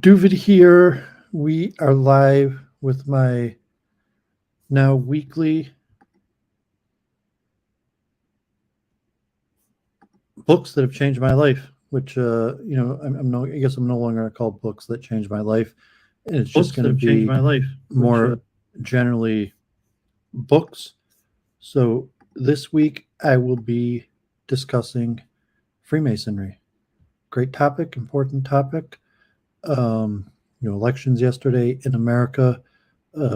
Duvid here. We are live with my now weekly books that have changed my life, which, I guess I'm no longer going to call books that changed my life. And it's just going to be more generally books. So this week I will be discussing Freemasonry. Great topic, important topic. Elections yesterday in America,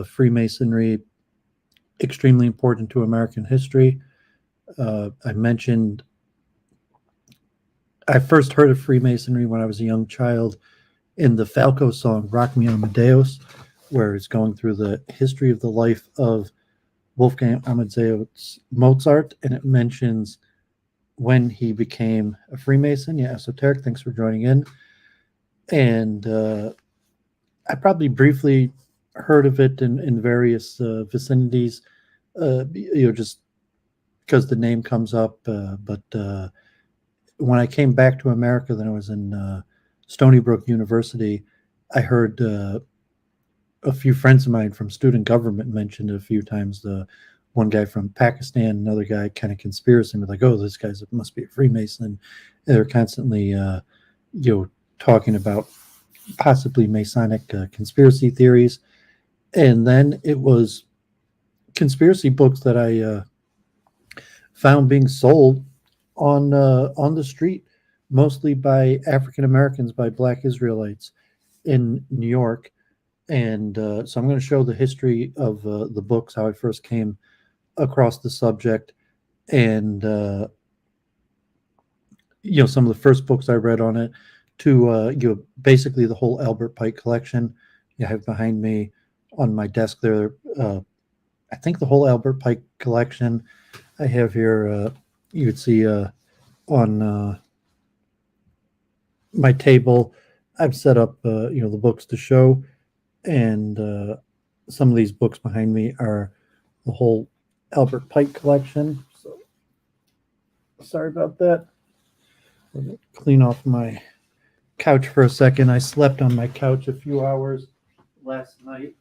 Freemasonry, extremely important to American history. I first heard of Freemasonry when I was a young child in the Falco song, Rock Me Amadeus, where it's going through the history of the life of Wolfgang Amadeus Mozart, and it mentions when he became a Freemason. Yeah, Esoteric, thanks for joining in. And I probably briefly heard of it in various vicinities, just because the name comes up. But when I came back to America, then I was in Stony Brook University, I heard a few friends of mine from student government mentioned it a few times. The one guy from Pakistan, another guy kind of conspiracy, was like, "Oh, this guy must be a Freemason." And they're constantly, talking about possibly Masonic conspiracy theories. And then it was conspiracy books that I found being sold on the street, mostly by African Americans, by Black Israelites in New York. And so I'm going to show the history of the books, how I first came across the subject, and some of the first books I read on it, to basically the whole Albert Pike collection. I have behind me on my desk there, I think the whole Albert Pike collection. I have here, you would see on my table, I've set up the books to show, and some of these books behind me are the whole Albert Pike collection. So sorry about that. Let me clean off my couch for a second. I slept on my couch a few hours last night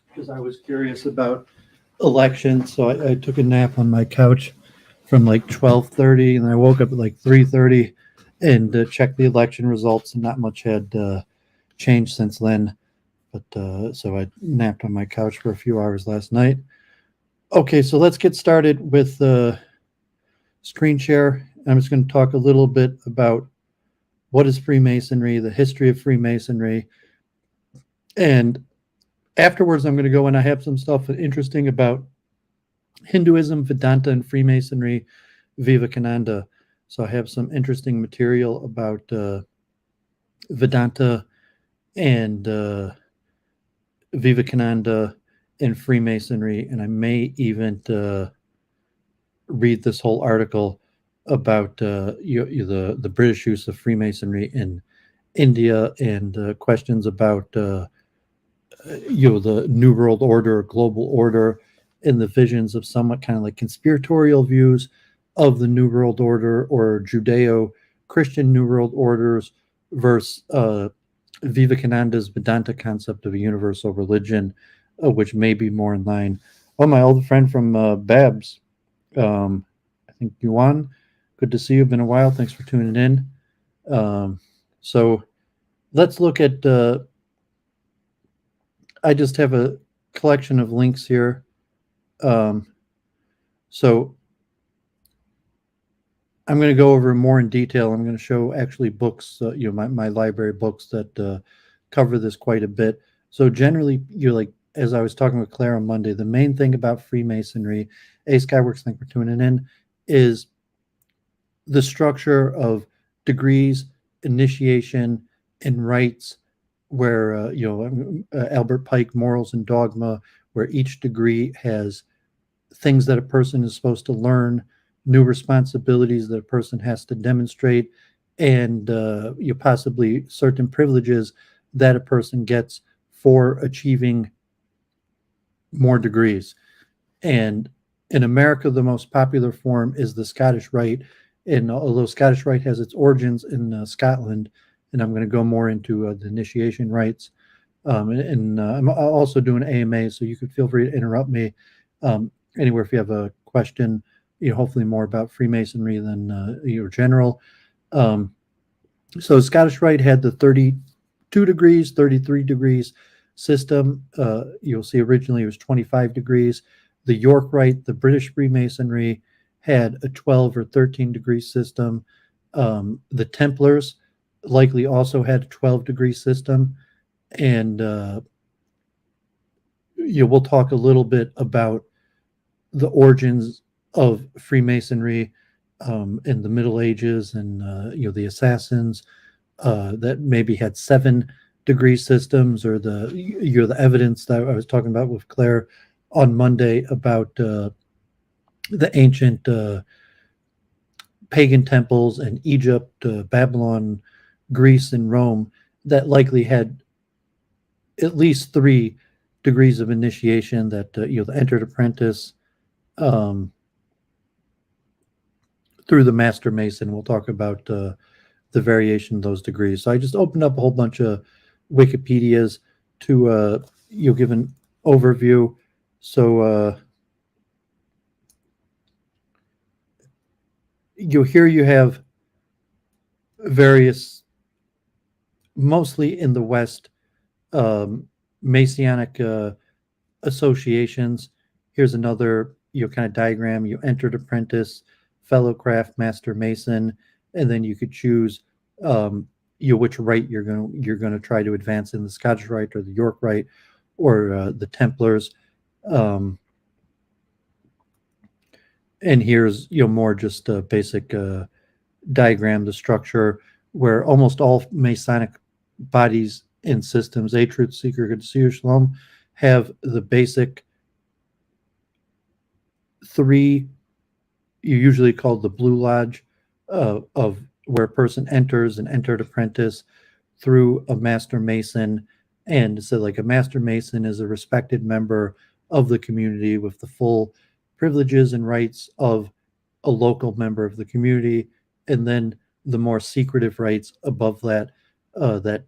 because I was curious about elections. So I took a nap on my couch from like 12:30, and I woke up at like 3:30 and checked the election results, and not much had changed since then. But so I napped on my couch for a few hours last night. Okay, so let's get started with screen share. I'm just going to talk a little bit about what is Freemasonry, the history of Freemasonry, and afterwards I'm going to go and I have some stuff interesting about Hinduism, Vedanta, and Freemasonry, Vivekananda. So I have some interesting material about Vedanta and Vivekananda and Freemasonry, and I may even read this whole article about the British use of Freemasonry in India, and questions about the New World Order, global order, and the visions of somewhat kind of like conspiratorial views of the New World Order or Judeo-Christian New World Orders versus Vivekananda's Vedanta concept of a universal religion, which may be more in line. Oh, my old friend from Babs, I think Yuan, good to see you. Been a while. Thanks for tuning in. So let's look at, I just have a collection of links here. So I'm going to go over more in detail. I'm going to show actually books, my library books that cover this quite a bit. So generally, as I was talking with Claire on Monday, the main thing about Freemasonry, Skyworks, thank you for tuning in, is the structure of degrees, initiation, and rites, where Albert Pike, Morals and Dogma, where each degree has things that a person is supposed to learn, new responsibilities that a person has to demonstrate, and possibly certain privileges that a person gets for achieving more degrees. And in America, the most popular form is the Scottish Rite. And although Scottish Rite has its origins in Scotland, and I'm going to go more into the initiation rites. I'm also doing AMA, so you could feel free to interrupt me anywhere if you have a question. Hopefully more about Freemasonry than your general. So Scottish Rite had the 32 degrees, 33 degrees system. You'll see originally it was 25 degrees. The York Rite, the British Freemasonry, had a 12 or 13 degree system. The Templars likely also had a 12-degree system. And we'll talk a little bit about the origins of Freemasonry in the Middle Ages, and the assassins that maybe had 7-degree systems, or the evidence that I was talking about with Claire on Monday about the ancient pagan temples in Egypt, Babylon, Greece, and Rome that likely had at least 3 degrees of initiation, that the entered apprentice through the master mason. We'll talk about the variation of those degrees. So I just opened up a whole bunch of Wikipedias to give an overview. So here you have various, mostly in the West, Masonic associations. Here's another kind of diagram. You entered apprentice, fellow craft, master mason, and then you could choose which rite you're going to try to advance in, the Scottish Rite or the York Rite or the Templars. And here's more just a basic diagram, the structure, where almost all Masonic bodies and systems, A Truth Seeker, Good Seer, Shalom, have the basic 3, usually called the Blue Lodge, of where a person enters an entered apprentice through a master mason. And so like a master mason is a respected member of the community with the full privileges and rights of a local member of the community. And then the more secretive rights above that, that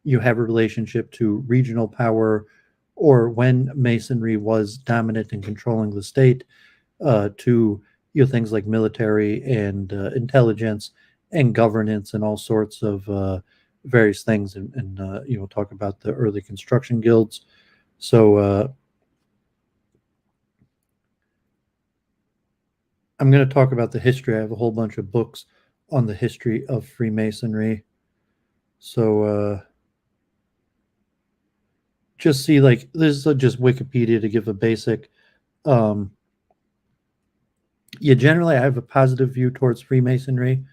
you have a relationship to regional power, or when Masonry was dominant in controlling the state, to things like military and intelligence and governance and all sorts of various things. And we'll talk about the early construction guilds. So I'm going to talk about the history. I have a whole bunch of books on the history of Freemasonry. So just see, like, this is just Wikipedia to give a basic. Generally, I have a positive view towards Freemasonry.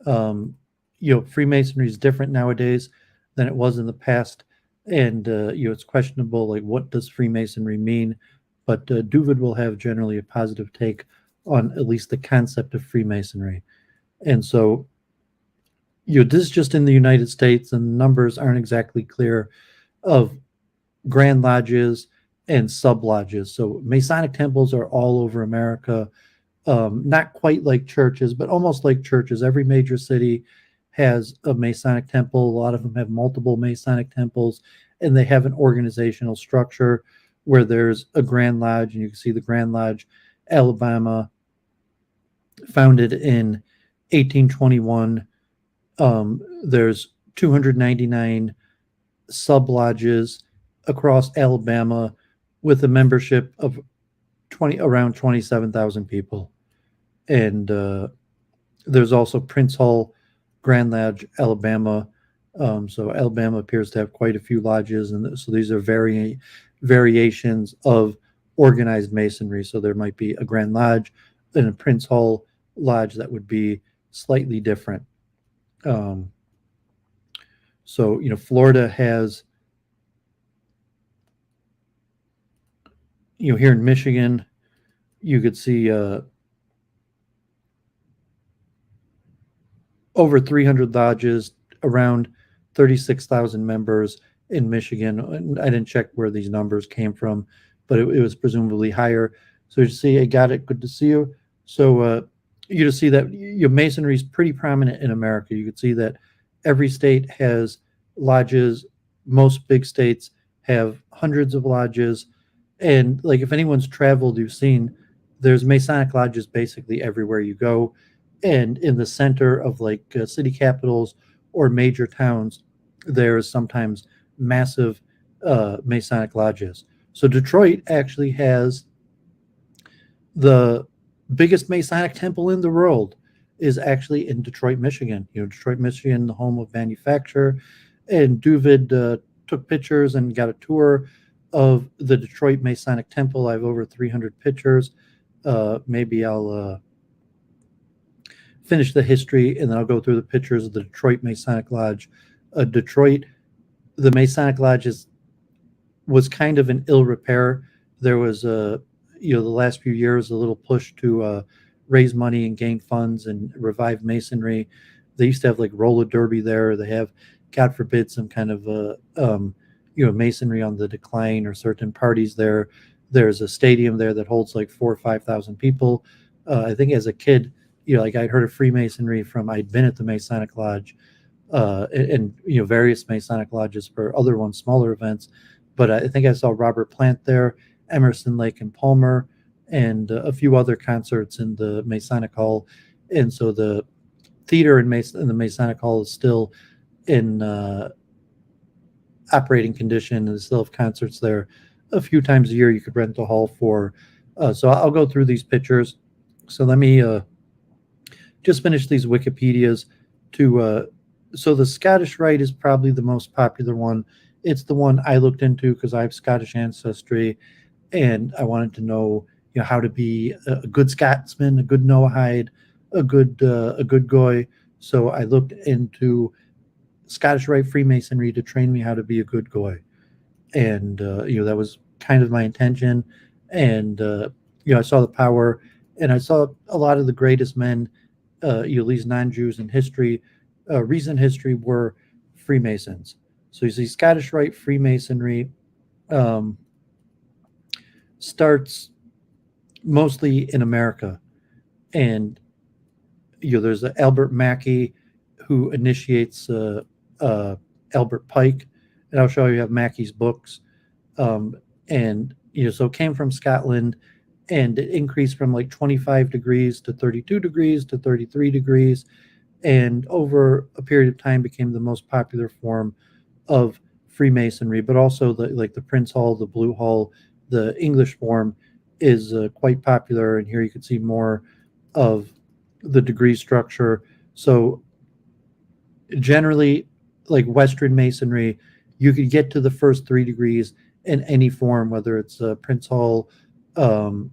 Freemasonry is different nowadays than it was in the past, and it's questionable, like, what does Freemasonry mean? But Duvid will have generally a positive take on at least the concept of Freemasonry. And so, this is just in the United States, and the numbers aren't exactly clear of Grand Lodges and sub-lodges. So Masonic temples are all over America. Not quite like churches, but almost like churches. Every major city has a Masonic temple. A lot of them have multiple Masonic temples, and they have an organizational structure where there's a Grand Lodge, and you can see the Grand Lodge, Alabama, founded in 1821. There's 299 sub-lodges across Alabama with a membership of around 27,000 people. And there's also Prince Hall Grand Lodge, Alabama. So Alabama appears to have quite a few lodges, and so these are variations of organized masonry. So there might be a Grand Lodge and a Prince Hall Lodge that would be slightly different. So Florida has, here in Michigan, you could see over 300 lodges, around 36,000 members in Michigan. And I didn't check where these numbers came from, but it was presumably higher. So you see, I got it. Good to see you. So you just see that Masonry is pretty prominent in America. You could see that every state has lodges. Most big states have hundreds of lodges. And like if anyone's traveled, you've seen there's Masonic lodges basically everywhere you go. And in the center of like city capitals or major towns, there is sometimes massive Masonic lodges. So Detroit actually has the biggest Masonic temple in the world is actually in Detroit, Michigan. Detroit, Michigan, the home of manufacture. And Duvid took pictures and got a tour of the Detroit Masonic Temple. I have over 300 pictures. Maybe I'll finish the history and then I'll go through the pictures of the Detroit Masonic Lodge. Detroit, the Masonic Lodge was kind of in ill repair. There was the last few years, a little push to raise money and gain funds and revive Masonry. They used to have like roller derby there. They have, God forbid, some kind of Masonry on the decline or certain parties there. There's a stadium there that holds like 4,000 or 5,000 people. I think as a kid, like I'd heard of Freemasonry I'd been at the Masonic Lodge and various Masonic lodges for other ones, smaller events. But I think I saw Robert Plant there, Emerson, Lake and Palmer, and a few other concerts in the Masonic Hall. And so the theater in the Masonic Hall is still in operating condition, and they still have concerts there a few times a year. You could rent the hall for. So I'll go through these pictures. So let me just finish these Wikipedias. So the Scottish Rite is probably the most popular one. It's the one I looked into because I have Scottish ancestry, and I wanted to know, how to be a good Scotsman, a good Noahide, a good Goy. So I looked into Scottish Rite Freemasonry to train me how to be a good Goy, and that was kind of my intention. And I saw the power, and I saw a lot of the greatest men, these non-Jews in history, recent history, were Freemasons. So you see, Scottish Rite Freemasonry starts mostly in America, and there's Albert Mackey who initiates Albert Pike, and I'll show you have Mackey's books, and so it came from Scotland, and it increased from like 25 degrees to 32 degrees to 33 degrees, and over a period of time became the most popular form of Freemasonry. But also the Prince Hall, the Blue Hall, the English form is quite popular, and here you can see more of the degree structure. So generally, like Western Masonry, you could get to the first 3 degrees in any form, whether it's Prince Hall, Blue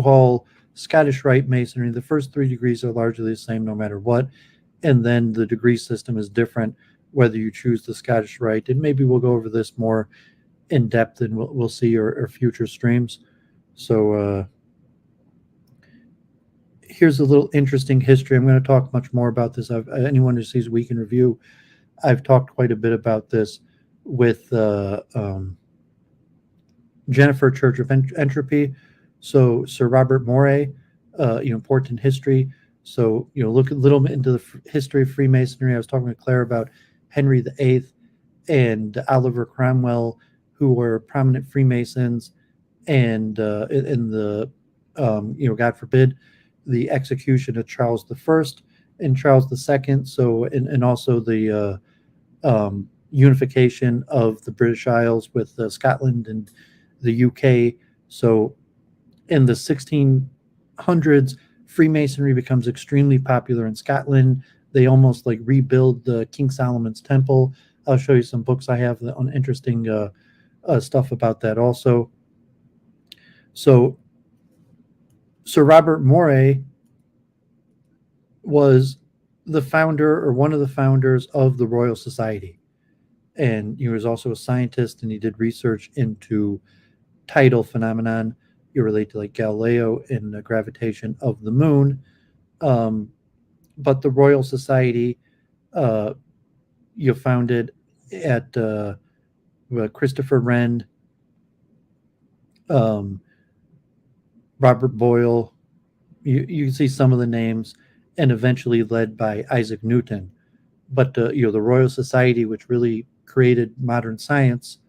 Hall, Scottish Rite Masonry. The first 3 degrees are largely the same no matter what, and then the degree system is different whether you choose the Scottish Rite. And maybe we'll go over this more in depth, and we'll see our future streams. So here's a little interesting history. I'm going to talk much more about this. Anyone who sees Week in Review, I've talked quite a bit about this with Jennifer Church of Entropy. So Sir Robert Moray, important history. So look a little bit into the history of Freemasonry. I was talking with Claire about Henry VIII and Oliver Cromwell, who were prominent Freemasons, and in the God forbid, the execution of Charles I and Charles II. So and also the unification of the British Isles with Scotland and the UK. So in the 1600s, Freemasonry becomes extremely popular in Scotland. They almost like rebuild King Solomon's Temple. I'll show you some books I have on interesting stuff about that also. So Sir Robert Moray was the founder, or one of the founders, of the Royal Society. And he was also a scientist, and he did research into tidal phenomenon. You relate to like Galileo and the gravitation of the moon. But the Royal Society, founded at Christopher Wren, Robert Boyle. You can see some of the names, and eventually led by Isaac Newton. But the Royal Society, which really created modern science,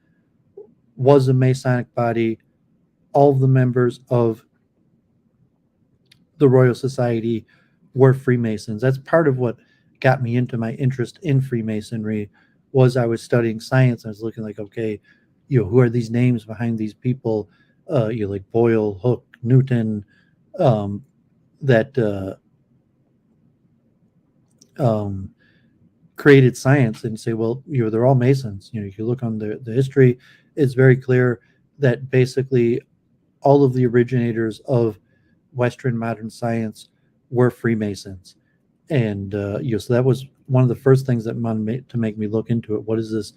was a Masonic body. All of the members of the Royal Society were Freemasons. That's part of what got me into my interest in Freemasonry. Was I was studying science. I was looking like, okay, who are these names behind these people? Like Boyle, Hooke, Newton, that created science, and say, well, they're all Masons. If you look on the history, it's very clear that basically all of the originators of Western modern science were Freemasons. And so that was one of the first things that wanted to make me look into it. What is this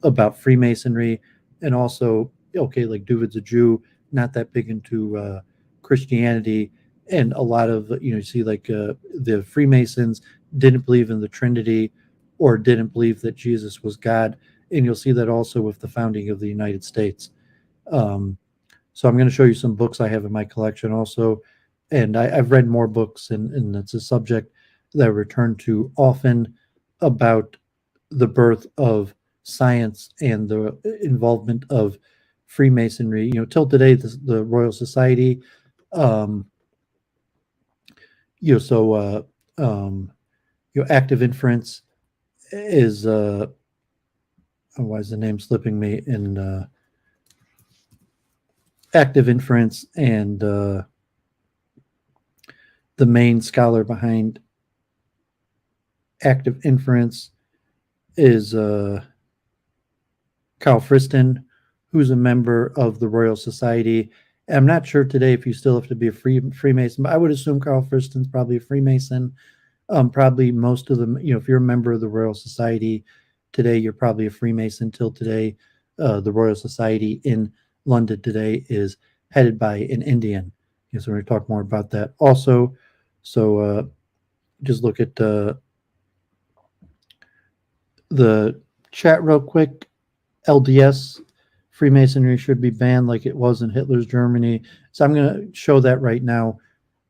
about Freemasonry? And also, okay, like David's a Jew, not that big into Christianity, and a lot of you see like the Freemasons didn't believe in the Trinity or didn't believe that Jesus was God, and you'll see that also with the founding of the United States. So I'm going to show you some books I have in my collection also, and I've read more books, and it's a subject that I return to often about the birth of science and the involvement of Freemasonry. Till today, the Royal Society, um, so active inference is why is the name slipping me? In active inference, and the main scholar behind active inference is Carl Friston, who's a member of the Royal Society. I'm not sure today if you still have to be a Freemason, but I would assume Carl Friston's probably a Freemason. Probably most of them, if you're a member of the Royal Society today, you're probably a Freemason till today. The Royal Society in London today is headed by an Indian. So we're going to talk more about that also. So just look at the chat real quick. LDS, Freemasonry should be banned like it was in Hitler's Germany. So I'm going to show that right now.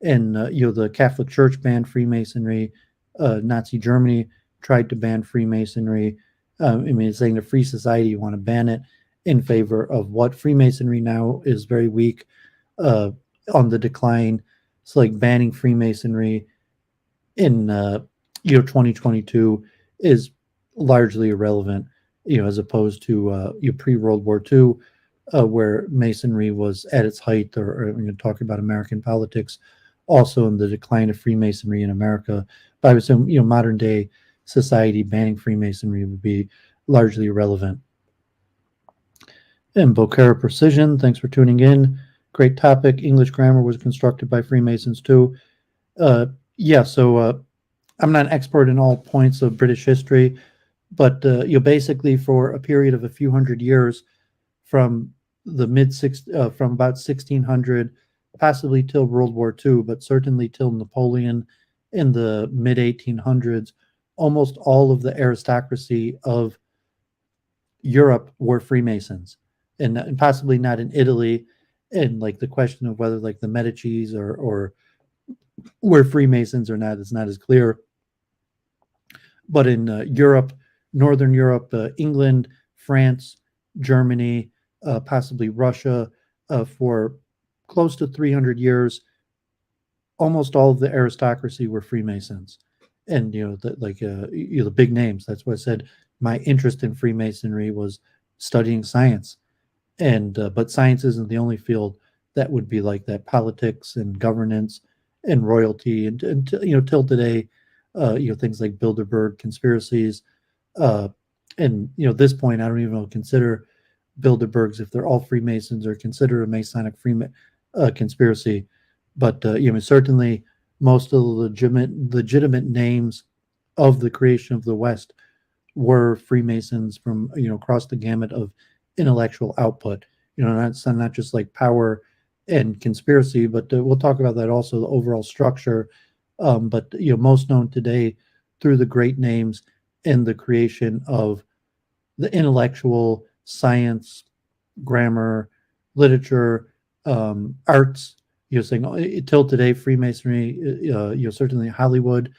And the Catholic Church banned Freemasonry. Nazi Germany tried to ban Freemasonry. It's saying the Free Society, you want to ban it in favor of what? Freemasonry now is very weak, on the decline. It's like banning Freemasonry in 2022 is largely irrelevant, as opposed to pre-World War II, where Masonry was at its height, or I'm going to talk about American politics, also in the decline of Freemasonry in America. But I would assume, modern day society banning Freemasonry would be largely irrelevant. And Boqoreh Precision, thanks for tuning in. Great topic. English grammar was constructed by Freemasons too. So I'm not an expert in all points of British history, but basically for a period of a few hundred years, from the from about 1600, possibly till World War II, but certainly till Napoleon in the mid 1800s, almost all of the aristocracy of Europe were Freemasons, and possibly not in Italy. And like the question of whether like the Medicis or were Freemasons or not is not as clear. But in Europe, Northern Europe, England, France, Germany, possibly Russia, for close to 300 years, almost all of the aristocracy were Freemasons. And, the big names. That's why I said my interest in Freemasonry was studying science. And but science isn't the only field that would be like that. Politics and governance and royalty, and till today, things like Bilderberg conspiracies, and this point I don't even consider Bilderbergs, if they're all Freemasons, or consider a Masonic conspiracy. But certainly most of the legitimate names of the creation of the West were Freemasons from across the gamut of intellectual output. Not just like power and conspiracy, but we'll talk about that also, the overall structure. But most known today through the great names in the creation of the intellectual science, grammar, literature, arts, You're saying till today, Freemasonry, certainly Hollywood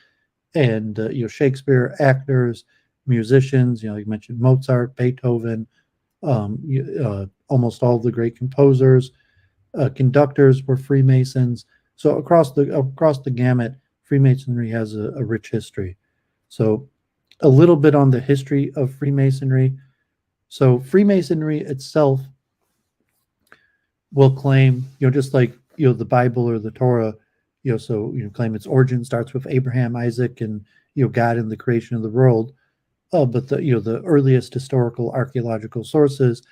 and Shakespeare, actors, musicians. You mentioned Mozart, Beethoven, almost all the great composers, conductors were Freemasons. So across the gamut, Freemasonry has a rich history. So a little bit on the history of Freemasonry. So Freemasonry itself will claim, just like the Bible or the Torah, claim its origin starts with Abraham, Isaac, and God in the creation of the world. But the earliest historical archaeological sources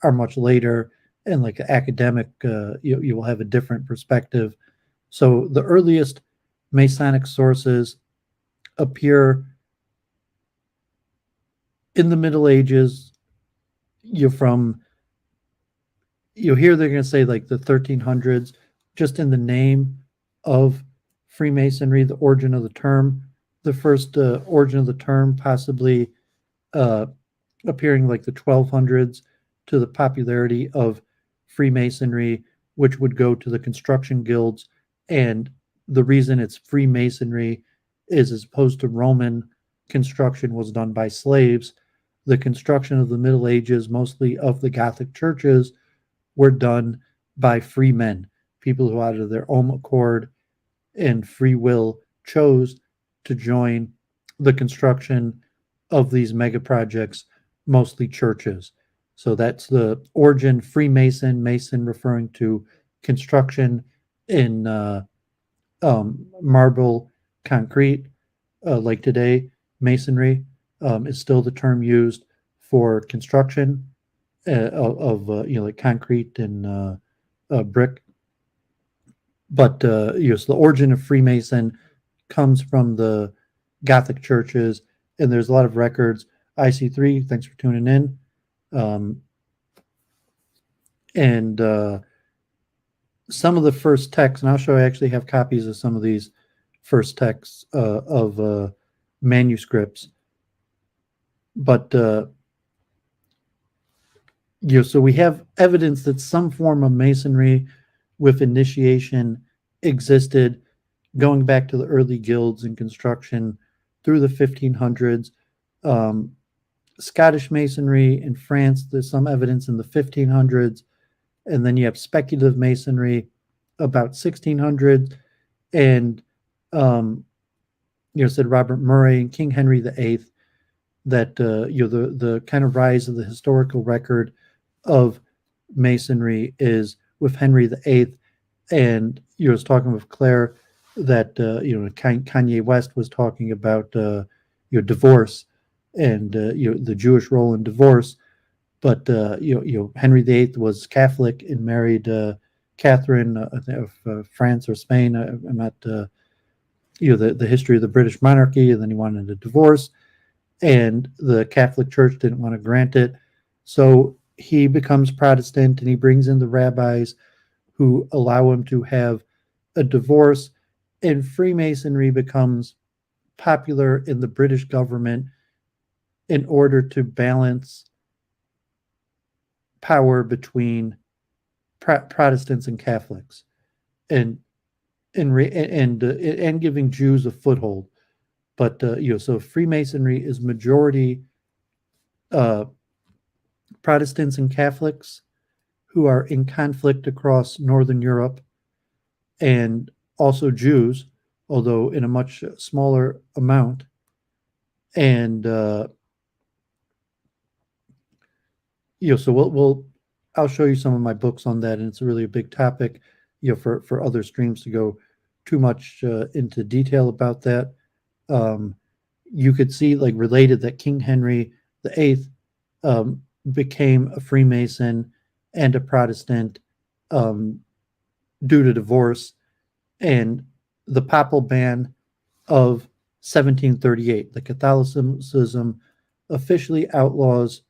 are much later, and like academic, you will have a different perspective. So the earliest Masonic sources appear in the Middle Ages. From here they're going to say like the 1300s, just in the name of Freemasonry, the origin of the term. The first origin of the term possibly appearing like the 1200s to the popularity of Freemasonry, which would go to the construction guilds. And the reason it's Freemasonry is, as opposed to Roman construction was done by slaves, the construction of the Middle Ages, mostly of the Gothic churches, were done by free men, people who out of their own accord and free will chose to join the construction of these mega projects, mostly churches. So that's the origin, Freemason, Mason referring to construction in marble, concrete, like today, masonry is still the term used for construction of like concrete and brick. But so the origin of Freemason comes from the Gothic churches, and there's a lot of records. IC3, thanks for tuning in. And some of the first texts, and I'll show I actually have copies of some of these first texts of manuscripts. But so we have evidence that some form of masonry with initiation existed going back to the early guilds and construction through the 1500s. Scottish masonry in France, there's some evidence in the 1500s. And then you have speculative masonry about 1600. And, said Robert Murray and King Henry VIII, that, the kind of rise of the historical record of masonry is with Henry VIII. And I was talking with Claire that Kanye West was talking about divorce and the Jewish role in divorce, but Henry VIII was Catholic and married Catherine of France or Spain. I'm not the history of the British monarchy, and then he wanted a divorce, and the Catholic Church didn't want to grant it, so he becomes Protestant and he brings in the rabbis who allow him to have a divorce, and Freemasonry becomes popular in the British government in order to balance power between Protestants and Catholics, and giving Jews a foothold. But so Freemasonry is majority Protestants and Catholics who are in conflict across Northern Europe, and also Jews, although in a much smaller amount. And so I'll show you some of my books on that, and it's really a big topic, for other streams to go too much into detail about that. You could see, like, related, that King Henry VIII became a Freemason and a Protestant due to divorce, and the papal ban of 1738, the Catholicism officially outlaws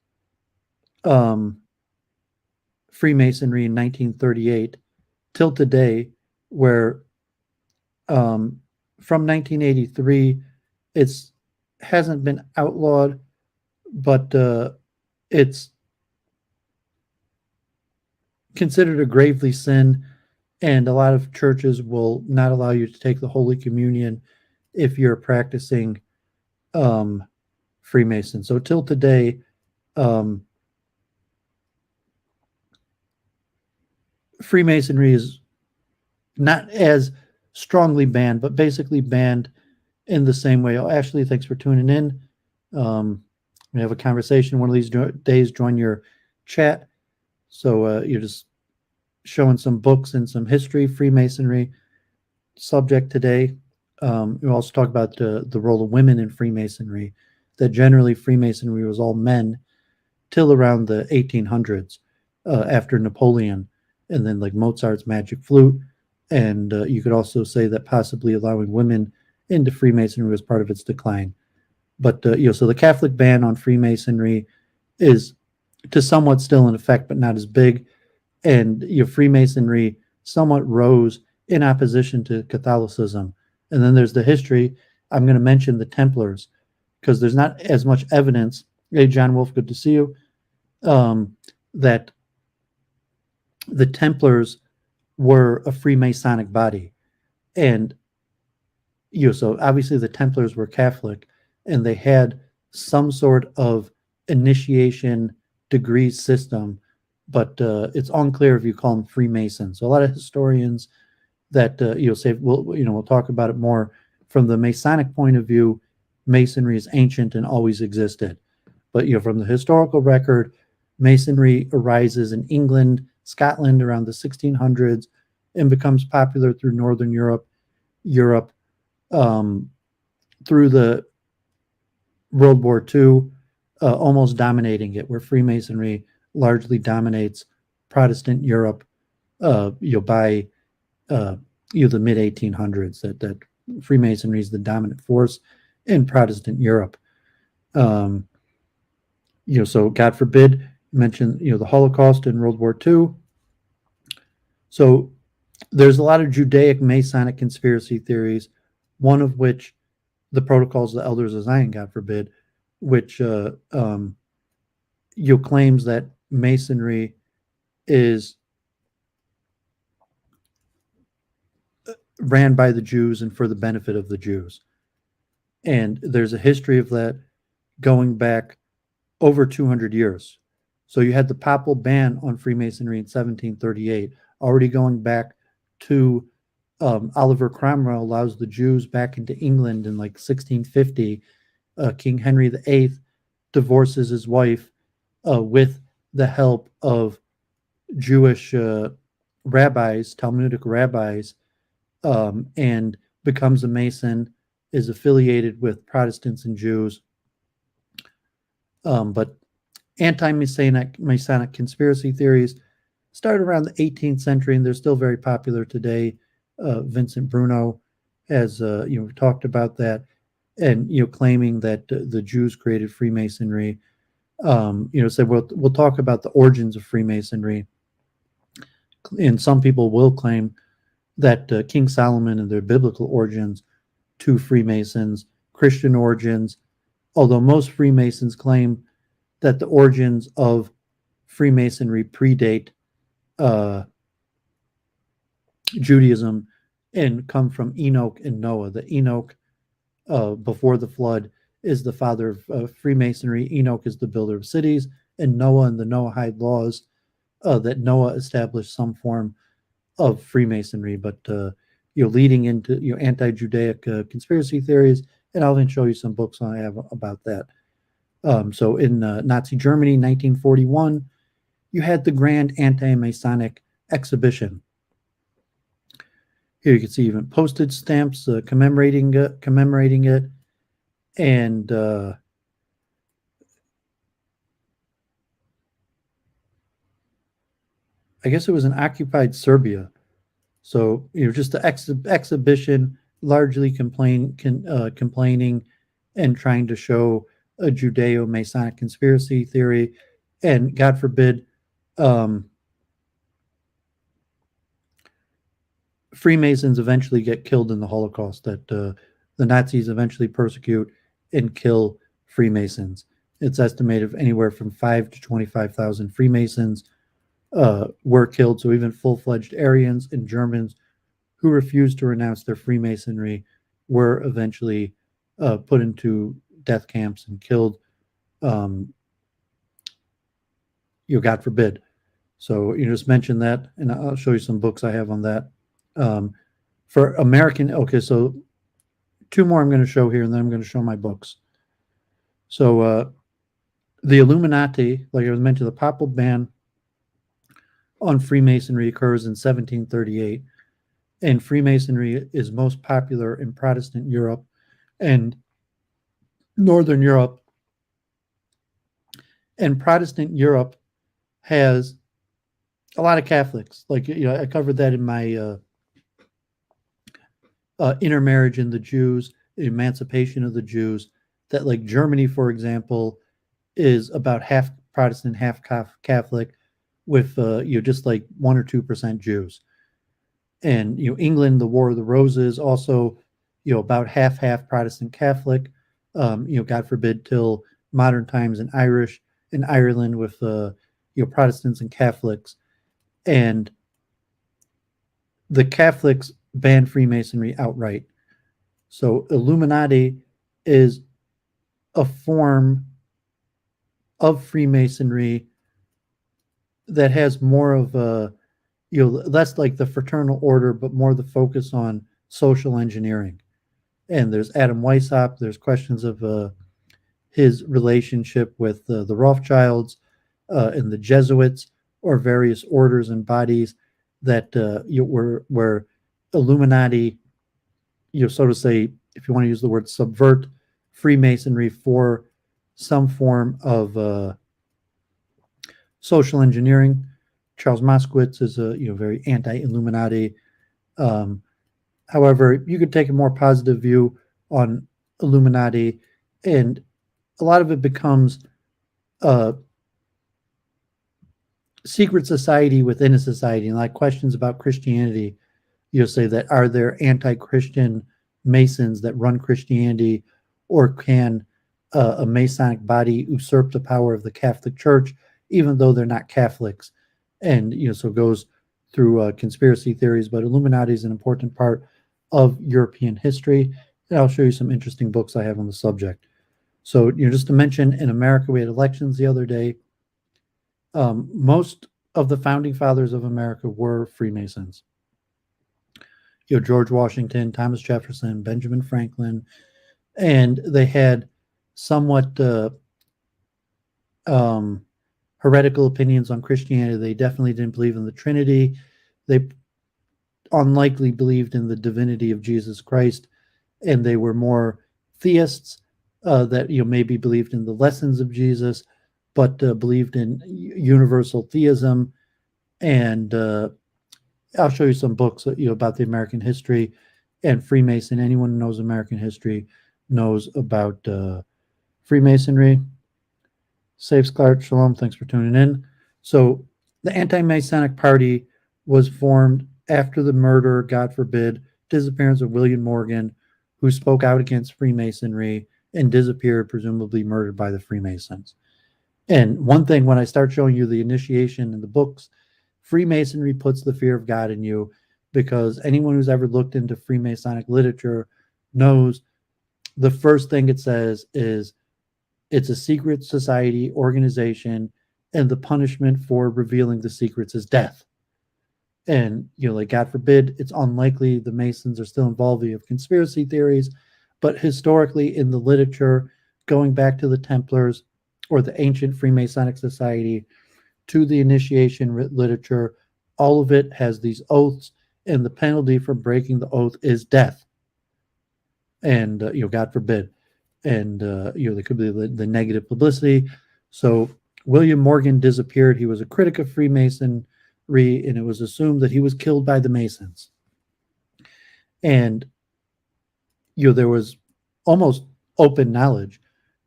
Freemasonry in 1938 till today, where from 1983 it's hasn't been outlawed, but it's considered a gravely sin And a lot of churches will not allow you to take the Holy Communion if you're practicing Freemason. So till today, Freemasonry is not as strongly banned, but basically banned in the same way. Oh, Ashley, thanks for tuning in. We have a conversation one of these days. Join your chat. So you're just showing some books and some history, Freemasonry subject today. We also talk about the role of women in Freemasonry, that generally Freemasonry was all men till around the 1800s, after Napoleon, and then like Mozart's Magic Flute. And you could also say that possibly allowing women into Freemasonry was part of its decline. But so the Catholic ban on Freemasonry is to somewhat still in effect, but not as big. And Freemasonry somewhat rose in opposition to Catholicism. And then there's the history. I'm going to mention the Templars because there's not as much evidence. Hey, John Wolf, good to see you. That the Templars were a Freemasonic body. And so obviously the Templars were Catholic, and they had some sort of initiation degree system, but it's unclear if you call them Freemasons. So a lot of historians that say we'll talk about it more from the Masonic point of view. Masonry is ancient and always existed, but from the historical record, Masonry arises in England, Scotland around the 1600s, and becomes popular through Northern Europe, through the World War II, almost dominating it, where Freemasonry largely dominates Protestant Europe by the mid 1800s. That Freemasonry is the dominant force in Protestant Europe. So God forbid, mention the Holocaust in World War II. So there's a lot of Judaic Masonic conspiracy theories, one of which the Protocols of the Elders of Zion, God forbid, which claims that Masonry is ran by the Jews and for the benefit of the Jews. And there's a history of that going back over 200 years. So you had the papal ban on Freemasonry in 1738, already going back to Oliver Cromwell allows the Jews back into England in like 1650. King Henry VIII divorces his wife with the help of Jewish rabbis, Talmudic rabbis, and becomes a Mason, is affiliated with Protestants and Jews. But anti-Masonic conspiracy theories started around the 18th century, and they're still very popular today. Vincent Bruno has talked about that, and claiming that the Jews created Freemasonry. Said we'll talk about the origins of Freemasonry, and some people will claim that King Solomon and their biblical origins to Freemasons, Christian origins, although most Freemasons claim that the origins of Freemasonry predate Judaism and come from Enoch and Noah. The Enoch, before the flood, is the father of Freemasonry. Enoch is the builder of cities, and Noah and the Noahide laws, that Noah established some form of Freemasonry, but leading into anti-Judaic conspiracy theories, and I'll even show you some books I have about that. So in Nazi Germany, 1941, you had the Grand Anti-Masonic Exhibition. Here you can see even postage stamps commemorating it, and I guess it was in occupied Serbia. So just the exhibition, largely complaining and trying to show a Judeo-Masonic conspiracy theory, and God forbid, Freemasons eventually get killed in the Holocaust, that the Nazis eventually persecute and kill Freemasons. It's estimated anywhere from 5,000 to 25,000 Freemasons were killed. So even full-fledged Aryans and Germans who refused to renounce their Freemasonry were eventually put into death camps and killed. God forbid. So you just mentioned that, and I'll show you some books I have on that. For American, okay, so two more I'm going to show here, and then I'm going to show my books. So the Illuminati, like I was mentioning, the papal ban on Freemasonry occurs in 1738, and Freemasonry is most popular in Protestant Europe and Northern Europe. And Protestant Europe has a lot of Catholics. Like, I covered that in my intermarriage in the Jews, emancipation of the Jews, that like Germany, for example, is about half Protestant, half Catholic, with just like 1 or 2% Jews. And England, the War of the Roses, also about half Protestant Catholic. God forbid, till modern times in Ireland with Protestants and Catholics. And the Catholics banned Freemasonry outright. So Illuminati is a form of Freemasonry that has more of a, less like the fraternal order, but more the focus on social engineering. And there's Adam Weishaupt. There's questions of his relationship with the Rothschilds and the Jesuits, or various orders and bodies that were Illuminati, so to say, if you want to use the word subvert Freemasonry for some form of social engineering. Charles Moskowitz is a very anti-Illuminati. However, you could take a more positive view on Illuminati, and a lot of it becomes a secret society within a society. And like questions about Christianity, you'll say that, are there anti-Christian Masons that run Christianity, or can a Masonic body usurp the power of the Catholic Church, even though they're not Catholics? And so it goes through conspiracy theories. But Illuminati is an important part of European history, and I'll show you some interesting books I have on the subject. So just to mention, in America, we had elections the other day. Most of the founding fathers of America were Freemasons. George Washington, Thomas Jefferson, Benjamin Franklin, and they had somewhat heretical opinions on Christianity. They definitely didn't believe in the Trinity. They unlikely believed in the divinity of Jesus Christ, and they were more theists that maybe believed in the lessons of Jesus, but believed in universal theism. And I'll show you some books about the American history and Freemason. Anyone who knows American history knows about Freemasonry. Safe Clark, shalom, thanks for tuning in. So the Anti-Masonic Party was formed after the murder, God forbid, disappearance of William Morgan, who spoke out against Freemasonry and disappeared, presumably murdered by the Freemasons. And one thing, when I start showing you the initiation in the books, Freemasonry puts the fear of God in you, because anyone who's ever looked into Freemasonic literature knows the first thing it says is it's a secret society organization, and the punishment for revealing the secrets is death. And, like, God forbid, it's unlikely the Masons are still involved in conspiracy theories, but historically in the literature, going back to the Templars or the ancient Freemasonic Society, to the initiation literature, all of it has these oaths, and the penalty for breaking the oath is death. And, God forbid. And, there could be the negative publicity. So William Morgan disappeared. He was a critic of Freemasonry, and it was assumed that he was killed by the Masons. And, there was almost open knowledge.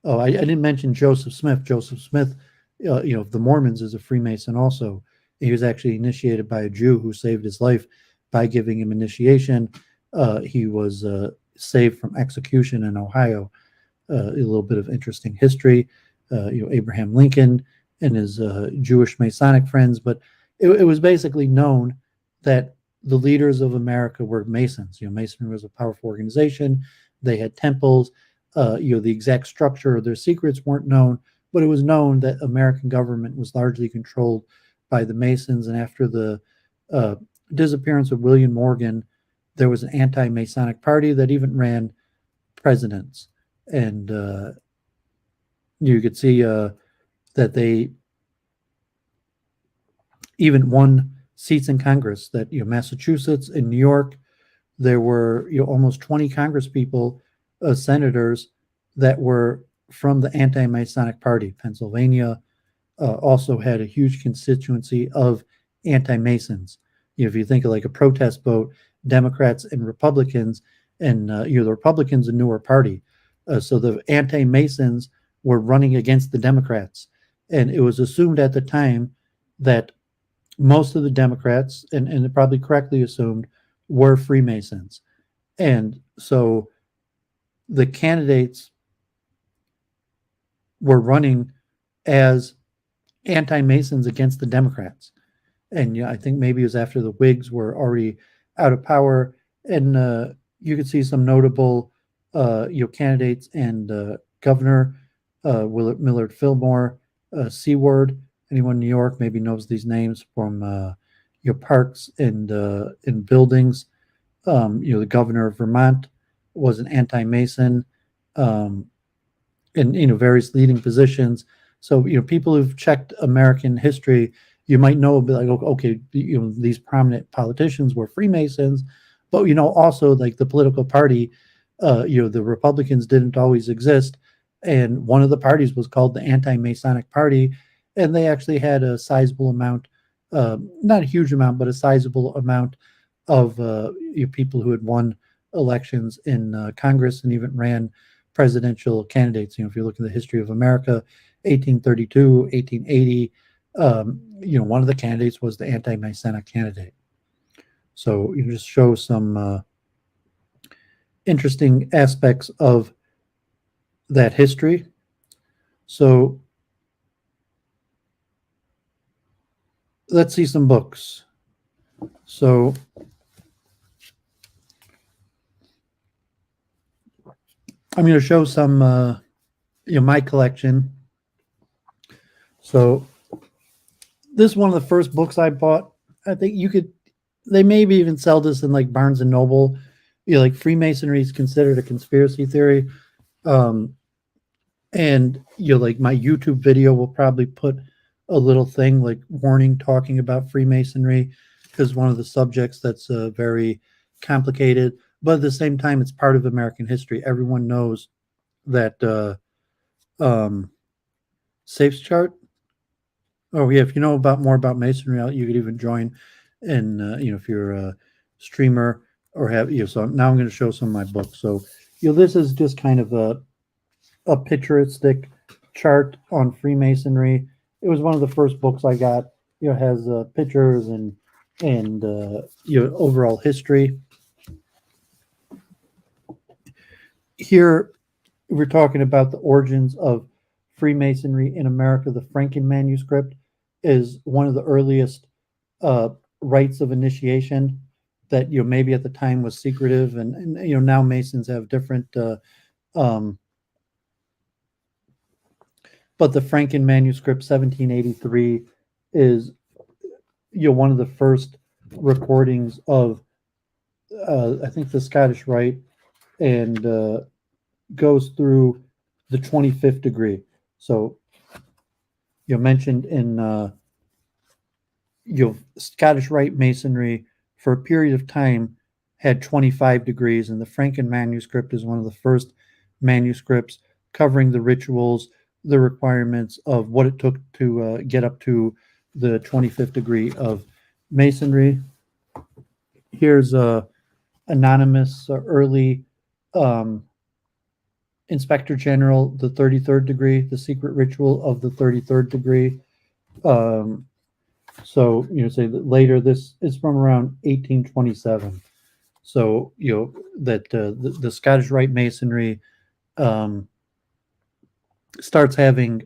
Oh, I didn't mention Joseph Smith. Joseph Smith, of the Mormons, is a Freemason also. He was actually initiated by a Jew who saved his life by giving him initiation. He was saved from execution in Ohio. A little bit of interesting history. Abraham Lincoln and his Jewish Masonic friends. But it was basically known that the leaders of America were Masons. Masonry was a powerful organization. They had temples. The exact structure of their secrets weren't known, but it was known that American government was largely controlled by the Masons. And after the disappearance of William Morgan, there was an anti-Masonic party that even ran presidents. And you could see that they even won seats in Congress. That Massachusetts and New York, there were almost 20 Congress people, senators that were from the anti-Masonic party. Pennsylvania also had a huge constituency of anti-Masons. If you think of like a protest vote, Democrats and Republicans, and the Republicans a newer party, so the anti-Masons were running against the Democrats, and it was assumed at the time that most of the Democrats, and probably correctly assumed, were Freemasons. And so the candidates were running as anti-Masons against the Democrats. And I think maybe it was after the Whigs were already out of power. And you could see some notable candidates and Governor Millard Fillmore, Seward. Anyone in New York maybe knows these names from parks and buildings. The governor of Vermont was an anti-Mason, in various leading positions. So people who've checked American history, you might know, like, okay, these prominent politicians were Freemasons, but also like the political party, the Republicans didn't always exist, and one of the parties was called the Anti-Masonic Party, and they actually had a sizable amount, not a huge amount, but a sizable amount of people who had won elections in Congress and even ran presidential candidates. If you look at the history of America, 1832, 1880, one of the candidates was the anti-Masonic candidate. So you just show some interesting aspects of that history. So let's see some books. So I'm going to show some, my collection. So this is one of the first books I bought. I think they maybe even sell this in like Barnes and Noble. Like Freemasonry is considered a conspiracy theory. And like my YouTube video will probably put a little thing like warning talking about Freemasonry, because one of the subjects that's very complicated, but at the same time, it's part of American history. Everyone knows that Safes chart. Oh yeah, if you know more about Masonry, you could even join. And if you're a streamer or have so now I'm going to show some of my books. So this is just kind of a picturistic chart on Freemasonry. It was one of the first books I got. It has pictures and overall history. Here we're talking about the origins of Freemasonry in America. The Franken manuscript is one of the earliest rites of initiation that maybe at the time was secretive, and now Masons have different. But the Franken manuscript, 1783, is one of the first recordings of I think the Scottish Rite, and goes through the 25th degree. So mentioned in Scottish Rite Masonry for a period of time had 25 degrees, and the Franken manuscript is one of the first manuscripts covering the rituals, the requirements of what it took to get up to the 25th degree of Masonry. Here's a anonymous early Inspector General, the 33rd degree, the secret ritual of the 33rd degree. So say that later, this is from around 1827. So that the Scottish Rite Masonry starts having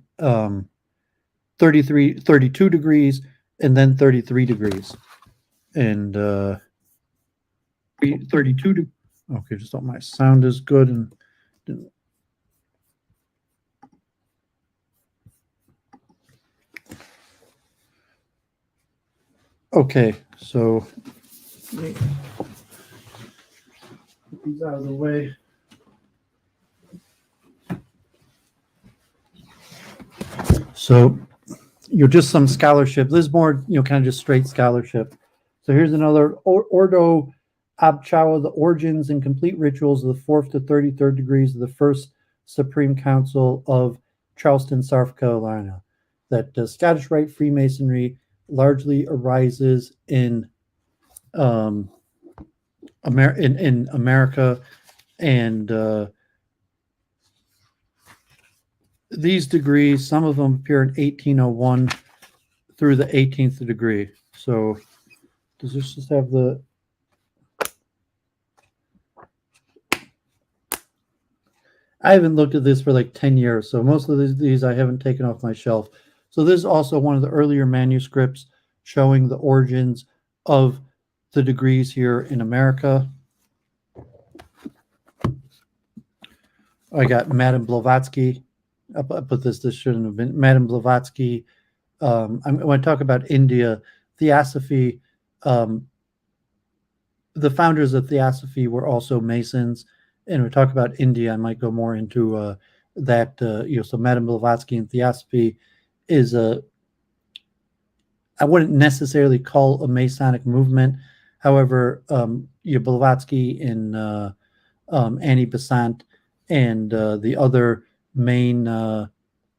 32 degrees, and then 33 degrees. And 32 okay, just hope my sound is good and okay, so get these out of the way. So you're just some scholarship. This is more, kind of just straight scholarship. So here's another Ordo Abchawa, the origins and complete rituals of the 4th to 33rd degrees of the First Supreme Council of Charleston, South Carolina. That Scottish Rite Freemasonry largely arises in America, and these degrees, some of them appear in 1801 through the 18th degree. So does this just have the... I haven't looked at this for like 10 years, so most of these I haven't taken off my shelf. So this is also one of the earlier manuscripts showing the origins of the degrees here in America. I got Madame Blavatsky. I put this shouldn't have been Madame Blavatsky. When I talk about India, Theosophy, the founders of Theosophy were also Masons. And we talk about India, I might go more into that. So Madame Blavatsky and Theosophy is I wouldn't necessarily call a Masonic movement. However, Blavatsky and Annie Besant and the other main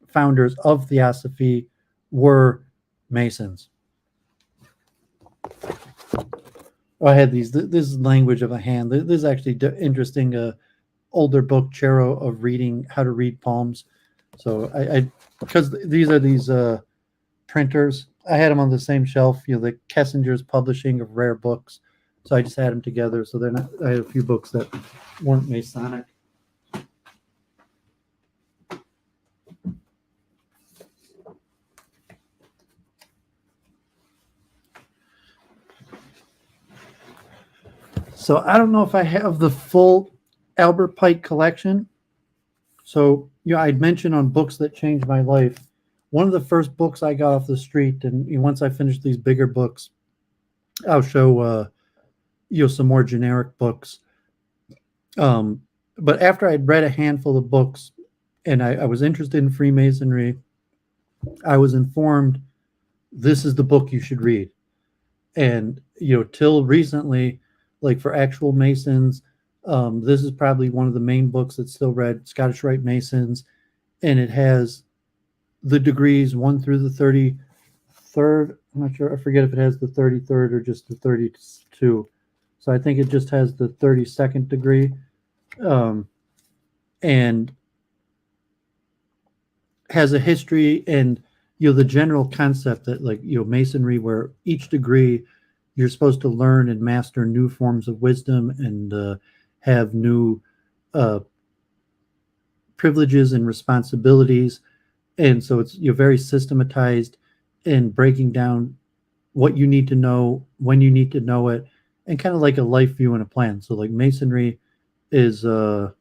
founders of Theosophy were Masons. I had these. This is language of a hand. This is actually interesting. Older book, Chero, of reading how to read palms. So I because these are these printers. I had them on the same shelf. The Kessinger's Publishing of Rare Books. So I just had them together. So they're not. I had a few books that weren't Masonic. So I don't know if I have the full Albert Pike collection. So, I'd mentioned on books that changed my life. One of the first books I got off the street, and once I finished these bigger books, I'll show, some more generic books. But after I'd read a handful of books and I was interested in Freemasonry, I was informed this is the book you should read. And, till recently, like for actual Masons, this is probably one of the main books that's still read, Scottish Rite Masons, and it has the degrees 1 through the 33rd. I'm not sure. I forget if it has the 33rd or just the 32. So I think it just has the 32nd degree, and has a history and the general concept that Masonry, where each degree you're supposed to learn and master new forms of wisdom and have new privileges and responsibilities. And so it's very systematized in breaking down what you need to know, when you need to know it, and kind of like a life view and a plan. So Masonry is a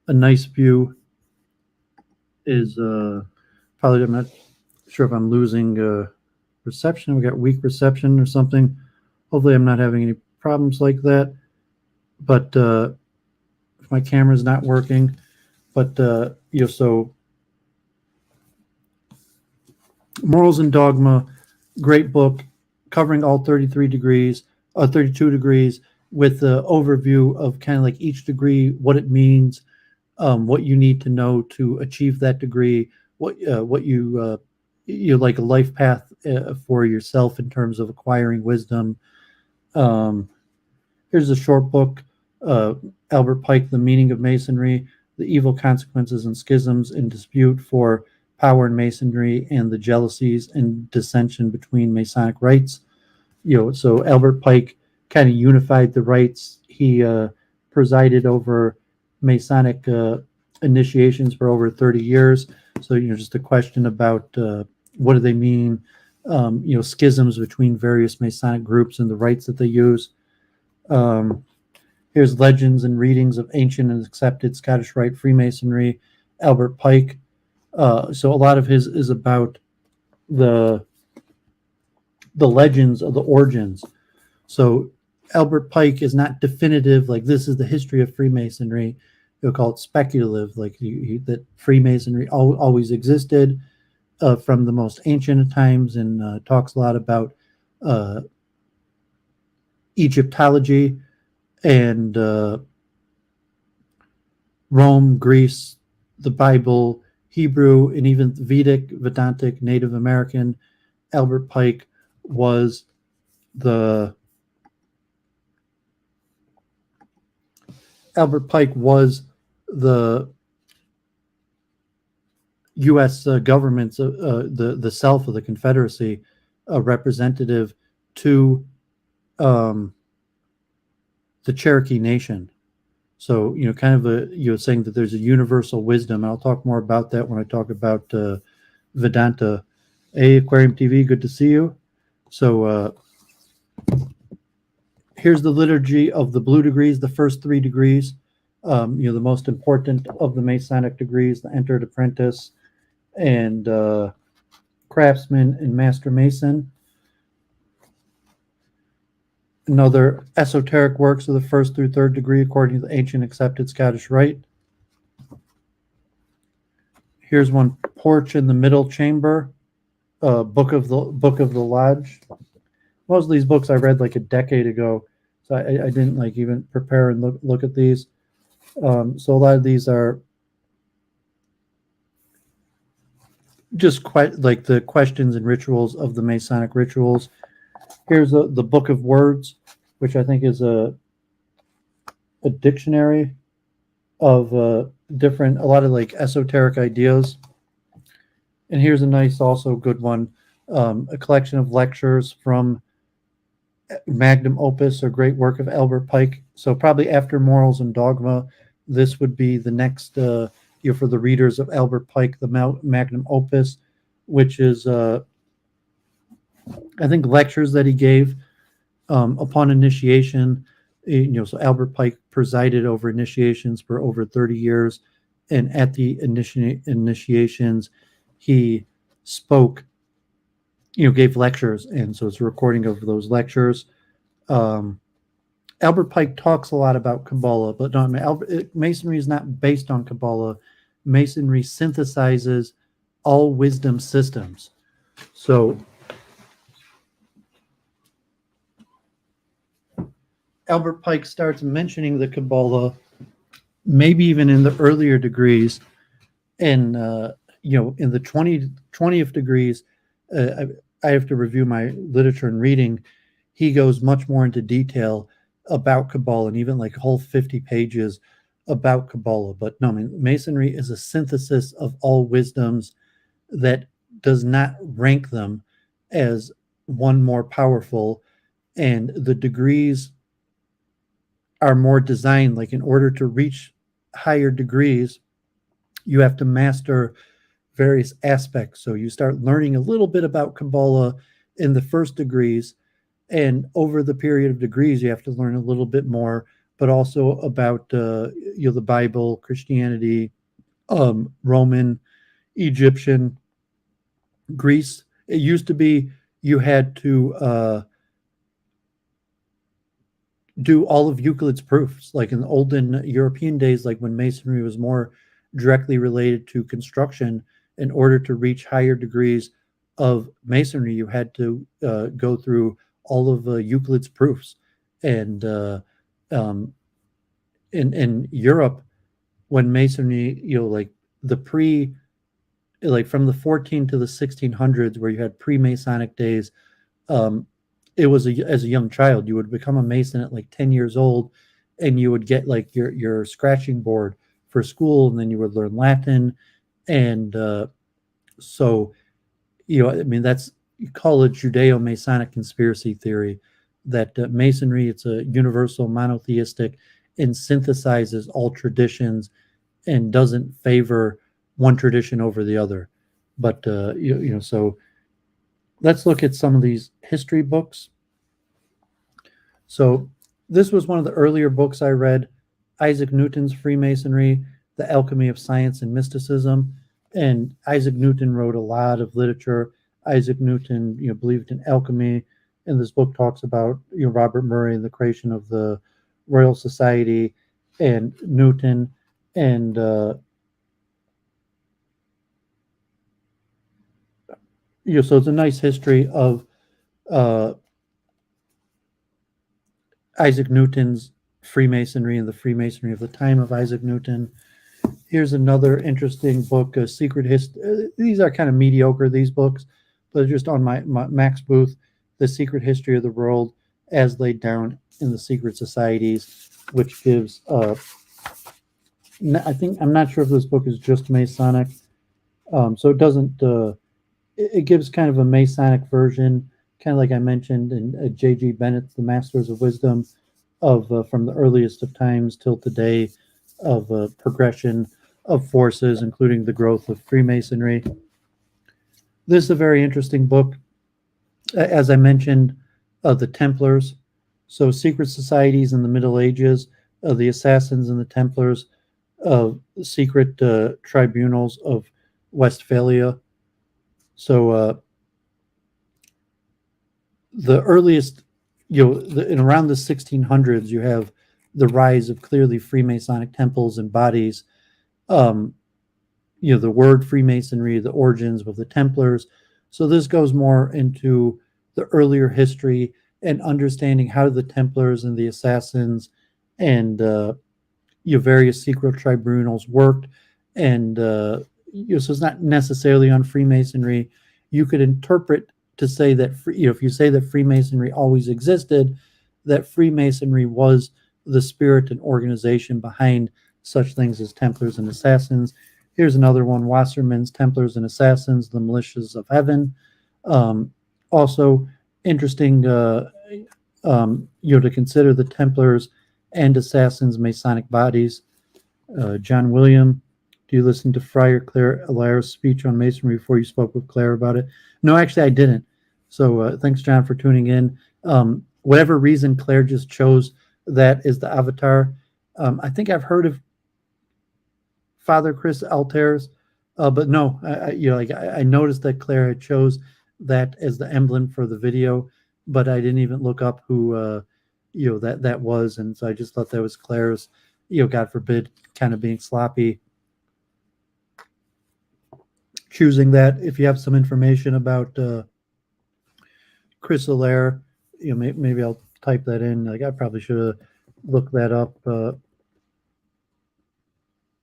nice view. Is probably, I'm not sure if I'm losing reception. We got weak reception or something. Hopefully I'm not having any problems like that. But if my camera's not working, but so Morals and Dogma, great book covering all 33 degrees, 32 degrees, with the overview of kind of like each degree, what it means, what you need to know to achieve that degree, what you like a life path for yourself in terms of acquiring wisdom. Here's a short book, Albert Pike, The Meaning of Masonry, The Evil Consequences and Schisms in Dispute for Power in Masonry, and the Jealousies and Dissension Between Masonic Rites. So Albert Pike kind of unified the rites. He presided over Masonic initiations for over 30 years. So, just a question about what do they mean, schisms between various Masonic groups and the rites that they use. Here's legends and readings of ancient and accepted Scottish Rite Freemasonry. Albert Pike. So a lot of his is about the legends of the origins. So Albert Pike is not definitive, like this is the history of Freemasonry. He'll call it speculative, like that Freemasonry always existed from the most ancient of times, and talks a lot about Egyptology and Rome, Greece, the Bible, Hebrew, and even Vedic, Vedantic, Native American. Albert Pike was the U.S. government's the self of the Confederacy representative to the Cherokee Nation. So, kind of saying that there's a universal wisdom. I'll talk more about that when I talk about Vedanta. Hey, Aquarium TV, good to see you. So here's the liturgy of the blue degrees, the first 3 degrees. The most important of the Masonic degrees, the entered apprentice and craftsman and master mason. Another esoteric works of the 1st through 3rd degree according to the ancient accepted Scottish Rite. Here's one, porch in the middle chamber, book of the lodge. Most of these books I read like a decade ago, so I didn't like even prepare and look at these. So a lot of these are just quite like the questions and rituals of the Masonic rituals. Here's the Book of Words, which I think is a dictionary of a lot of like esoteric ideas. And here's a nice, also good one, a collection of lectures from magnum opus or great work of Albert Pike. So probably after Morals and Dogma, this would be the next, for the readers of Albert Pike, the magnum opus, which is I think lectures that he gave upon initiation. So Albert Pike presided over initiations for over 30 years, and at the initiations, he spoke, gave lectures, and so it's a recording of those lectures. Albert Pike talks a lot about Kabbalah, but Masonry is not based on Kabbalah. Masonry synthesizes all wisdom systems. So Albert Pike starts mentioning the Kabbalah, maybe even in the earlier degrees, and in the 20th degrees, I have to review my literature and reading. He goes much more into detail about Kabbalah, and even like whole 50 pages about Kabbalah. But no, Masonry is a synthesis of all wisdoms that does not rank them as one more powerful, and the degrees are more designed, like in order to reach higher degrees, you have to master various aspects. So you start learning a little bit about Kabbalah in the first degrees, and over the period of degrees, you have to learn a little bit more, but also about the Bible, Christianity, Roman, Egyptian, Greece. It used to be you had to do all of Euclid's proofs, like in the olden European days, like when Masonry was more directly related to construction. In order to reach higher degrees of Masonry, you had to go through all of Euclid's proofs. And in Europe, when Masonry, like from the 14 to the 1600s, where you had pre-Masonic days, it was as a young child, you would become a Mason at like 10 years old, and you would get like your scratching board for school, and then you would learn Latin. And so, that's, you call it Judeo-Masonic conspiracy theory, that Masonry, it's a universal, monotheistic, and synthesizes all traditions and doesn't favor one tradition over the other. But so let's look at some of these history books. So this was one of the earlier books I read, Isaac Newton's Freemasonry, The Alchemy of Science and Mysticism. And Isaac Newton wrote a lot of literature. Isaac Newton, believed in alchemy. And this book talks about, Robert Murray and the creation of the Royal Society and Newton. And so it's a nice history of Isaac Newton's Freemasonry and the Freemasonry of the time of Isaac Newton. Here's another interesting book, Secret History. These are kind of mediocre, these books, but just on my Max Booth, The Secret History of the World as Laid Down in the Secret Societies, which gives, I'm not sure if this book is just Masonic, so it doesn't, it gives kind of a Masonic version, kind of like I mentioned in J.G. Bennett's The Masters of Wisdom, of from the earliest of times till today, of progression of forces, including the growth of Freemasonry. This is a very interesting book. As I mentioned, the Templars. So secret societies in the Middle Ages, the Assassins and the Templars, secret tribunals of Westphalia. So the earliest, in around the 1600s, you have the rise of clearly Freemasonic temples and bodies. The word Freemasonry, the origins of the Templars. So this goes more into the earlier history and understanding how the Templars and the Assassins and various secret tribunals worked. And so it's not necessarily on Freemasonry. You could interpret to say that if you say that Freemasonry always existed, that Freemasonry was the spirit and organization behind such things as Templars and Assassins. Here's another one, Wasserman's Templars and Assassins, the Militias of Heaven. Also interesting, to consider the Templars and Assassins Masonic bodies. John William, do you listen to Friar Claire Alara's speech on Masonry before you spoke with Claire about it? No, actually, I didn't. So thanks, John, for tuning in. Whatever reason Claire just chose that is the avatar. I think I've heard of Father Chris Altair's, but no, I noticed that Claire had chose that as the emblem for the video, but I didn't even look up who that was, and so I just thought that was Claire's. God forbid, kind of being sloppy, choosing that. If you have some information about Chris Allaire, maybe I'll type that in. Like I probably should have looked that up.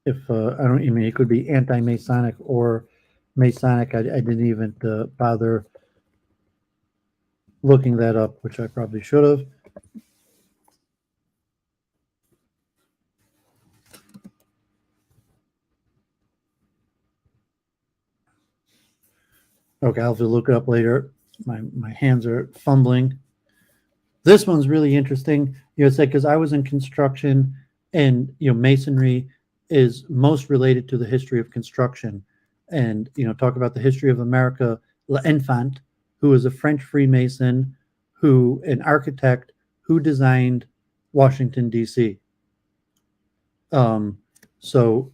If it could be anti-Masonic or Masonic. I didn't even bother looking that up, which I probably should have. Okay, I'll have to look it up later. My hands are fumbling. This one's really interesting. It's like because I was in construction, and Masonry is most related to the history of construction, and talk about the history of America. L'Enfant, who is a French Freemason, an architect who designed Washington D.C. So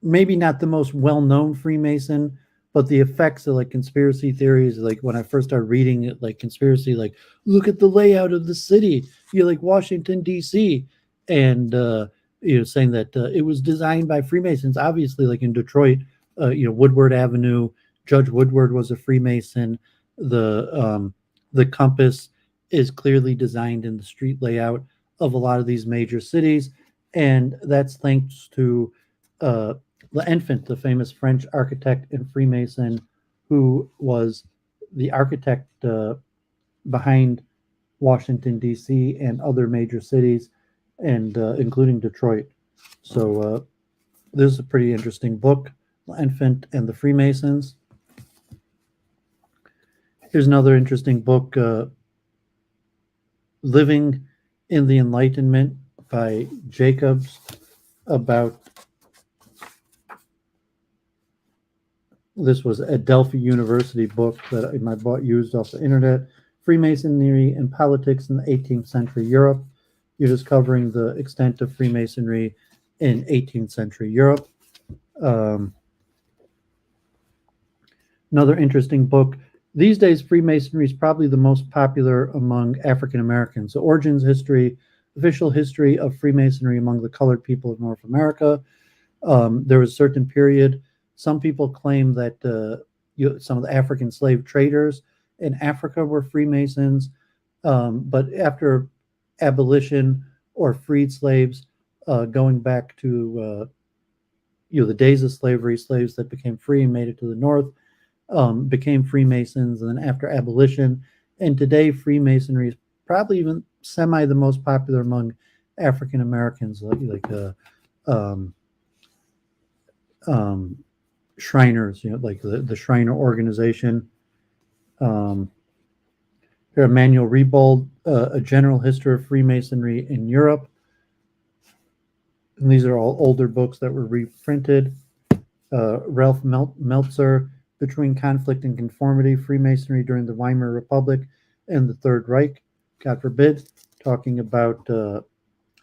maybe not the most well-known Freemason, but the effects of like conspiracy theories, like when I first started reading it, like conspiracy, like look at the layout of the city, like Washington D.C., and saying that it was designed by Freemasons. Obviously, like in Detroit, Woodward Avenue, Judge Woodward was a Freemason. The compass is clearly designed in the street layout of a lot of these major cities, and that's thanks to L'Enfant, the famous French architect and Freemason, who was the architect behind Washington, D.C. and other major cities, and including Detroit. So this is a pretty interesting book, L'Enfant and the Freemasons. Here's another interesting book, Living in the Enlightenment by Jacobs, about This was a Delphi University book that I bought used off the internet. Freemasonry and Politics in the 18th Century Europe. You're discovering the extent of Freemasonry in 18th century Europe. Another interesting book. These days, Freemasonry is probably the most popular among African Americans. The origins, history, official history of Freemasonry among the colored people of North America. There was a certain period. Some people claim that some of the African slave traders in Africa were Freemasons, but after abolition or freed slaves, going back to the days of slavery, slaves that became free and made it to the North became Freemasons, and then after abolition, and today Freemasonry is probably even semi the most popular among African Americans, like Shriners, like the Shriner organization. Here, Emanuel Rebold, A General History of Freemasonry in Europe. And these are all older books that were reprinted. Ralph Meltzer, Between Conflict and Conformity, Freemasonry During the Weimar Republic and the Third Reich, God forbid, talking about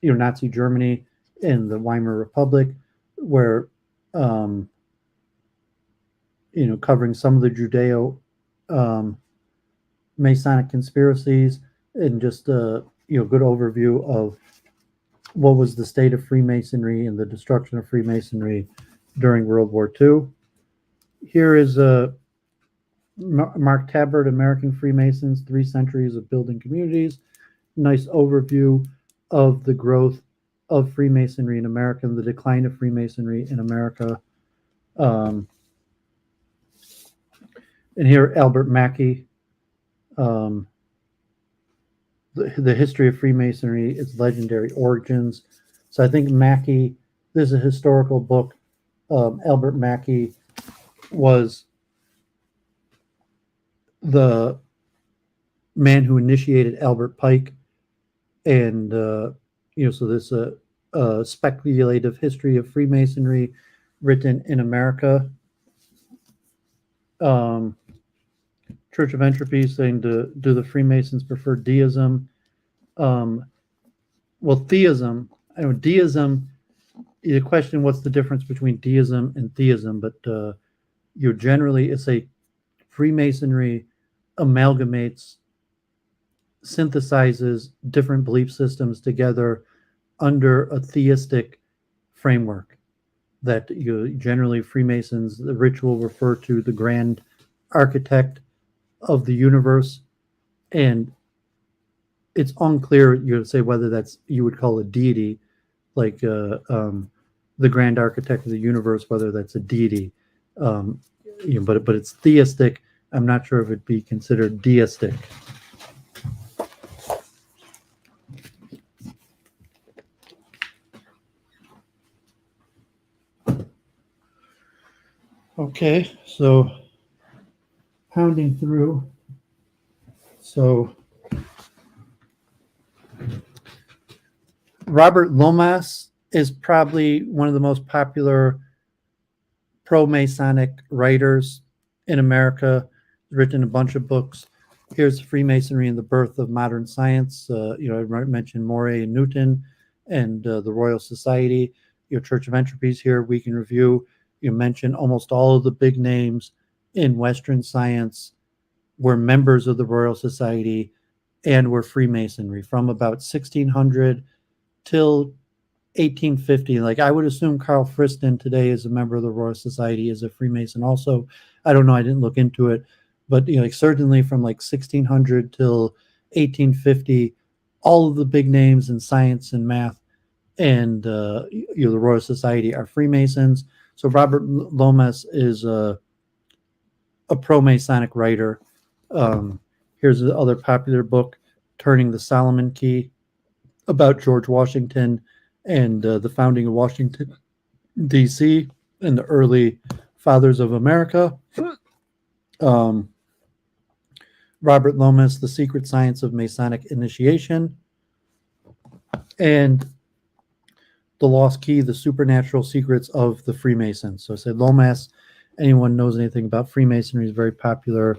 Nazi Germany and the Weimar Republic, where covering some of the Judeo Masonic conspiracies, and just good overview of what was the state of Freemasonry and the destruction of Freemasonry during World War II. Here is Mark Tabbert, American Freemasons, 3 Centuries of Building Communities. Nice overview of the growth of Freemasonry in America and the decline of Freemasonry in America. And here, Albert Mackey, the history of Freemasonry, its legendary origins. So I think Mackey, this is a historical book. Albert Mackey was the man who initiated Albert Pike, and so this speculative history of Freemasonry written in America. Church of Entropy saying, do the Freemasons prefer deism? Well, theism. I know deism. The question, what's the difference between deism and theism? But generally, it's a Freemasonry amalgamates, synthesizes different belief systems together under a theistic framework. That generally Freemasons, the ritual refer to the grand architect of the universe, and it's unclear you say whether that's you would call a deity, like the grand architect of the universe, whether that's a deity, but it's theistic. I'm not sure if it'd be considered deistic. Okay, so pounding through. So Robert Lomas is probably one of the most popular pro-Masonic writers in America. He's written a bunch of books. Here's Freemasonry and the Birth of Modern Science. I mentioned Moray and Newton and the Royal Society. Church of Entropy is here. We can review. You mentioned almost all of the big names in Western science were members of the Royal Society and were Freemasonry from about 1600 till 1850. Like, I would assume Carl Friston today is a member of the Royal Society, is a Freemason also. I don't know. I didn't look into it. But certainly from like 1600 till 1850, all of the big names in science and math and the Royal Society are Freemasons. So Robert Lomas is a pro-Masonic writer. Here's the other popular book, Turning the Solomon Key, about George Washington and the founding of Washington, D.C., and the early fathers of America. Robert Lomas, The Secret Science of Masonic Initiation, and The Lost Key, The Supernatural Secrets of the Freemasons. So I said Lomas anyone knows anything about Freemasonry, is a very popular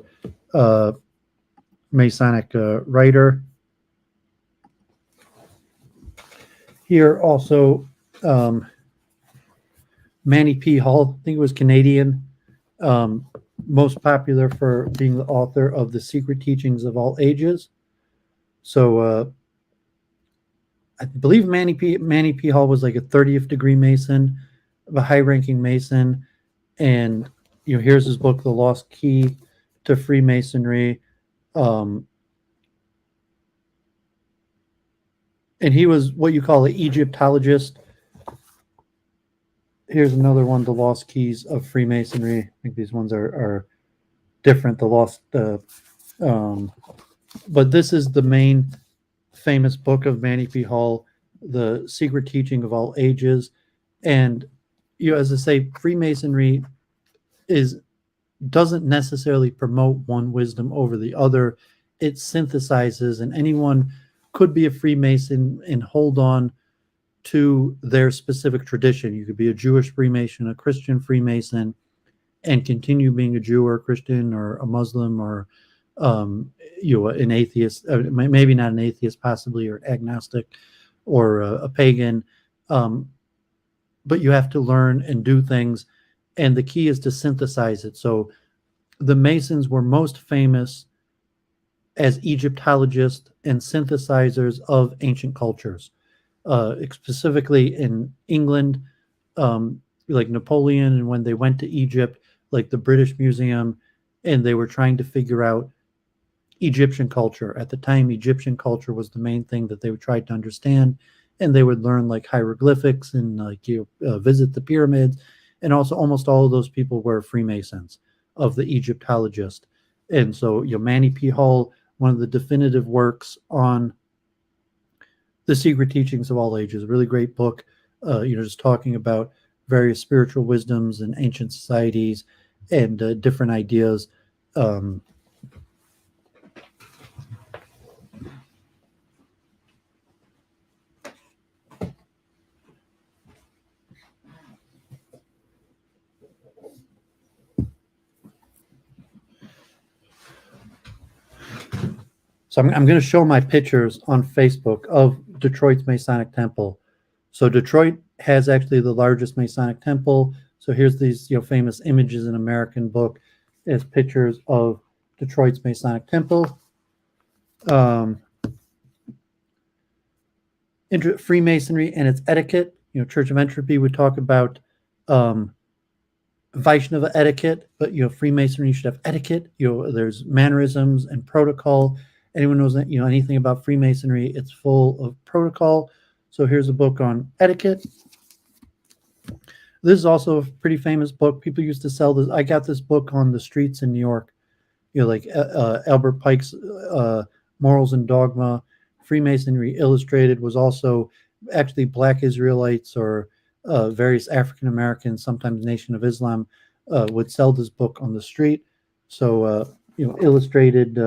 Masonic writer. Here also, Manny P. Hall, I think it was Canadian, most popular for being the author of The Secret Teachings of All Ages. So I believe Manny P. Hall was like a 30th degree Mason, a high-ranking Mason, and here's his book, The Lost Key to Freemasonry. And he was what you call an Egyptologist. Here's another one, The Lost Keys of Freemasonry. I think these ones are different. The Lost, but this is the main famous book of Manny P. Hall, The Secret Teaching of All Ages. And as I say, Freemasonry doesn't necessarily promote one wisdom over the other. It synthesizes, and anyone could be a Freemason and hold on to their specific tradition. You could be a Jewish Freemason, a Christian Freemason, and continue being a Jew or a Christian or a Muslim or an atheist, maybe not an atheist, possibly, or agnostic, or a pagan. But you have to learn and do things, and the key is to synthesize it. So the Masons were most famous as Egyptologists and synthesizers of ancient cultures, specifically in England, like Napoleon, and when they went to Egypt, like the British Museum, and they were trying to figure out Egyptian culture. At the time, Egyptian culture was the main thing that they would try to understand, and they would learn like hieroglyphics and visit the pyramids, and also almost all of those people were Freemasons of the Egyptologist. And so Manny P. Hall, one of the definitive works on The Secret Teachings of All Ages, a really great book, just talking about various spiritual wisdoms and ancient societies and different ideas. So I'm going to show my pictures on Facebook of Detroit's Masonic Temple. So Detroit has actually the largest Masonic temple. So here's these famous images in American book as pictures of Detroit's Masonic Temple. Freemasonry and its etiquette. Church of Entropy would talk about Vaishnava etiquette, but Freemasonry should have etiquette. There's mannerisms and protocol. Anyone knows that anything about Freemasonry, it's full of protocol. So here's a book on etiquette. This is also a pretty famous book. People used to sell this. I got this book on the streets in New York. Like Albert Pike's Morals and Dogma. Freemasonry Illustrated was also actually Black Israelites or various African Americans, sometimes Nation of Islam, would sell this book on the street. So illustrated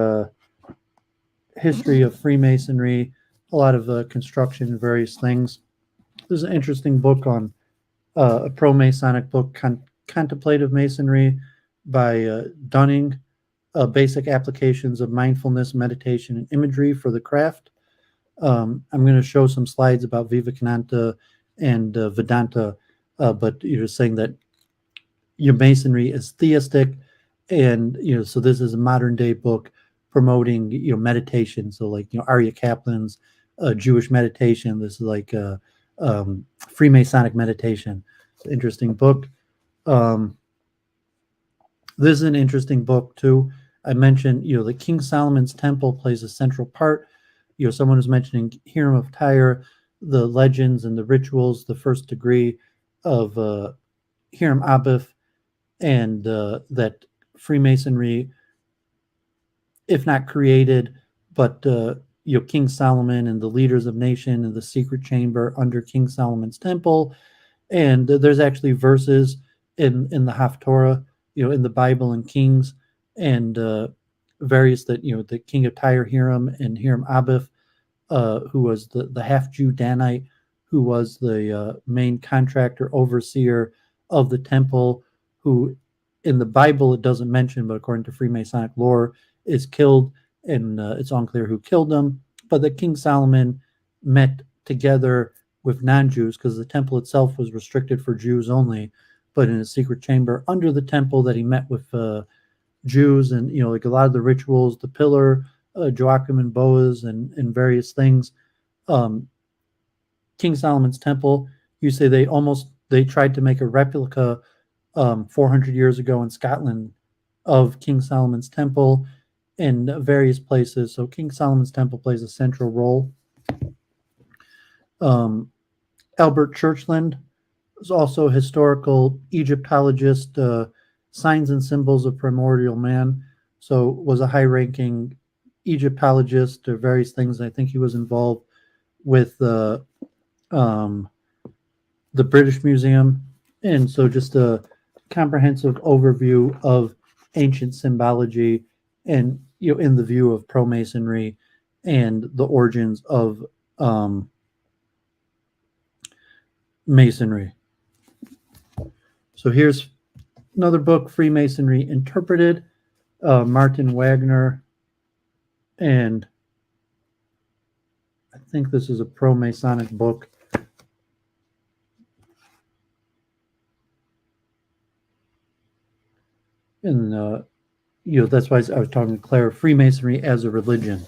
history of Freemasonry, a lot of construction and various things. There's an interesting book on a pro-Masonic book, Contemplative Masonry by Dunning, Basic Applications of Mindfulness, Meditation, and Imagery for the Craft. I'm going to show some slides about Vivekananda and Vedanta, but you're saying that Masonry is theistic, and so this is a modern day book promoting meditation. So like Arya Kaplan's Jewish meditation. This is like Freemasonic meditation. It's an interesting book. This is an interesting book too. I mentioned the King Solomon's Temple plays a central part. Someone was mentioning Hiram of Tyre, the legends and the rituals, the first degree of Hiram Abiff, and that Freemasonry, if not created, but King Solomon and the leaders of nation and the secret chamber under King Solomon's temple. And there's actually verses in the Haftorah, in the Bible and Kings, and various that the king of Tyre, Hiram, and Hiram Abiff, who was the half Jew Danite, who was the main contractor overseer of the temple, who in the Bible it doesn't mention, but according to Freemasonic lore, is killed, and it's unclear who killed him. But that King Solomon met together with non-Jews, because the temple itself was restricted for Jews only, but in a secret chamber under the temple that he met with Jews, and like a lot of the rituals, the pillar, Joachim and Boaz, and various things. King Solomon's temple, you say they tried to make a replica 400 years ago in Scotland of King Solomon's temple in various places. So King Solomon's temple plays a central role. Albert Churchland was also a historical Egyptologist, signs and symbols of primordial man. So was a high-ranking Egyptologist, or various things. I think he was involved with the British Museum. And so just a comprehensive overview of ancient symbology, and in the view of pro-Masonry and the origins of Masonry. So here's another book, Freemasonry Interpreted, Martin Wagner, and I think this is a pro-Masonic book. And that's why I was talking to Claire, Freemasonry as a religion.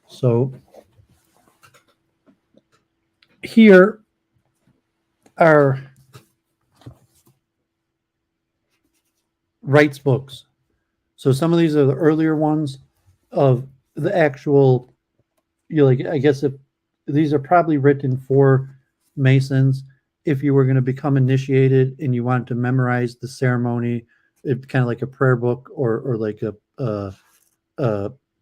So here are rights books. So some of these are the earlier ones of the actual, I guess if these are probably written for Masons. If you were going to become initiated and you wanted to memorize the ceremony, it's kind of like a prayer book, or like a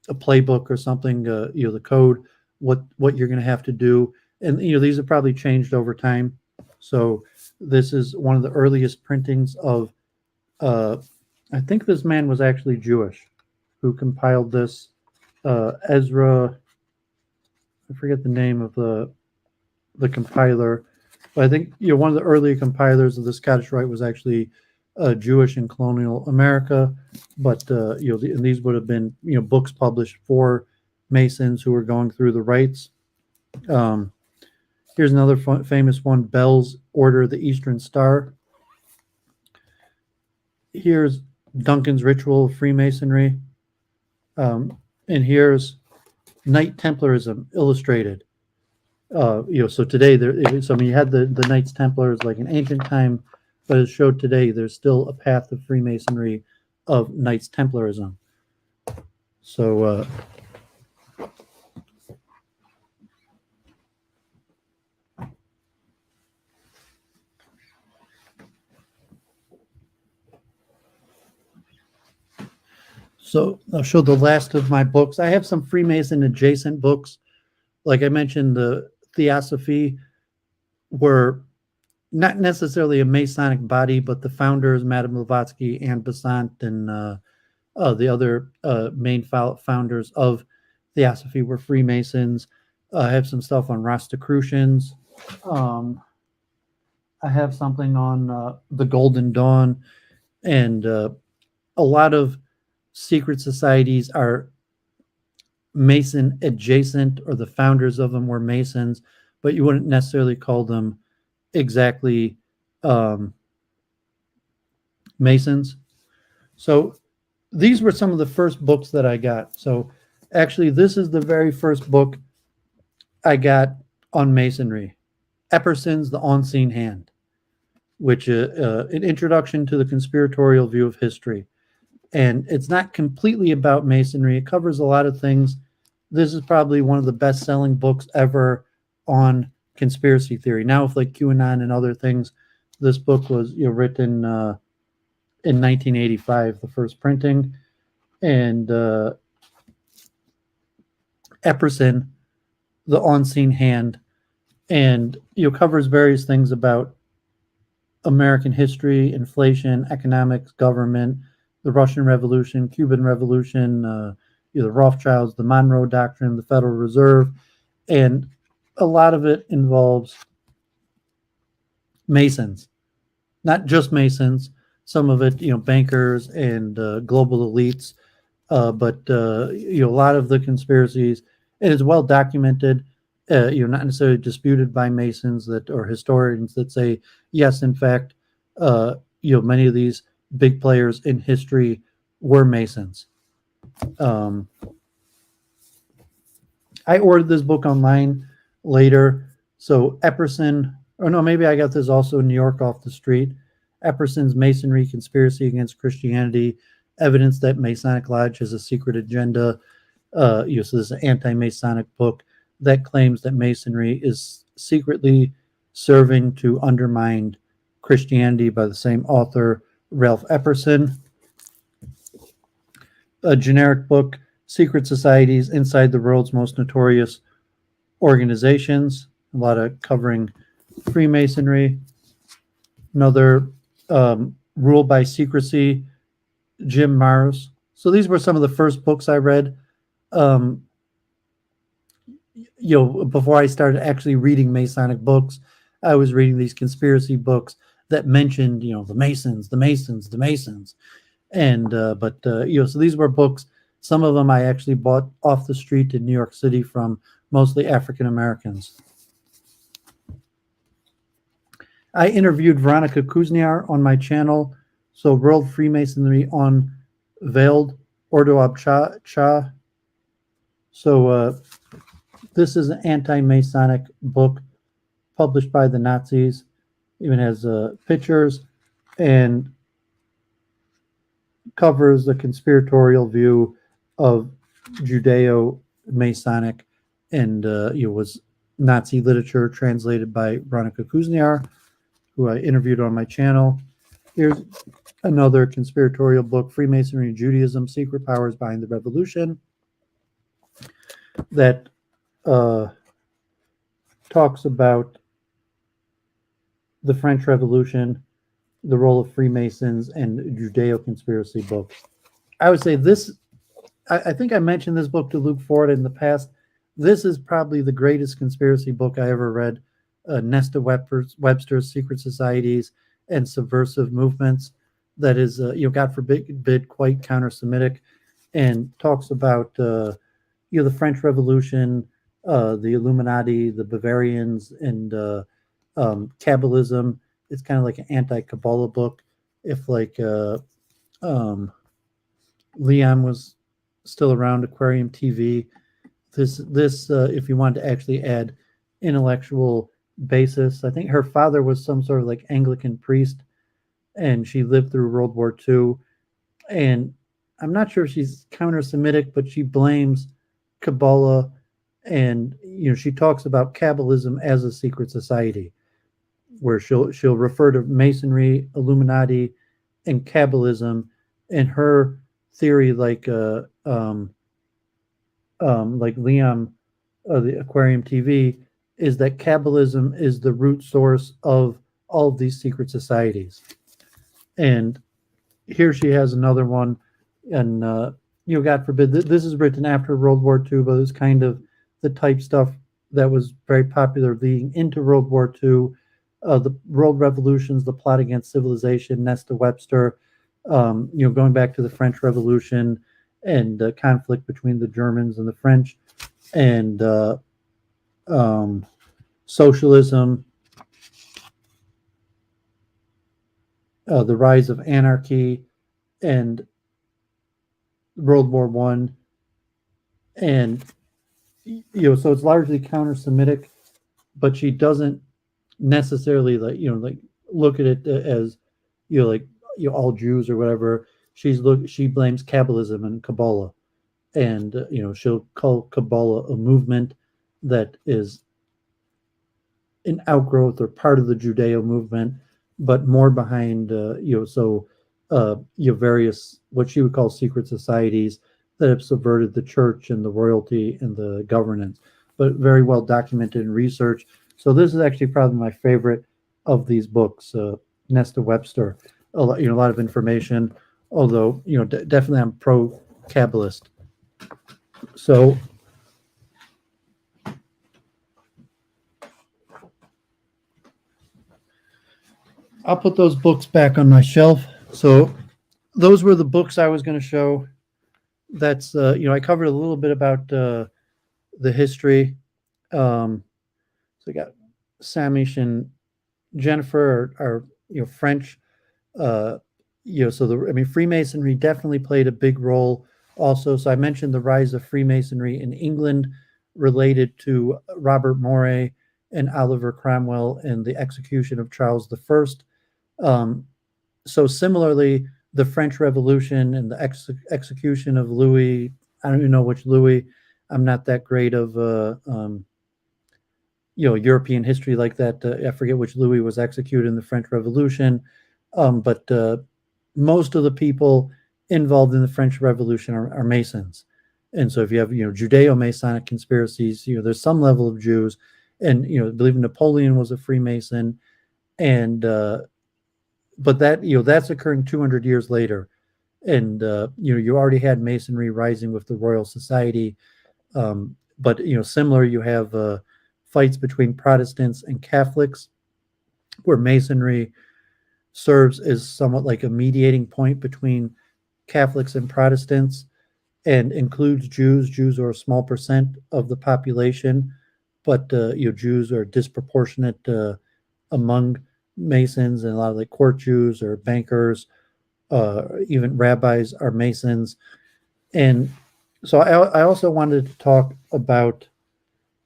playbook or something. The code, what you're going to have to do, and these have probably changed over time. So this is one of the earliest printings of. I think this man was actually Jewish, who compiled this. Ezra. I forget the name of the compiler. But I think one of the earlier compilers of the Scottish Rite was actually Jewish in colonial America. But and these would have been books published for Masons who were going through the rites. Here's another famous one: Bell's Order of the Eastern Star. Here's Duncan's Ritual of Freemasonry, and here's Knight Templarism illustrated. So today you had the Knights Templars like in ancient time, but as showed today, there's still a path of Freemasonry of Knights Templarism. So I'll show the last of my books. I have some Freemason adjacent books. Like I mentioned, the Theosophy were not necessarily a Masonic body, but the founders, Madame Blavatsky and Besant, and the other main founders of Theosophy were Freemasons. I have some stuff on Rosicrucians. I have something on the Golden Dawn, and a lot of secret societies are Mason adjacent, or the founders of them were Masons, but you wouldn't necessarily call them exactly Masons. So these were some of the first books that I got. So actually, this is the very first book I got on Masonry, Epperson's The Unseen Hand, which an introduction to the conspiratorial view of history. And it's not completely about Masonry. It covers a lot of things. This is probably one of the best-selling books ever on conspiracy theory. Now, with like QAnon and other things, this book was written in 1985, the first printing. And Epperson, The Unseen Hand, and covers various things about American history, inflation, economics, government, the Russian Revolution, Cuban Revolution, the Rothschilds, the Monroe Doctrine, the Federal Reserve, and a lot of it involves Masons. Not just Masons. some of it, bankers and global elites. But a lot of the conspiracies, it is well documented. Not necessarily disputed by Masons that or historians that say yes, in fact, many of these big players in history were Masons. I ordered this book online later. So Epperson, or no, maybe I got this also in New York off the street. Epperson's Masonry Conspiracy Against Christianity, Evidence that Masonic Lodge has a Secret Agenda. So this is an anti-Masonic book that claims that Masonry is secretly serving to undermine Christianity by the same author, Ralph Epperson. A generic book, Secret Societies Inside the World's Most Notorious Organizations, a lot of covering Freemasonry. Another Rule by Secrecy, Jim Marrs. So these were some of the first books I read. Before I started actually reading Masonic books, I was reading these conspiracy books that mentioned, the Masons. And so these were books. Some of them I actually bought off the street in New York City from mostly African Americans. I interviewed Veronica Kuzniar on my channel. So World Freemasonry Unveiled, Ordo Ab Cha. So this is an anti-Masonic book published by the Nazis. Even has pictures and covers the conspiratorial view of Judeo-Masonic, and was Nazi literature translated by Veronica Kuzniar, who I interviewed on my channel. Here's another conspiratorial book, Freemasonry and Judaism, Secret Powers Behind the Revolution, that talks about the French Revolution, the role of Freemasons, and Judeo-conspiracy books. I would say this, I think I mentioned this book to Luke Ford in the past. This is probably the greatest conspiracy book I ever read. Nesta Webster's Secret Societies and Subversive Movements. That is, God forbid, quite counter-Semitic, and talks about, the French Revolution, the Illuminati, the Bavarians, and Kabbalism. It's kind of like an anti-Kabbalah book. If Liam was still around, Aquarium TV. This if you want to actually add intellectual basis, I think her father was some sort of like Anglican priest, and she lived through World War II. And I'm not sure if she's counter-Semitic, but she blames Kabbalah, and she talks about Kabbalism as a secret society, where she'll refer to Masonry, Illuminati, and Kabbalism. And her theory, like Liam, the Aquarium TV, is that Kabbalism is the root source of all of these secret societies. And here she has another one, and God forbid, this is written after World War II, but it's kind of the type stuff that was very popular leading into World War II. The world revolutions, the plot against civilization, Nesta Webster, going back to the French Revolution and conflict between the Germans and the French, and socialism, the rise of anarchy, and World War I, and so it's largely counter-Semitic, but she doesn't necessarily look at it as all Jews or whatever. She blames Kabbalism and Kabbalah, and she'll call Kabbalah a movement that is an outgrowth or part of the Judeo movement, but more behind various what she would call secret societies that have subverted the church and the royalty and the governance, but very well documented in research. So this is actually probably my favorite of these books, Nesta Webster. A lot of information, although definitely I'm pro-Kabbalist. So I'll put those books back on my shelf. So those were the books I was going to show. That's I covered a little bit about the history. So I got Samish and Jennifer are French. Uh, so Freemasonry definitely played a big role. Also, so I mentioned the rise of Freemasonry in England, related to Robert Moray and Oliver Cromwell and the execution of Charles I. So similarly, the French Revolution and the execution of Louis. I don't even know which Louis. I'm not that great of European history like that. I forget which Louis was executed in the French Revolution, but most of the people involved in the French Revolution are Masons. And so if you have Judeo-Masonic conspiracies, there's some level of Jews, and I believe Napoleon was a Freemason, and but that's occurring 200 years later, and you already had Masonry rising with the Royal Society, but similar, you have fights between Protestants and Catholics, where Masonry serves as somewhat like a mediating point between Catholics and Protestants, and includes Jews. Jews are a small percent of the population, but Jews are disproportionate among Masons, and a lot of like court Jews or bankers, even rabbis are Masons. And so I also wanted to talk about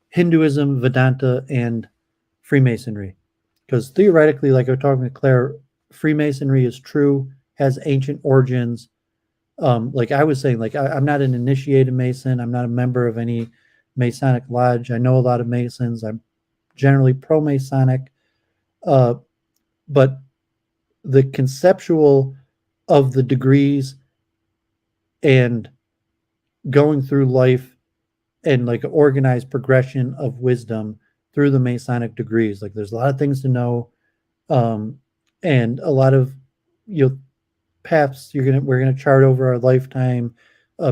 Hinduism, Vedanta, and Freemasonry, because theoretically, like I was talking to Claire, Freemasonry is true, has ancient origins. Like I was saying, like I'm not an initiated Mason. I'm not a member of any Masonic lodge. I know a lot of Masons. I'm generally pro-Masonic, but the conceptual of the degrees and going through life and like an organized progression of wisdom through the Masonic degrees. Like there's a lot of things to know, and a lot of paths we're gonna chart over our lifetime,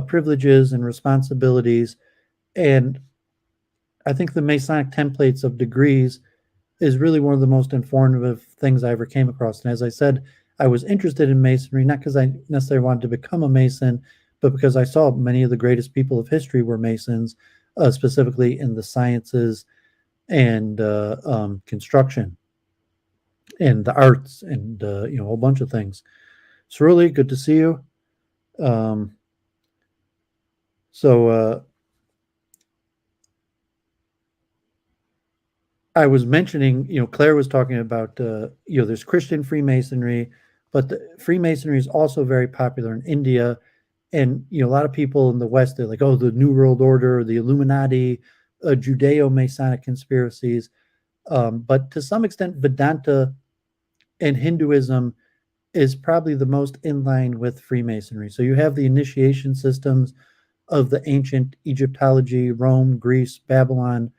privileges and responsibilities. And I think the Masonic templates of degrees is really one of the most informative things I ever came across. And as I said, I was interested in Masonry, not because I necessarily wanted to become a Mason, but because I saw many of the greatest people of history were Masons, specifically in the sciences and construction and the arts and a whole bunch of things. It's really good to see you. Um, so I was mentioning, Claire was talking about, there's Christian Freemasonry, but the Freemasonry is also very popular in India. And, a lot of people in the West, they're like, oh, the New World Order, the Illuminati, Judeo-Masonic conspiracies. But to some extent, Vedanta and Hinduism is probably the most in line with Freemasonry. So you have the initiation systems of the ancient Egyptology, Rome, Greece, Babylon.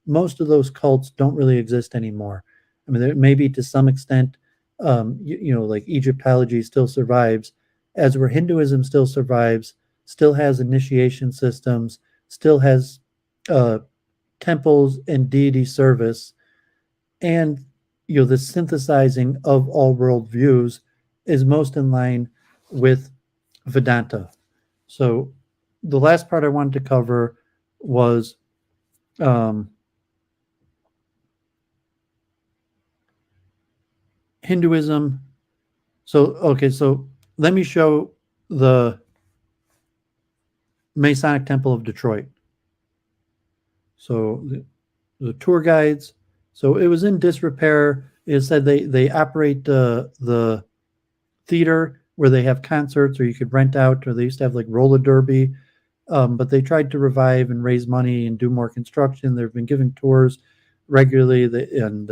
Most of those cults don't really exist anymore. I mean, maybe to some extent, like Egyptology still survives, as where Hinduism still survives, still has initiation systems, still has uh, temples and deity service, and the synthesizing of all worldviews is most in line with Vedanta. So the last part I wanted to cover was Hinduism. So let me show the Masonic Temple of Detroit. So the tour guides. So it was in disrepair. It said they operate the theater where they have concerts, or you could rent out, or they used to have like roller derby. But they tried to revive and raise money and do more construction. They've been giving tours regularly, and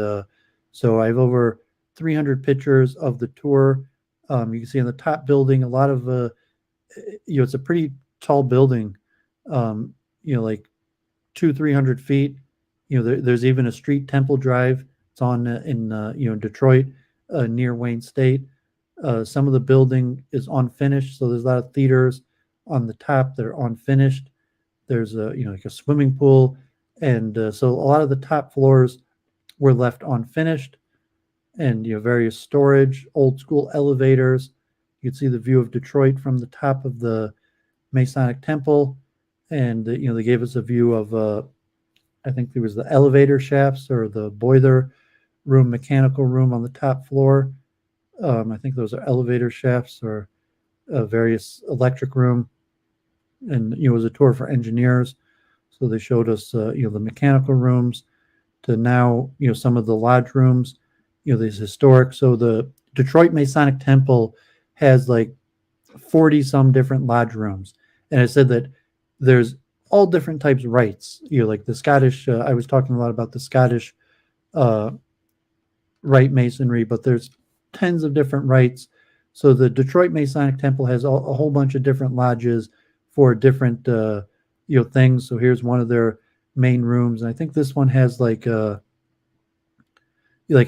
so I have over 300 pictures of the tour. You can see in the top building a lot of it's a pretty tall building, like 300 feet. There's even a street, Temple Drive. It's on in Detroit, near Wayne State. Some of the building is unfinished, so there's a lot of theaters on the top that are unfinished. There's like a swimming pool, and so a lot of the top floors were left unfinished, and various storage, old school elevators. you could see the view of Detroit from the top of the Masonic Temple, and they gave us a view of I think there was the elevator shafts or the boiler room, mechanical room on the top floor. I think those are elevator shafts or various electric room, and it was a tour for engineers. So they showed us the mechanical rooms to now some of the lodge rooms, these historic. So the Detroit Masonic Temple has like 40 some different lodge rooms, and I said that there's all different types of rites. Like the Scottish. I was talking a lot about the Scottish uh, rite masonry, but there's tens of different rites. So the Detroit Masonic Temple has a whole bunch of different lodges for different things. So here's one of their main rooms, and I think this one has like I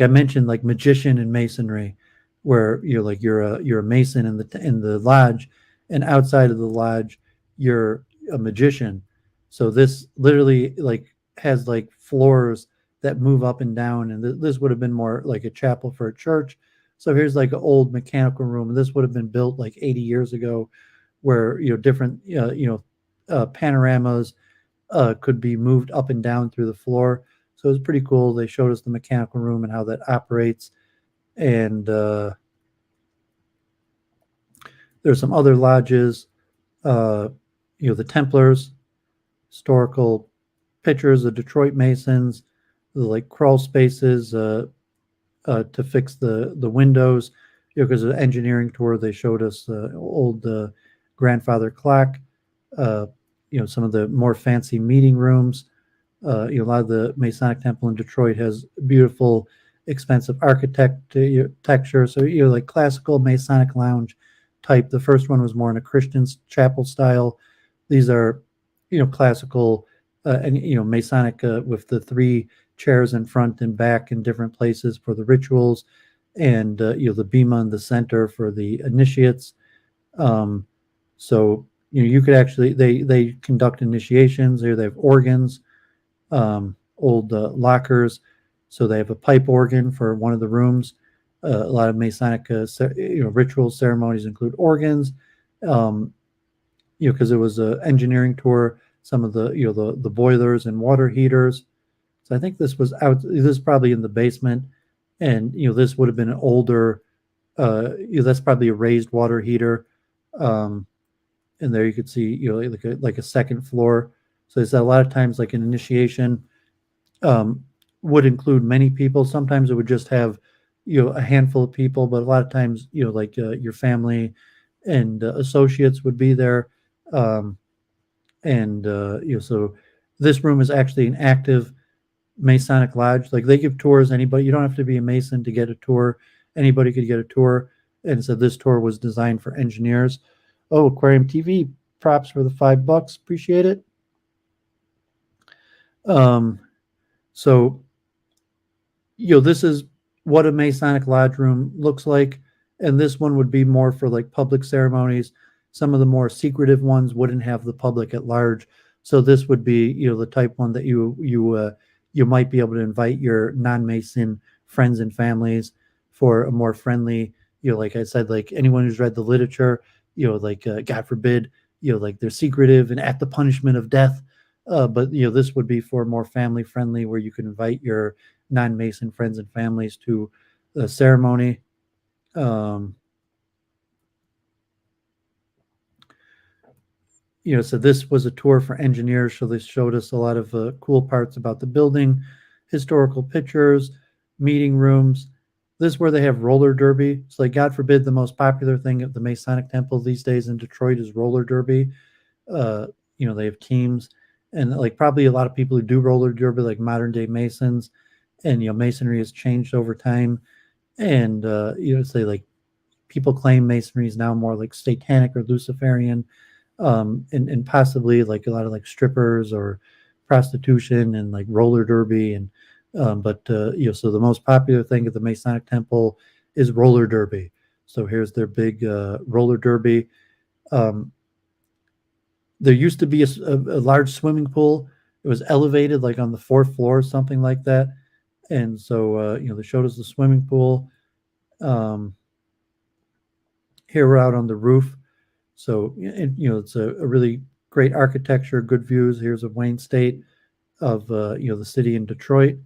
mentioned, like magician and masonry, where you're a mason in the lodge, and outside of the lodge you're a magician. So this literally like has like floors that move up and down, and this would have been more like a chapel for a church. So here's like an old mechanical room, and this would have been built like 80 years ago, where different panoramas could be moved up and down through the floor. So it was pretty cool. They showed us the mechanical room and how that operates. And there's some other lodges, the Templars, historical pictures of Detroit Masons, the like crawl spaces to fix the windows. Because of the engineering tour, they showed us old grandfather clock. Some of the more fancy meeting rooms. A lot of the Masonic Temple in Detroit has beautiful, expensive architecture. So like classical Masonic lounge type. The first one was more in a Christian chapel style. These are classical and Masonic with the 3 chairs in front and back in different places for the rituals, and the bema in the center for the initiates. So you could actually they conduct initiations. Here they have organs. Old lockers. So they have a pipe organ for one of the rooms. A lot of Masonic ritual ceremonies include organs. Because it was an engineering tour. Some of the the boilers and water heaters. So I think this was out. This is probably in the basement, and this would have been an older. That's probably a raised water heater. And there you could see like a second floor. So it's a lot of times like an initiation would include many people. Sometimes it would just have a handful of people, but a lot of times like your family and associates would be there. And so this room is actually an active Masonic lodge. Like they give tours. Anybody, you don't have to be a Mason to get a tour. Anybody could get a tour. And so this tour was designed for engineers. Oh, Aquarium TV props for the $5. Appreciate it. So this is what a Masonic lodge room looks like, and this one would be more for like public ceremonies. Some of the more secretive ones wouldn't have the public at large, so this would be the type one that you might be able to invite your non-Mason friends and families for a more friendly. Like I said, like anyone who's read the literature, like God forbid, like they're secretive and at the punishment of death. But this would be for more family friendly, where you can invite your non-Mason friends and families to the ceremony. So this was a tour for engineers. So they showed us a lot of cool parts about the building, historical pictures, meeting rooms. This is where they have roller derby. It's like, God forbid, the most popular thing at the Masonic Temple these days in Detroit is roller derby. They have teams, and like probably a lot of people who do roller derby, like modern day Masons, and Masonry has changed over time. And say like people claim Masonry is now more like satanic or Luciferian, and possibly like a lot of like strippers or prostitution and like roller derby. And but so the most popular thing at the Masonic Temple is roller derby. So here's their big roller derby. There used to be a large swimming pool. It was elevated like on the 4th floor, something like that. And so they showed us the swimming pool. Here we're out on the roof. So, it's a really great architecture, good views. Here's a Wayne State of, the city in Detroit.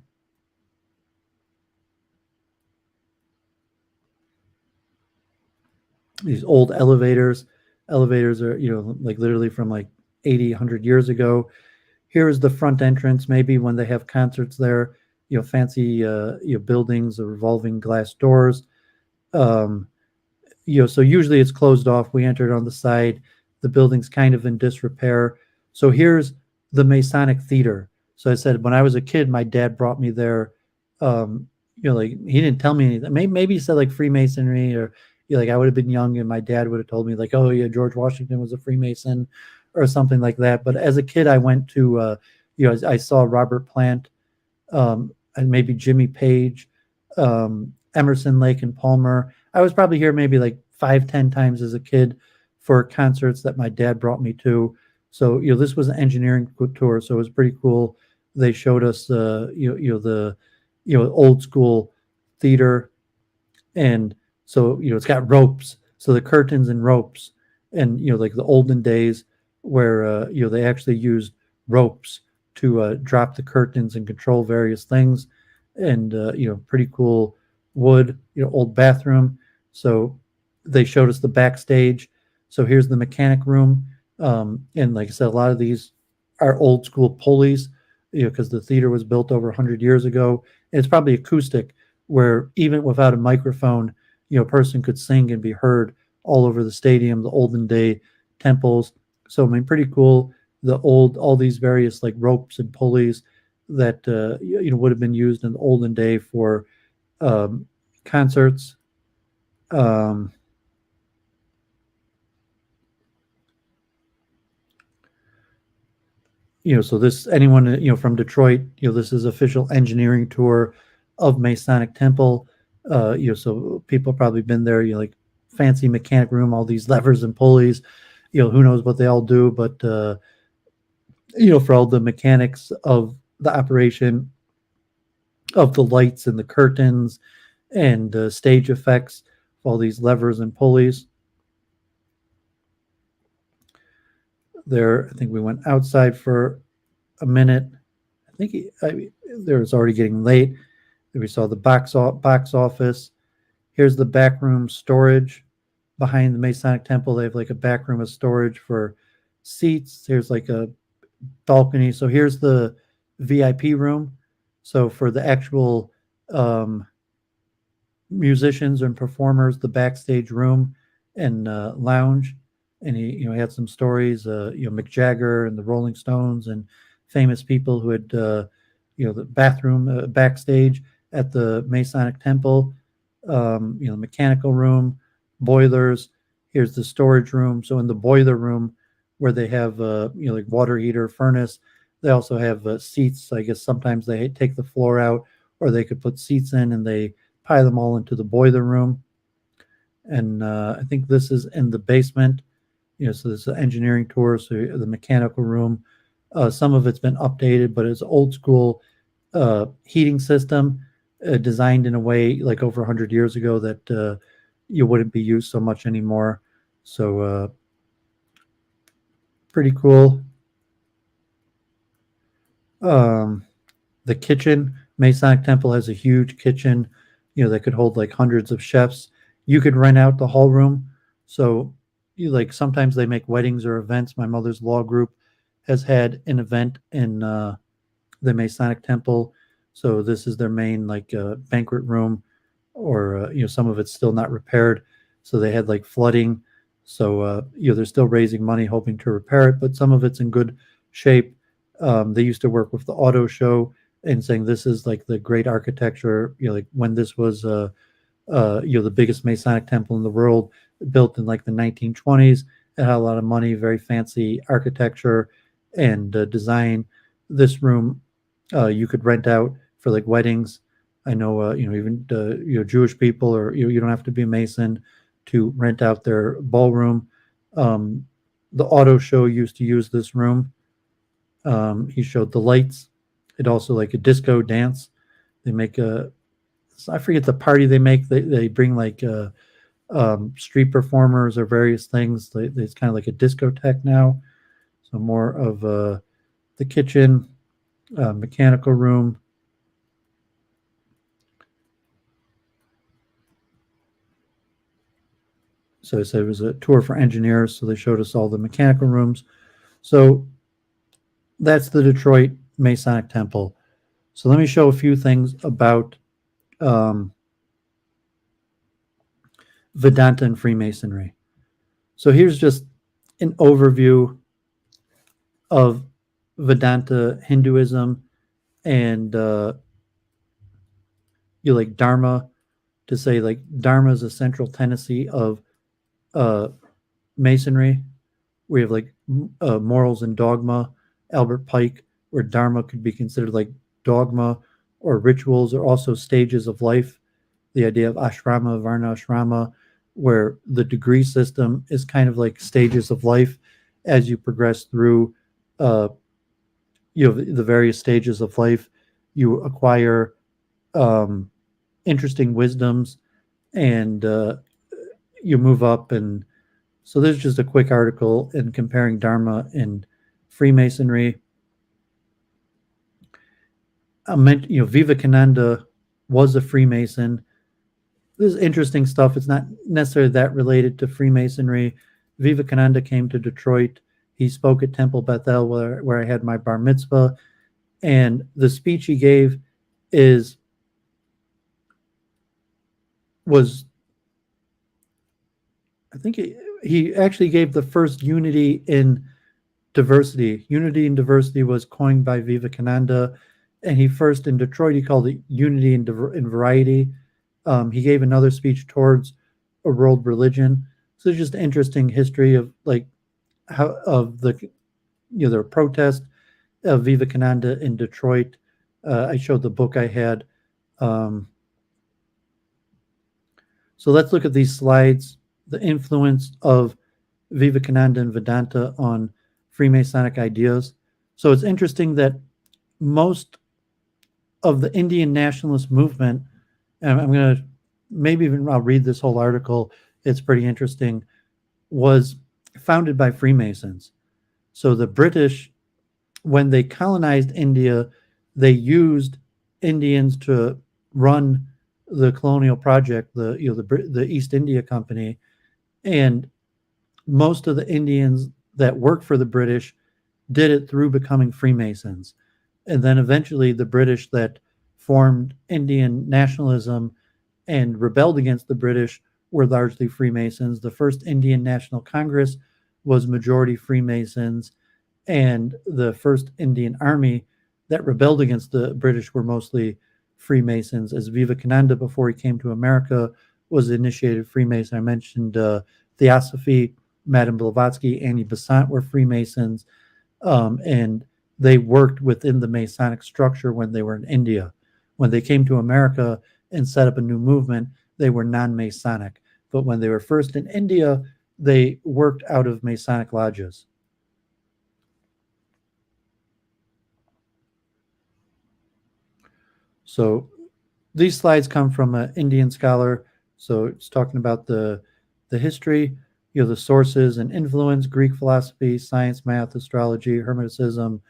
These old elevators. Elevators are, like literally from like 80, 100 years ago. Here is the front entrance, maybe when they have concerts there, fancy, buildings, revolving glass doors. Um, so usually it's closed off. We entered on the side. The building's kind of in disrepair. So here's the Masonic Theater. So I said, when I was a kid, my dad brought me there. Like he didn't tell me anything. Maybe he said like Freemasonry, or like I would have been young and my dad would have told me like, oh yeah, George Washington was a Freemason or something like that. But as a kid, I went to, I saw Robert Plant, and maybe Jimmy Page, Emerson, Lake, and Palmer. I was probably here maybe like 5, 10 times as a kid for concerts that my dad brought me to. So this was an engineering tour, so it was pretty cool. They showed us the old school theater, and so it's got ropes, so the curtains and ropes, and like the olden days where they actually used ropes to drop the curtains and control various things, and pretty cool wood, old bathroom. So they showed us the backstage. So here's the mechanic room, and like I said, a lot of these are old school pulleys, because the theater was built over 100 years ago. And it's probably acoustic, where even without a microphone, a person could sing and be heard all over the stadium, the olden day temples. So I mean, pretty cool. All these various like ropes and pulleys that would have been used in the olden day for concerts. Um, so this anyone from Detroit, this is official engineering tour of Masonic Temple. So people probably been there. Like fancy mechanic room, all these levers and pulleys. Who knows what they all do, but for all the mechanics of the operation of the lights and the curtains and stage effects, all these levers and pulleys. There, I think we went outside for a minute. I think there was already getting late. We saw the box office. Here's the back room storage behind the Masonic Temple. They have like a back room of storage for seats. Here's like a balcony. So here's the VIP room. So for the actual musicians and performers, the backstage room and lounge. And he had some stories, Mick Jagger and the Rolling Stones and famous people who had, the bathroom backstage at the Masonic Temple, mechanical room, boilers. Here's the storage room. So in the boiler room, where they have, like water heater, furnace, they also have seats. I guess sometimes they take the floor out, or they could put seats in and they pile them all into the boiler room. And I think this is in the basement. So this is an engineering tour. So the mechanical room, some of it's been updated, but it's old school heating system designed in a way like over 100 years ago that you wouldn't be used so much anymore. So pretty cool. The kitchen, Masonic Temple has a huge kitchen, that could hold like hundreds of chefs. You could rent out the hall room. So like sometimes they make weddings or events. My mother's law group has had an event in the Masonic Temple. So this is their main like banquet room, or some of it's still not repaired. So they had like flooding. So they're still raising money hoping to repair it, but some of it's in good shape. They used to work with the auto show and saying this is like the great architecture, like when this was the biggest Masonic temple in the world, built in like the 1920s. It had a lot of money, very fancy architecture and design. This room you could rent out for like weddings. I know, even Jewish people, or you don't have to be a Mason to rent out their ballroom. The auto show used to use this room. He showed the lights. It also like a disco dance. They make I forget the party they make. They bring like street performers or various things. It's kind of like a discotheque now. So more of the kitchen, mechanical room. So I said it was a tour for engineers. So they showed us all the mechanical rooms. So that's the Detroit Masonic Temple. So let me show a few things about Vedanta and Freemasonry. So here's just an overview of Vedanta Hinduism and like Dharma, to say like Dharma is a central tendency of Masonry. We have like morals and dogma, Albert Pike, where Dharma could be considered like dogma, or rituals are also stages of life. The idea of ashrama, varna ashrama, where the degree system is kind of like stages of life as you progress through the various stages of life. You acquire interesting wisdoms, and you move up. And so there's just a quick article in comparing Dharma and Freemasonry. Vivekananda was a Freemason. This is interesting stuff. It's not necessarily that related to Freemasonry. Vivekananda came to Detroit. He spoke at Temple Bethel, where I had my bar mitzvah. And the speech he gave I think he actually gave the first unity in diversity. Unity in diversity was coined by Vivekananda. And he first, in Detroit, he called it unity in variety. He gave another speech towards a world religion. So it's just interesting history of like how of the the protest of Vivekananda in Detroit. I showed the book I had. So let's look at these slides. The influence of Vivekananda and Vedanta on Freemasonic ideas. So it's interesting that most of the Indian nationalist movement, and I'm going to I'll read this whole article. It's pretty interesting, was founded by Freemasons. So the British, when they colonized India, they used Indians to run the colonial project, the East India Company, and most of the Indians that worked for the British did it through becoming Freemasons. And then eventually the British that formed Indian nationalism and rebelled against the British were largely Freemasons. The first Indian National Congress was majority Freemasons, and the first Indian Army that rebelled against the British were mostly Freemasons. As Vivekananda, before he came to America, was initiated Freemason. I mentioned Theosophy, Madame Blavatsky, Annie Besant were Freemasons, and they worked within the Masonic structure when they were in India. When they came to America and set up a new movement, they were non-Masonic. But when they were first in India, they worked out of Masonic lodges. So these slides come from an Indian scholar. So it's talking about the history, the sources and influence: Greek philosophy, science, math, astrology, Hermeticism,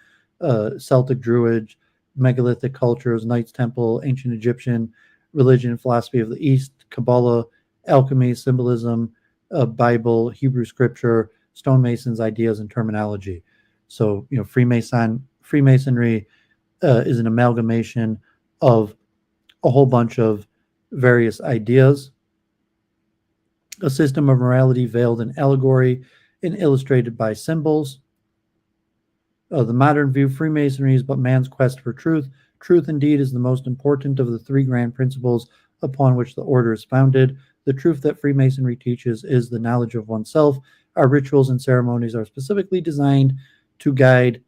Celtic Druid, megalithic cultures, Knights Temple, ancient Egyptian religion, philosophy of the East, Kabbalah, alchemy, symbolism, Bible, Hebrew scripture, stonemasons, ideas, and terminology. So, Freemasonry is an amalgamation of a whole bunch of various ideas, a system of morality veiled in allegory and illustrated by symbols. The modern view, Freemasonry is but man's quest for truth. Truth indeed is the most important of the three grand principles upon which the order is founded. The truth that Freemasonry teaches is the knowledge of oneself. Our rituals and ceremonies are specifically designed to guide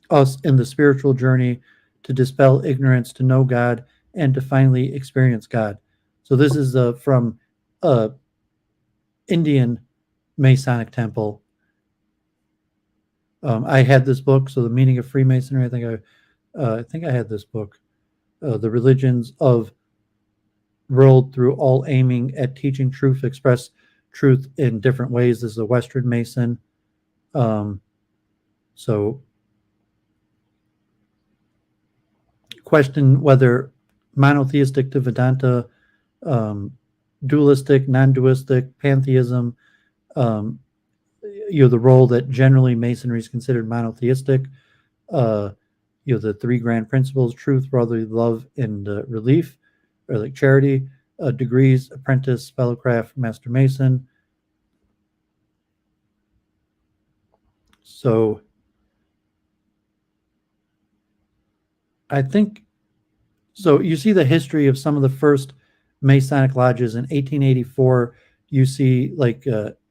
us in the spiritual journey, to dispel ignorance, to know God, and to finally experience God. So this is from Indian Masonic Temple. I had this book, so The Meaning of Freemasonry. I think I had this book, The Religions of world through all aiming at teaching truth, express truth in different ways. This is a Western Mason. So question whether monotheistic to Vedanta, dualistic, non-dualistic, pantheism, the role that generally Masonry is considered monotheistic, the three grand principles: truth, brotherly love, and relief, or like charity, degrees: apprentice, fellowcraft, master Mason. So I think, so you see the history of some of the first Masonic lodges in 1884. You see like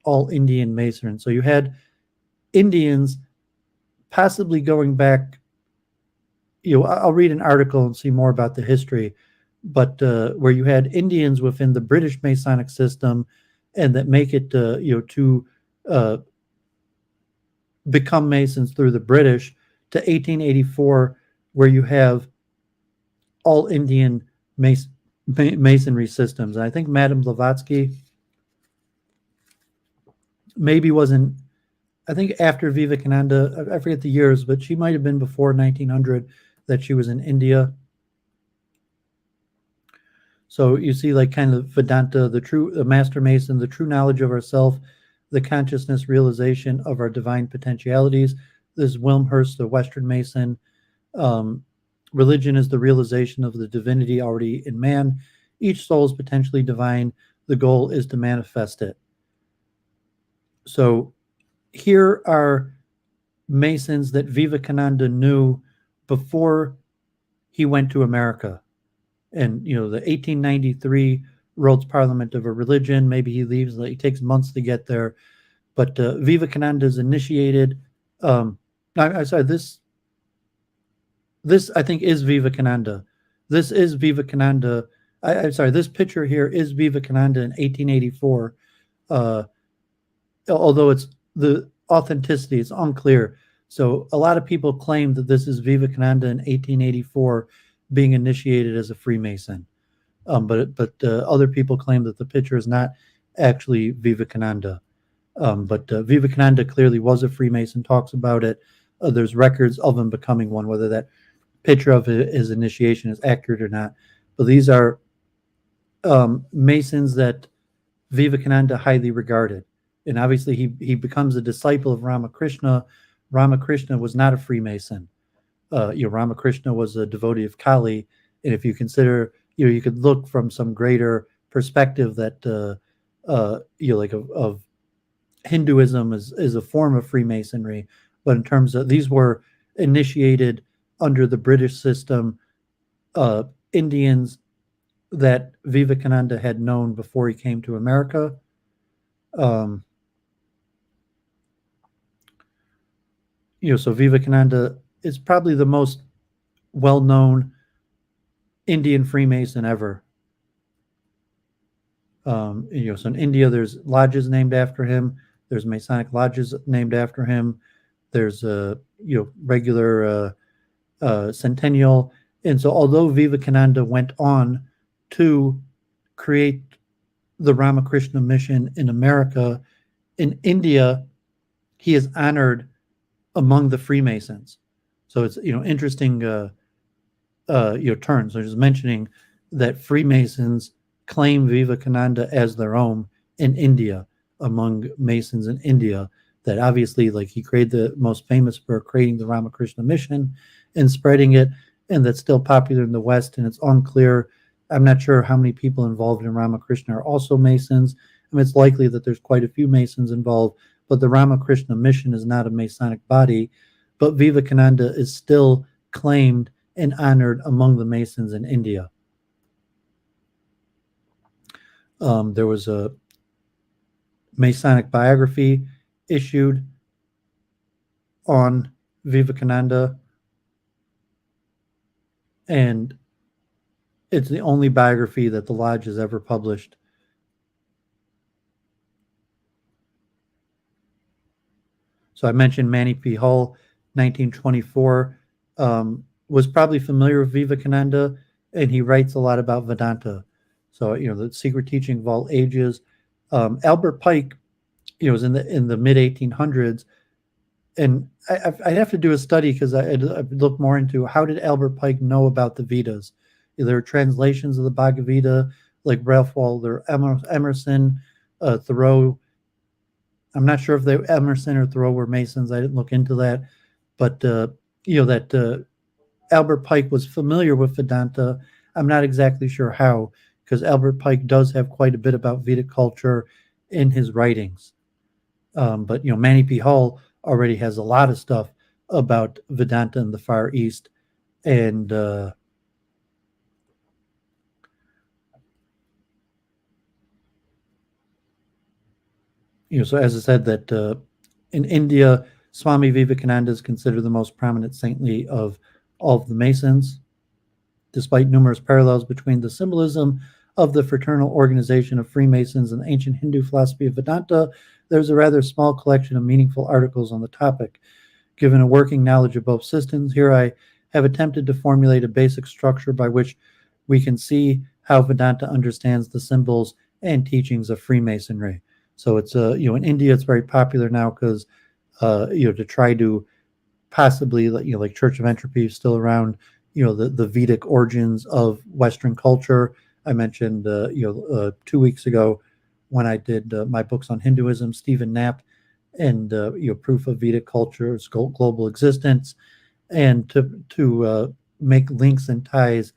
all Indian Masons. So you had Indians possibly going back. I'll read an article and see more about the history, but where you had Indians within the British Masonic system, and that make it to become Masons through the British, to 1884, where you have all Indian Masonry systems. And I think Madame Blavatsky maybe wasn't, I think after Vivekananda, I forget the years, but she might have been before 1900 that she was in India. So you see like kind of Vedanta, the master Mason, the true knowledge of ourself, the consciousness realization of our divine potentialities. This is Wilmhurst, the Western Mason. Religion is the realization of the divinity already in man. Each soul is potentially divine. The goal is to manifest it. So here are Masons that Vivekananda knew before he went to America. And, the 1893 World's Parliament of a Religion, maybe he leaves, it takes months to get there. But Vivekananda is initiated. This I think is Vivekananda. This is Vivekananda. This picture here is Vivekananda in 1884. Although it's the authenticity, it's unclear. So a lot of people claim that this is Vivekananda in 1884 being initiated as a Freemason. But other people claim that the picture is not actually Vivekananda. But Vivekananda clearly was a Freemason, talks about it. There's records of him becoming one, whether that picture of his initiation is accurate or not. But these are Masons that Vivekananda highly regarded. And obviously he becomes a disciple of Ramakrishna. Ramakrishna was not a Freemason. Ramakrishna was a devotee of Kali. And if you consider, you could look from some greater perspective that, of Hinduism is a form of Freemasonry. But in terms of, these were initiated under the British system, Indians that Vivekananda had known before he came to America. So Vivekananda is probably the most well-known Indian Freemason ever. So in India, there's lodges named after him. There's Masonic lodges named after him. There's regular centennial. And so although Vivekananda went on to create the Ramakrishna mission in America, in India, he is honored among the Freemasons. So it's, interesting turn. So just mentioning that Freemasons claim Vivekananda as their own in India, among Masons in India, that obviously he created the most famous for creating the Ramakrishna mission and spreading it, and that's still popular in the West. And it's unclear. I'm not sure how many people involved in Ramakrishna are also Masons. I mean, it's likely that there's quite a few Masons involved, but the Ramakrishna mission is not a Masonic body. But Vivekananda is still claimed and honored among the Masons in India. There was a Masonic biography issued on Vivekananda, and it's the only biography that the Lodge has ever published. So I mentioned Manny P. Hull, 1924, was probably familiar with Vivekananda, and he writes a lot about Vedanta. So, the secret teaching of all ages. Albert Pike, was in the mid 1800s, and I'd have to do a study because I'd look more into how did Albert Pike know about the Vedas. There are translations of the Bhagavad Gita, like Ralph Waldo Emerson, Thoreau. I'm not sure if Emerson or Thoreau were Masons. I didn't look into that, but that Albert Pike was familiar with Vedanta. I'm not exactly sure how, because Albert Pike does have quite a bit about Vedic culture in his writings. But Manny P. Hall already has a lot of stuff about Vedanta in the Far East, and so as I said, that in India, Swami Vivekananda is considered the most prominent saintly of all of the Masons. Despite numerous parallels between the symbolism of the fraternal organization of Freemasons and the ancient Hindu philosophy of Vedanta, there's a rather small collection of meaningful articles on the topic. Given a working knowledge of both systems, here I have attempted to formulate a basic structure by which we can see how Vedanta understands the symbols and teachings of Freemasonry. So it's in India it's very popular now because to try to possibly like Church of Entropy is still around. The Vedic origins of Western culture. I mentioned 2 weeks ago when I did my books on Hinduism, Stephen Knapp, and Proof of Vedic Culture's Global Existence, and to make links and ties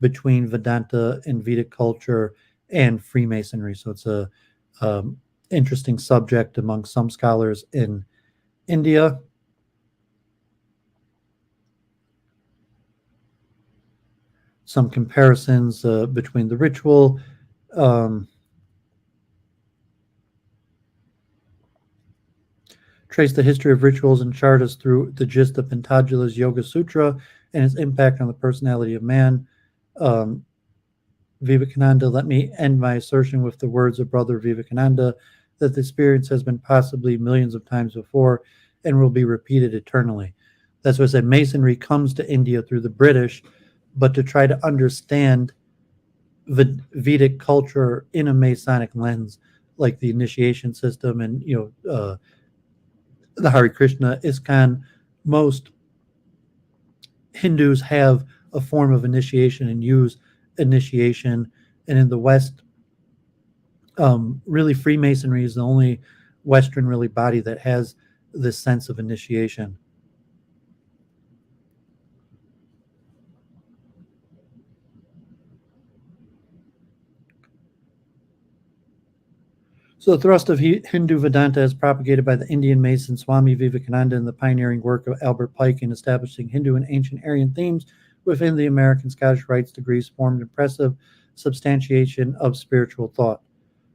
between Vedanta and Vedic culture and Freemasonry. So it's a interesting subject among some scholars in India. Some comparisons between the ritual. Trace the history of rituals and chartas through the gist of Patanjali's Yoga Sutra and its impact on the personality of man. Vivekananda, let me end my assertion with the words of Brother Vivekananda that the experience has been possibly millions of times before and will be repeated eternally. That's what I said. Masonry comes to India through the British, but to try to understand Vedic culture in a Masonic lens, like the initiation system and the Hare Krishna, ISKCON, most Hindus have a form of initiation and use initiation, and in the West, really Freemasonry is the only Western really body that has this sense of initiation. So the thrust of Hindu Vedanta as propagated by the Indian Mason Swami Vivekananda and the pioneering work of Albert Pike in establishing Hindu and ancient Aryan themes within the American Scottish Rites degrees formed impressive substantiation of spiritual thought.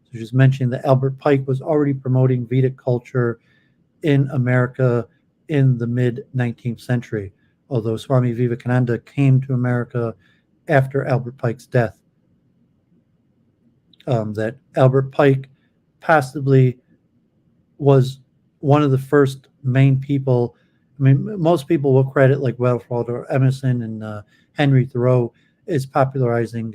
So just mentioning that Albert Pike was already promoting Vedic culture in America in the mid-19th century, although Swami Vivekananda came to America after Albert Pike's death. That Albert Pike possibly was one of the first main people. I mean, most people will credit like Ralph Waldo Emerson and Henry Thoreau as popularizing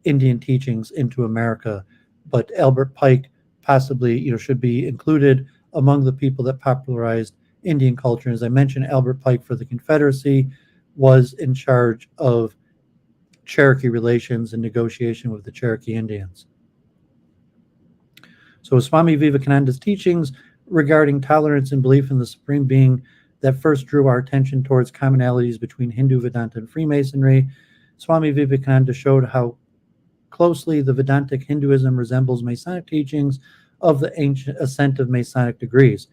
Indian teachings into America, but Albert Pike possibly should be included among the people that popularized Indian culture. As I mentioned, Albert Pike for the Confederacy was in charge of Cherokee relations and negotiation with the Cherokee Indians. So Swami Vivekananda's teachings regarding tolerance and belief in the Supreme Being that first drew our attention towards commonalities between Hindu Vedanta and Freemasonry. Swami Vivekananda showed how closely the Vedantic Hinduism resembles Masonic teachings of the ancient ascent of Masonic degrees.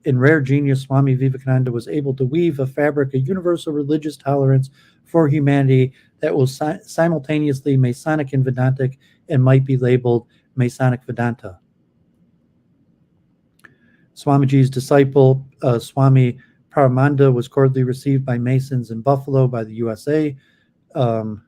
In rare genius, Swami Vivekananda was able to weave a fabric of universal religious tolerance for humanity that was simultaneously Masonic and Vedantic and might be labeled Masonic Vedanta. Swamiji's disciple, Swami Paramananda, was cordially received by Masons in Buffalo by the USA. I'm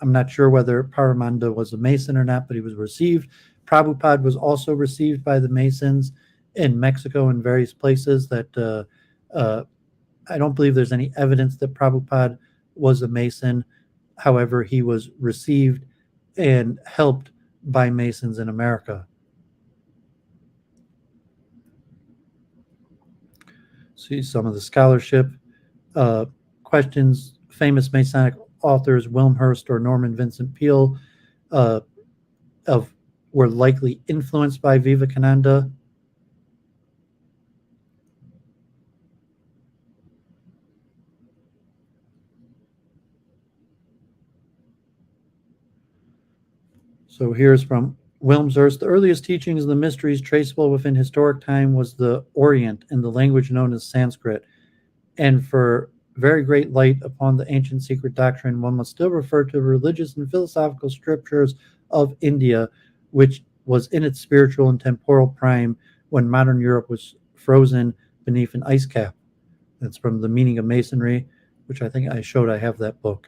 not sure whether Paramananda was a Mason or not, but he was received. Prabhupada was also received by the Masons in Mexico and various places. That I don't believe there's any evidence that Prabhupada was a Mason, However, he was received and helped by Masons in America. See some of the scholarship questions. Famous Masonic authors Wilmhurst or Norman Vincent Peale were likely influenced by Vivekananda. So here's from Wilmshurst. The earliest teachings of the mysteries traceable within historic time was the Orient and the language known as Sanskrit. And for very great light upon the ancient secret doctrine, one must still refer to the religious and philosophical scriptures of India, which was in its spiritual and temporal prime when modern Europe was frozen beneath an ice cap. That's from The Meaning of Masonry, which I think I showed. I have that book.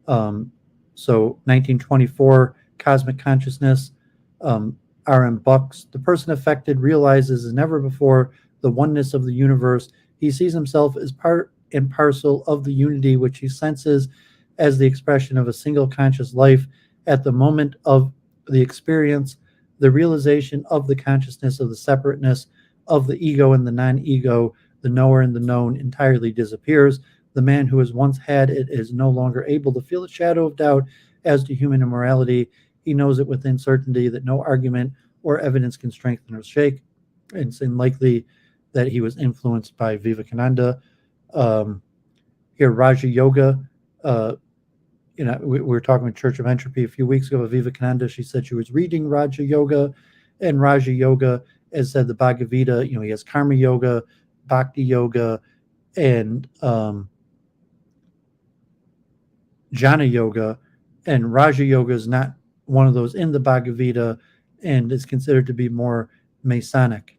So 1924, Cosmic Consciousness, R.M. Bucks. The person affected realizes as never before the oneness of the universe. He sees himself as part and parcel of the unity which he senses as the expression of a single conscious life at the moment of the experience. The realization of the consciousness of the separateness of the ego and the non-ego, the knower and the known, entirely disappears. The man who has once had it is no longer able to feel a shadow of doubt as to human immorality. He knows it with certainty that no argument or evidence can strengthen or shake. It's unlikely that he was influenced by Vivekananda. Here, Raja Yoga. We were talking with Church of Entropy a few weeks ago with Vivekananda. She said she was reading Raja Yoga, and Raja Yoga, as said the Bhagavad Gita, he has Karma Yoga, Bhakti Yoga, and Jnana Yoga, and Raja Yoga is not one of those in the Bhagavad Gita and is considered to be more Masonic.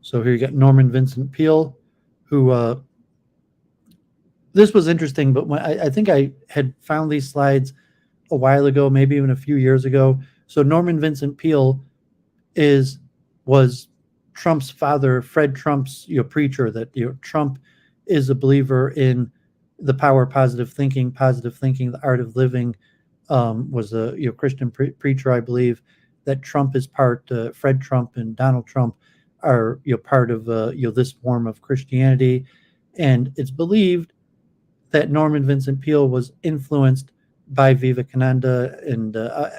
So here you got Norman Vincent Peale, who this was interesting, but I think I had found these slides a while ago, maybe even a few years ago. So Norman Vincent Peale was Trump's father, Fred Trump's preacher. That Trump is a believer in the power of positive thinking, the art of living. Was a Christian preacher, I believe. That Trump is part. Fred Trump and Donald Trump are part of this form of Christianity, and it's believed that Norman Vincent Peale was influenced by Vivekananda, and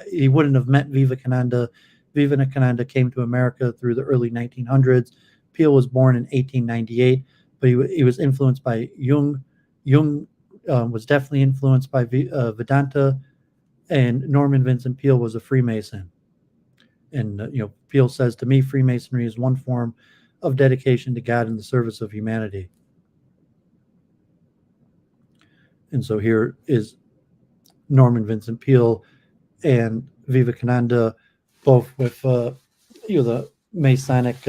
he wouldn't have met Vivekananda. Vivekananda came to America through the early 1900s. Peale was born in 1898, but he was influenced by Jung. Jung was definitely influenced by Vedanta, and Norman Vincent Peale was a Freemason. And Peale says, to me, Freemasonry is one form of dedication to God in the service of humanity. And so here is Norman Vincent Peale and Vivekananda, both with the Masonic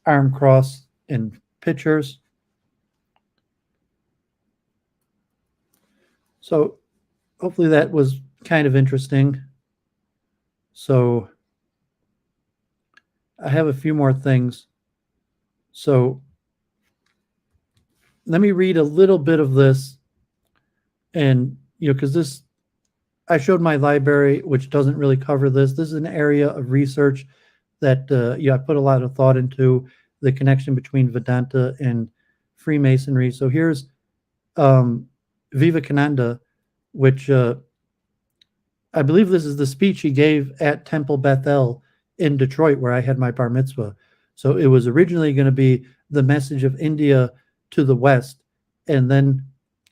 arm cross and pictures. So hopefully that was kind of interesting. So I have a few more things. So let me read a little bit of this. And, because I showed my library, which doesn't really cover this. This is an area of research that, I put a lot of thought into the connection between Vedanta and Freemasonry. So here's Vivekananda, which I believe this is the speech he gave at Temple Bethel in Detroit, where I had my bar mitzvah. So it was originally going to be the message of India to the West, and then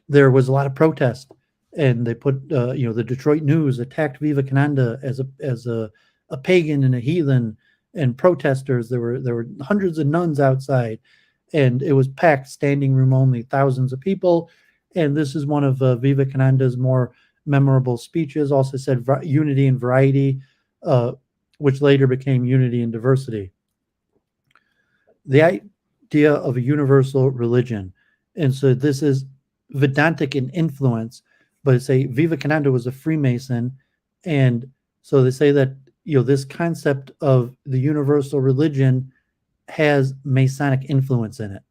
there was a lot of protest, and they put the Detroit News attacked Vivekananda as a pagan and a heathen, and protesters. There were hundreds of nuns outside, and it was packed, standing room only, thousands of people. And this is one of Vivekananda's more memorable speeches. Also said unity and variety, which later became unity and diversity. The idea of a universal religion. And so this is Vedantic in influence, but say Vivekananda was a Freemason. And so they say that, this concept of the universal religion has Masonic influence in it.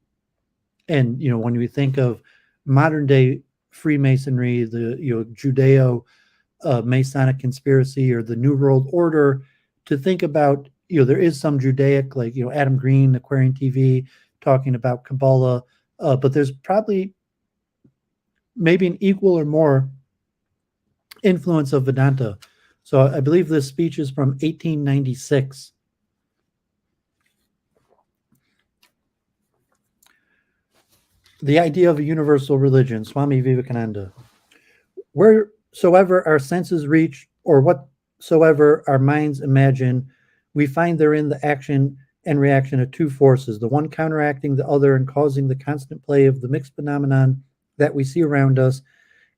And, when we think of modern day Freemasonry, the, Judeo Masonic conspiracy or the New World Order, to think about, there is some Judaic, like, Adam Green, Aquarian TV, talking about Kabbalah, but there's probably maybe an equal or more influence of Vedanta. So I believe this speech is from 1896. The idea of a universal religion, Swami Vivekananda. Wheresoever our senses reach, or whatsoever our minds imagine, we find therein the action and reaction of two forces, the one counteracting the other and causing the constant play of the mixed phenomenon that we see around us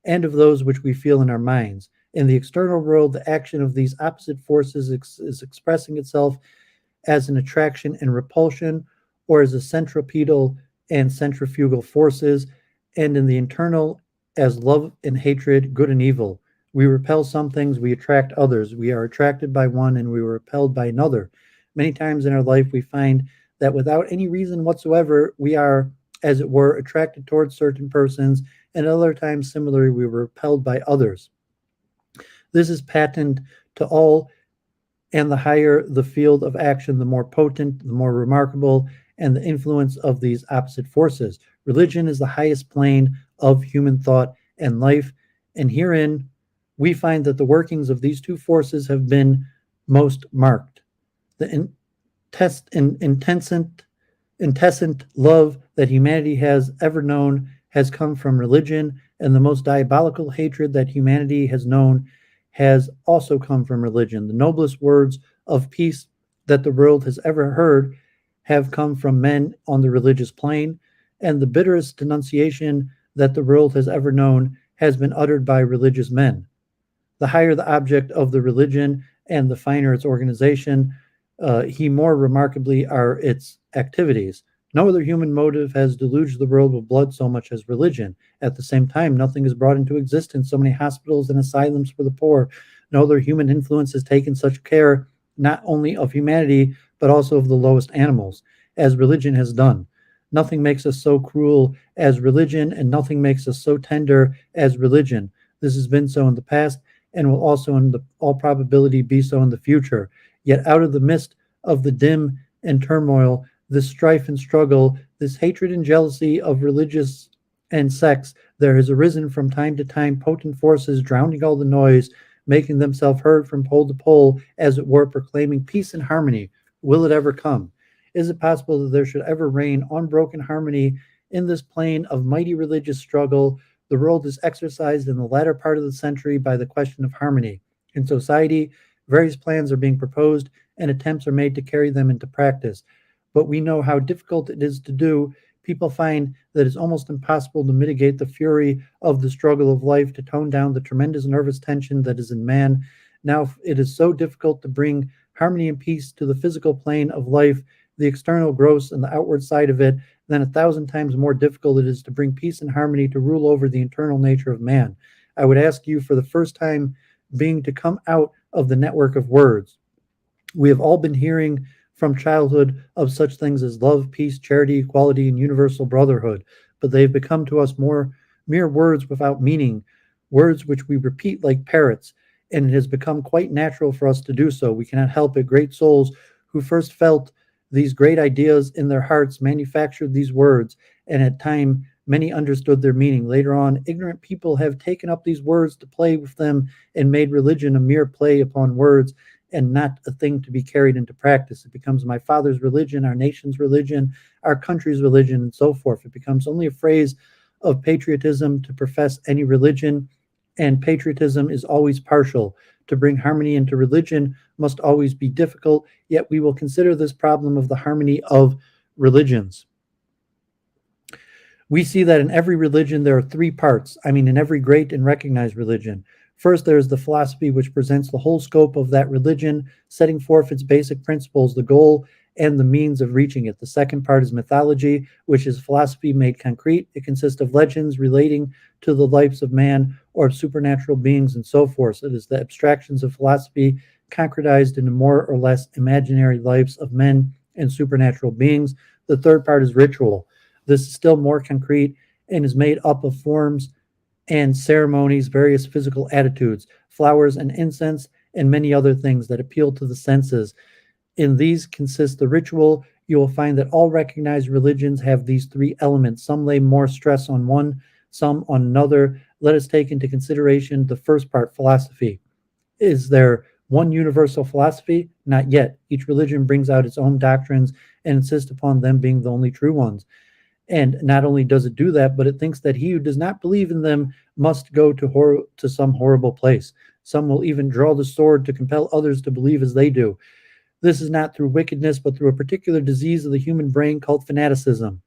and of those which we feel in our minds. In the external world, the action of these opposite forces is expressing itself as an attraction and repulsion, or as a centripetal and centrifugal forces, and in the internal as love and hatred, good and evil. We repel some things, we attract others. We are attracted by one and we are repelled by another. Many times in our life, we find that without any reason whatsoever, we are, as it were, attracted towards certain persons, and other times, similarly, we were repelled by others. This is patent to all, and the higher the field of action, the more potent, the more remarkable, and the influence of these opposite forces. Religion is the highest plane of human thought and life, and herein we find that the workings of these two forces have been most marked. The incessant love that humanity has ever known has come from religion, and the most diabolical hatred that humanity has known has also come from religion. The noblest words of peace that the world has ever heard have come from men on the religious plane, and the bitterest denunciation that the world has ever known has been uttered by religious men. The higher the object of the religion and the finer its organization, he more remarkably are its activities. No other human motive has deluged the world with blood so much as religion. At the same time, nothing has brought into existence so many hospitals and asylums for the poor. No other human influence has taken such care not only of humanity, but also of the lowest animals, as religion has done. Nothing makes us so cruel as religion, and nothing makes us so tender as religion. This has been so in the past, and will also in all probability be so in the future. Yet out of the mist of the dim and turmoil, this strife and struggle, this hatred and jealousy of religious and sects, there has arisen from time to time potent forces drowning all the noise, making themselves heard from pole to pole, as it were, proclaiming peace and harmony. Will it ever come? Is it possible that there should ever reign unbroken harmony in this plane of mighty religious struggle? The world is exercised in the latter part of the century by the question of harmony. In society, various plans are being proposed and attempts are made to carry them into practice. But we know how difficult it is to do. People find that it's almost impossible to mitigate the fury of the struggle of life, to tone down the tremendous nervous tension that is in man. Now it is so difficult to bring harmony and peace to the physical plane of life, the external gross and the outward side of it, then 1,000 times more difficult it is to bring peace and harmony to rule over the internal nature of man. I would ask you for the first time being to come out of the network of words. We have all been hearing from childhood of such things as love, peace, charity, equality, and universal brotherhood, but they've become to us more mere words without meaning, words which we repeat like parrots, and it has become quite natural for us to do so. We cannot help it. Great souls who first felt these great ideas in their hearts manufactured these words, and at time many understood their meaning. Later on, ignorant people have taken up these words to play with them and made religion a mere play upon words and not a thing to be carried into practice. It becomes my father's religion, our nation's religion, our country's religion, and so forth. It becomes only a phrase of patriotism to profess any religion, and patriotism is always partial. To bring harmony into religion must always be difficult, yet we will consider this problem of the harmony of religions. We see that in every religion there are three parts. In every great and recognized religion. First, there is the philosophy which presents the whole scope of that religion, setting forth its basic principles, the goal, and the means of reaching it. The second part is mythology, which is philosophy made concrete. It consists of legends relating to the lives of man or of supernatural beings and so forth. It is the abstractions of philosophy concretized into more or less imaginary lives of men and supernatural beings. The third part is ritual. This is still more concrete and is made up of forms and ceremonies, various physical attitudes, flowers and incense, and many other things that appeal to the senses. In these consists the ritual. You will find that all recognized religions have these three elements. Some lay more stress on one, some on another. Let us take into consideration the first part, philosophy. Is there one universal philosophy? Not yet. Each religion brings out its own doctrines and insists upon them being the only true ones. And not only does it do that, but it thinks that he who does not believe in them must go to some horrible place. Some will even draw the sword to compel others to believe as they do. This is not through wickedness, but through a particular disease of the human brain called fanaticism.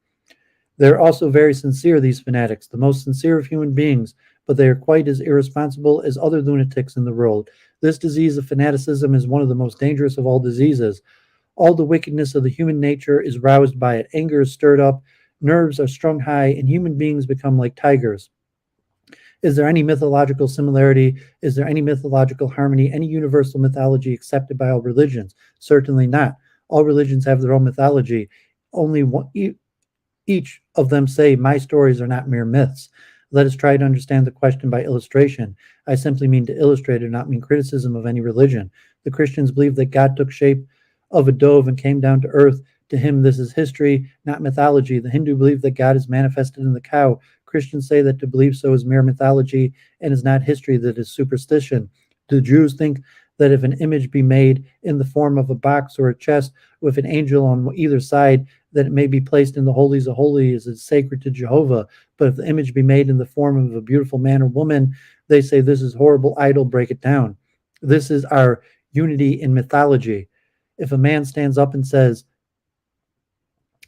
They're also very sincere, these fanatics, the most sincere of human beings, but they are quite as irresponsible as other lunatics in the world. This disease of fanaticism is one of the most dangerous of all diseases. All the wickedness of the human nature is roused by it. Anger is stirred up, nerves are strung high, and human beings become like tigers. Is there any mythological similarity? Is there any mythological harmony, any universal mythology accepted by all religions? Certainly not. All religions have their own mythology. Only one, each of them say, my stories are not mere myths. Let us try to understand the question by illustration. I simply mean to illustrate, or not mean criticism of any religion. The Christians believe that God took shape of a dove and came down to earth. To him, this is history, not mythology. The Hindu believe that God is manifested in the cow. Christians say that to believe so is mere mythology and is not history, that is superstition. The Jews think that if an image be made in the form of a box or a chest with an angel on either side, that it may be placed in the holies of holies, is sacred to Jehovah. But if the image be made in the form of a beautiful man or woman, they say this is horrible idol, break it down. This is our unity in mythology. If a man stands up and says,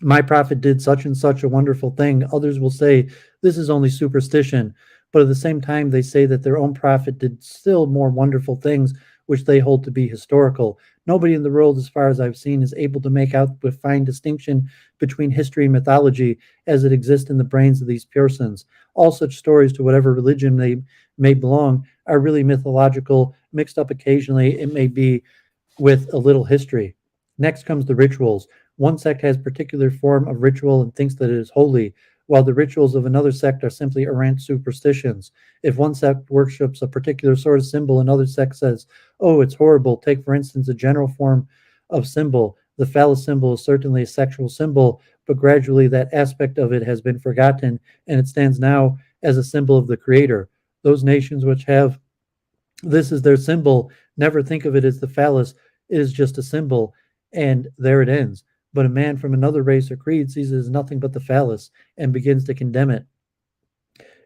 my prophet did such and such a wonderful thing, others will say this is only superstition. But at the same time, they say that their own prophet did still more wonderful things, which they hold to be historical. Nobody in the world, as far as I've seen, is able to make out with fine distinction between history and mythology as it exists in the brains of these persons. All such stories, to whatever religion they may belong, are really mythological, mixed up occasionally, it may be, with a little history. Next comes the rituals. One sect has a particular form of ritual and thinks that it is holy, while the rituals of another sect are simply errant superstitions. If one sect worships a particular sort of symbol, another sect says, oh, it's horrible. Take, for instance, a general form of symbol. The phallus symbol is certainly a sexual symbol, but gradually that aspect of it has been forgotten, and it stands now as a symbol of the Creator. Those nations which have this as their symbol never think of it as the phallus. It is just a symbol, and there it ends. But a man from another race or creed sees it as nothing but the phallus and begins to condemn it.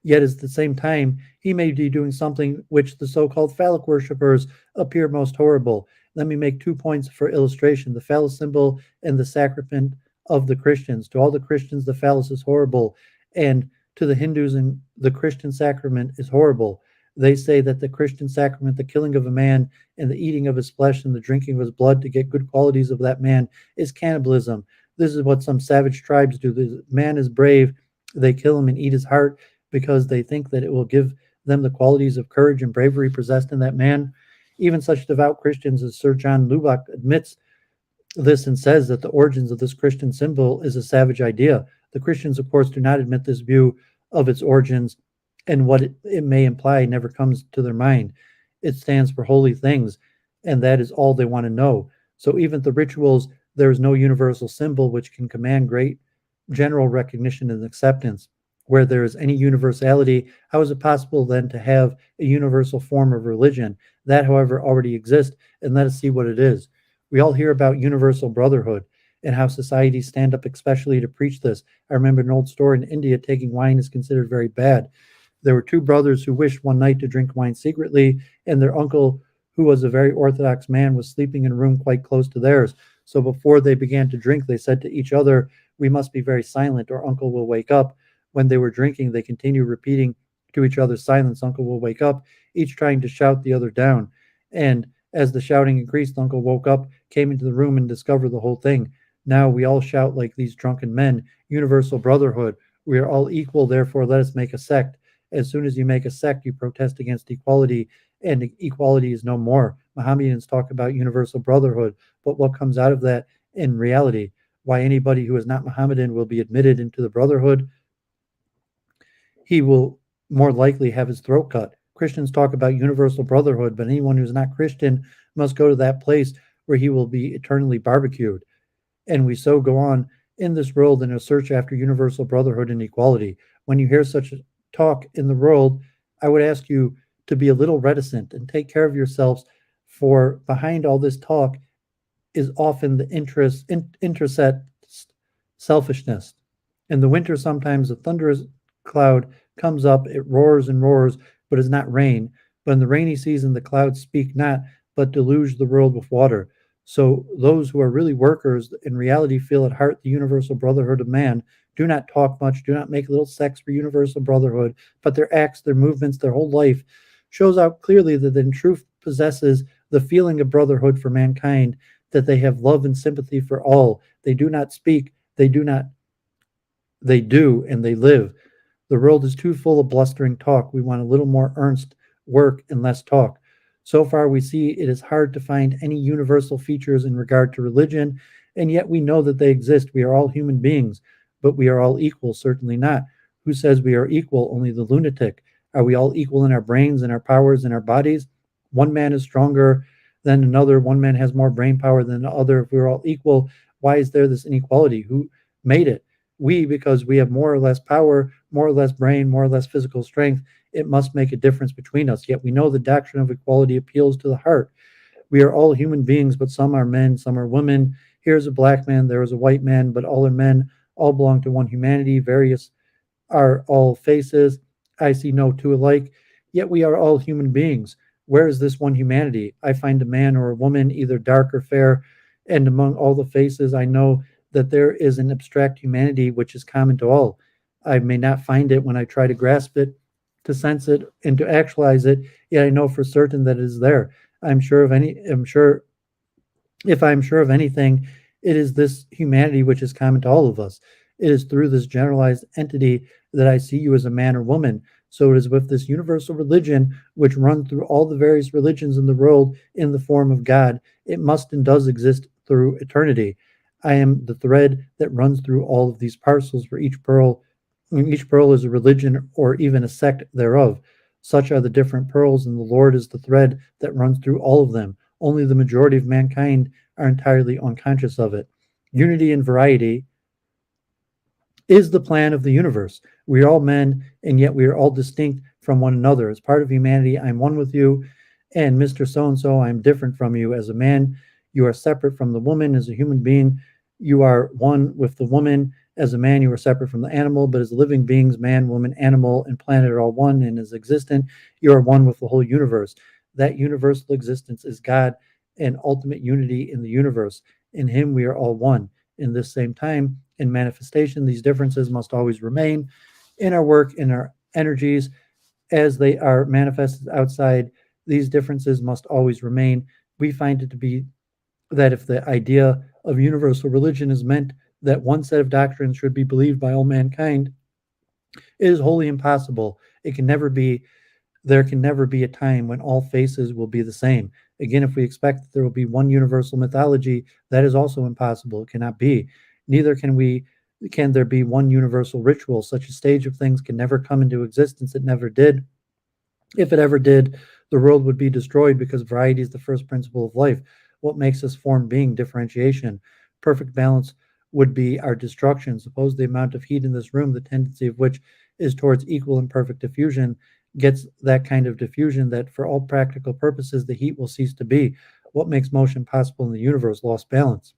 Yet at the same time, he may be doing something which the so-called phallic worshippers appear most horrible. Let me make 2 points for illustration: the phallus symbol and the sacrament of the Christians. To all the Christians, the phallus is horrible, and to the Hindus, and the Christian sacrament is horrible. They say that the Christian sacrament, the killing of a man and the eating of his flesh and the drinking of his blood to get good qualities of that man, is cannibalism. This is what some savage tribes do. The man is brave. They kill him and eat his heart because they think that it will give them the qualities of courage and bravery possessed in that man. Even such devout Christians as Sir John Lubbock admits this and says that the origins of this Christian symbol is a savage idea. The Christians, of course, do not admit this view of its origins, and what it may imply never comes to their mind. It stands for holy things, and that is all they want to know. So even the rituals, there is no universal symbol which can command great general recognition and acceptance. Where there is any universality, how is it possible then to have a universal form of religion? That, however, already exists, and let us see what it is. We all hear about universal brotherhood and how societies stand up especially to preach this. I remember an old story in India, taking wine is considered very bad. There were two brothers who wished one night to drink wine secretly, and their uncle, who was a very orthodox man, was sleeping in a room quite close to theirs. So before they began to drink, they said to each other, we must be very silent or uncle will wake up. When they were drinking, they continued repeating to each other, silence, uncle will wake up, each trying to shout the other down. And as the shouting increased, uncle woke up, came into the room, and discovered the whole thing. Now we all shout like these drunken men, universal brotherhood. We are all equal, therefore let us make a sect. As soon as you make a sect, you protest against equality, and equality is no more. Mohammedans talk about universal brotherhood, but what comes out of that in reality? Why anybody who is not Mohammedan will be admitted into the brotherhood? He will more likely have his throat cut. Christians talk about universal brotherhood, but anyone who's not Christian must go to that place where he will be eternally barbecued. And we so go on in this world in a search after universal brotherhood and equality. When you hear such talk in the world, I would ask you to be a little reticent and take care of yourselves, for behind all this talk is often the interset selfishness. In the winter, sometimes a thunderous cloud comes up, it roars and roars, but is not rain. But in the rainy season, the clouds speak not, but deluge the world with water. So those who are really workers in reality feel at heart the universal brotherhood of man, do not talk much, do not make little sects for universal brotherhood, but their acts, their movements, their whole life shows out clearly that in truth possesses the feeling of brotherhood for mankind, that they have love and sympathy for all. They do not speak, they do, and they live. The world is too full of blustering talk. We want a little more earnest work and less talk. So far, we see it is hard to find any universal features in regard to religion, and yet we know that they exist. We are all human beings, but we are all equal, certainly not. Who says we are equal? Only the lunatic. Are we all equal in our brains and our powers and our bodies? One man is stronger than another. One man has more brain power than the other. If we're all equal, why is there this inequality? Who made it? We, because we have more or less power, more or less brain, more or less physical strength, it must make a difference between us. Yet we know the doctrine of equality appeals to the heart. We are all human beings, but some are men, some are women. Here's a black man, there is a white man, but all are men, all belong to one humanity. Various are all faces. I see no two alike. Yet we are all human beings. Where is this one humanity? I find a man or a woman, either dark or fair, and among all the faces, I know that there is an abstract humanity which is common to all. I may not find it when I try to grasp it, to sense it, and to actualize it, yet I know for certain that it is there. I'm sure if I'm sure of anything, it is this humanity which is common to all of us. It is through this generalized entity that I see you as a man or woman. So it is with this universal religion which runs through all the various religions in the world in the form of God. It must and does exist through eternity. I am the thread that runs through all of these parcels, for each pearl. Each pearl is a religion or even a sect thereof. Such are the different pearls, and the Lord is the thread that runs through all of them. Only the majority of mankind are entirely unconscious of it. Unity and variety is the plan of the universe. We are all men, and yet we are all distinct from one another. As part of humanity, I am one with you, and Mr. So-and-so, I am different from you. As a man, you are separate from the woman. As a human being, you are one with the woman. As a man, you are separate from the animal, but as living beings, man, woman, animal, and planet are all one and is existent. You are one with the whole universe. That universal existence is God and ultimate unity in the universe. In Him, we are all one. In this same time, in manifestation, these differences must always remain in our work, in our energies, as they are manifested outside. These differences must always remain. We find it to be that if the idea of universal religion is meant that one set of doctrines should be believed by all mankind, it is wholly impossible. It can never be. There can never be a time when all faces will be the same. Again, if we expect that there will be one universal mythology, that is also impossible. It cannot be. Neither can there be one universal ritual. Such a stage of things can never come into existence. It never did. If it ever did, the world would be destroyed, because variety is the first principle of life. What makes us form being? Differentiation. Perfect balance would be our destruction. Suppose the amount of heat in this room, the tendency of which is towards equal and perfect diffusion, gets that kind of diffusion that for all practical purposes the heat will cease to be. What makes motion possible in the universe? Lost balance.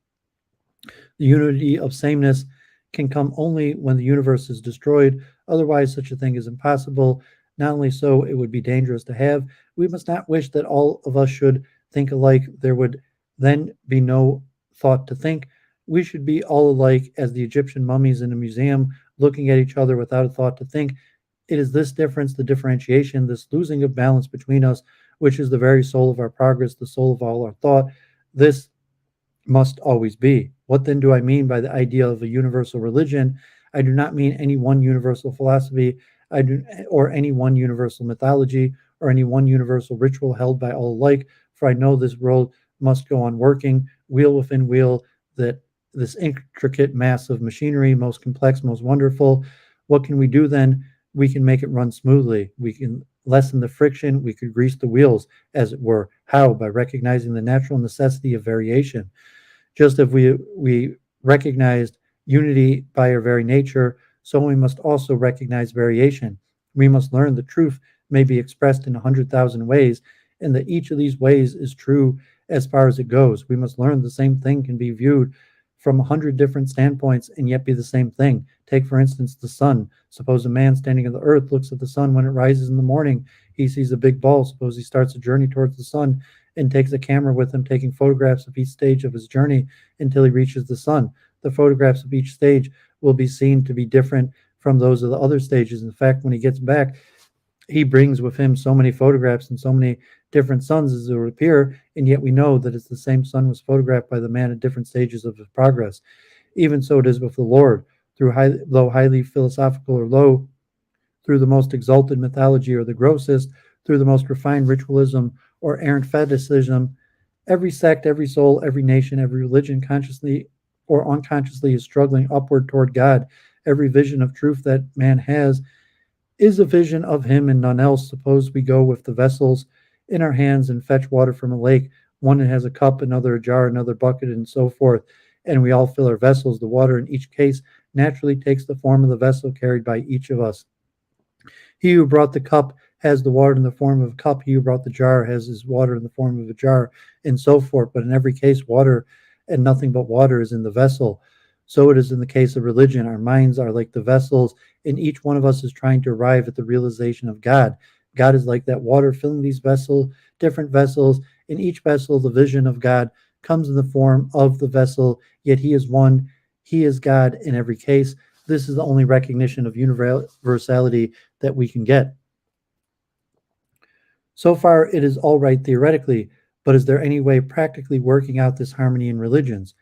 The unity of sameness can come only when the universe is destroyed. Otherwise, such a thing is impossible. Not only so, it would be dangerous to have. We must not wish that all of us should think alike. There would then be no thought to think. We should be all alike as the Egyptian mummies in a museum, looking at each other without a thought to think. It is this difference, the differentiation, this losing of balance between us, which is the very soul of our progress, the soul of all our thought. This must always be. What then do I mean by the idea of a universal religion? I do not mean any one universal philosophy, or any one universal mythology, or any one universal ritual held by all alike, For I know this world must go on working, wheel within wheel, that this intricate mass of machinery, most complex, most wonderful. What can we do then? We can make it run smoothly. We can lessen the friction. We could grease the wheels, as it were. How? By recognizing the natural necessity of variation. Just as we recognized unity by our very nature, so we must also recognize variation. We must learn the truth may be expressed in 100,000 ways, and that each of these ways is true as far as it goes. We must learn the same thing can be viewed from 100 different standpoints and yet be the same thing. Take, for instance, the sun. Suppose a man standing on the earth looks at the sun when it rises in the morning. He sees a big ball. Suppose he starts a journey towards the sun and takes a camera with him, taking photographs of each stage of his journey until he reaches the sun. The photographs of each stage will be seen to be different from those of the other stages. In fact, when he gets back, he brings with him so many photographs and so many different suns as it would appear, and yet we know that it's the same sun was photographed by the man at different stages of his progress. Even so it is with the Lord, though highly philosophical or low, through the most exalted mythology or the grossest, through the most refined ritualism or errant fetishism, every sect, every soul, every nation, every religion, consciously or unconsciously, is struggling upward toward God. Every vision of truth that man has is a vision of him and none else. Suppose we go with the vessels in our hands and fetch water from a lake. One has a cup, another a jar, another bucket, and so forth, and we all fill our vessels. The water in each case naturally takes the form of the vessel carried by each of us. He who brought the cup has the water in the form of a cup. He who brought the jar has his water in the form of a jar, and so forth. But in every case, water and nothing but water is in the vessel. So it is in the case of religion. Our minds are like the vessels, and each one of us is trying to arrive at the realization of God. God is like that water filling these different vessels. In each vessel, the vision of God comes in the form of the vessel, yet he is one. He is God in every case. This is the only recognition of universality that we can get. So far, it is all right theoretically, but is there any way practically working out this harmony in religions?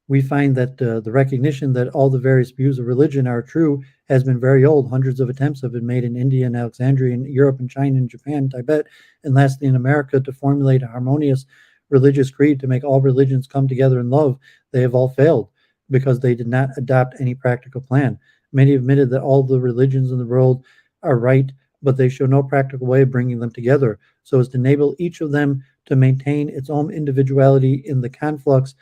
We find that the recognition that all the various views of religion are true has been very old. Hundreds of attempts have been made in India and Alexandria, in Europe and China and Japan, Tibet, and lastly in America to formulate a harmonious religious creed to make all religions come together in love. They have all failed because they did not adopt any practical plan. Many admitted that all the religions in the world are right, but they show no practical way of bringing them together so as to enable each of them to maintain its own individuality in the conflux.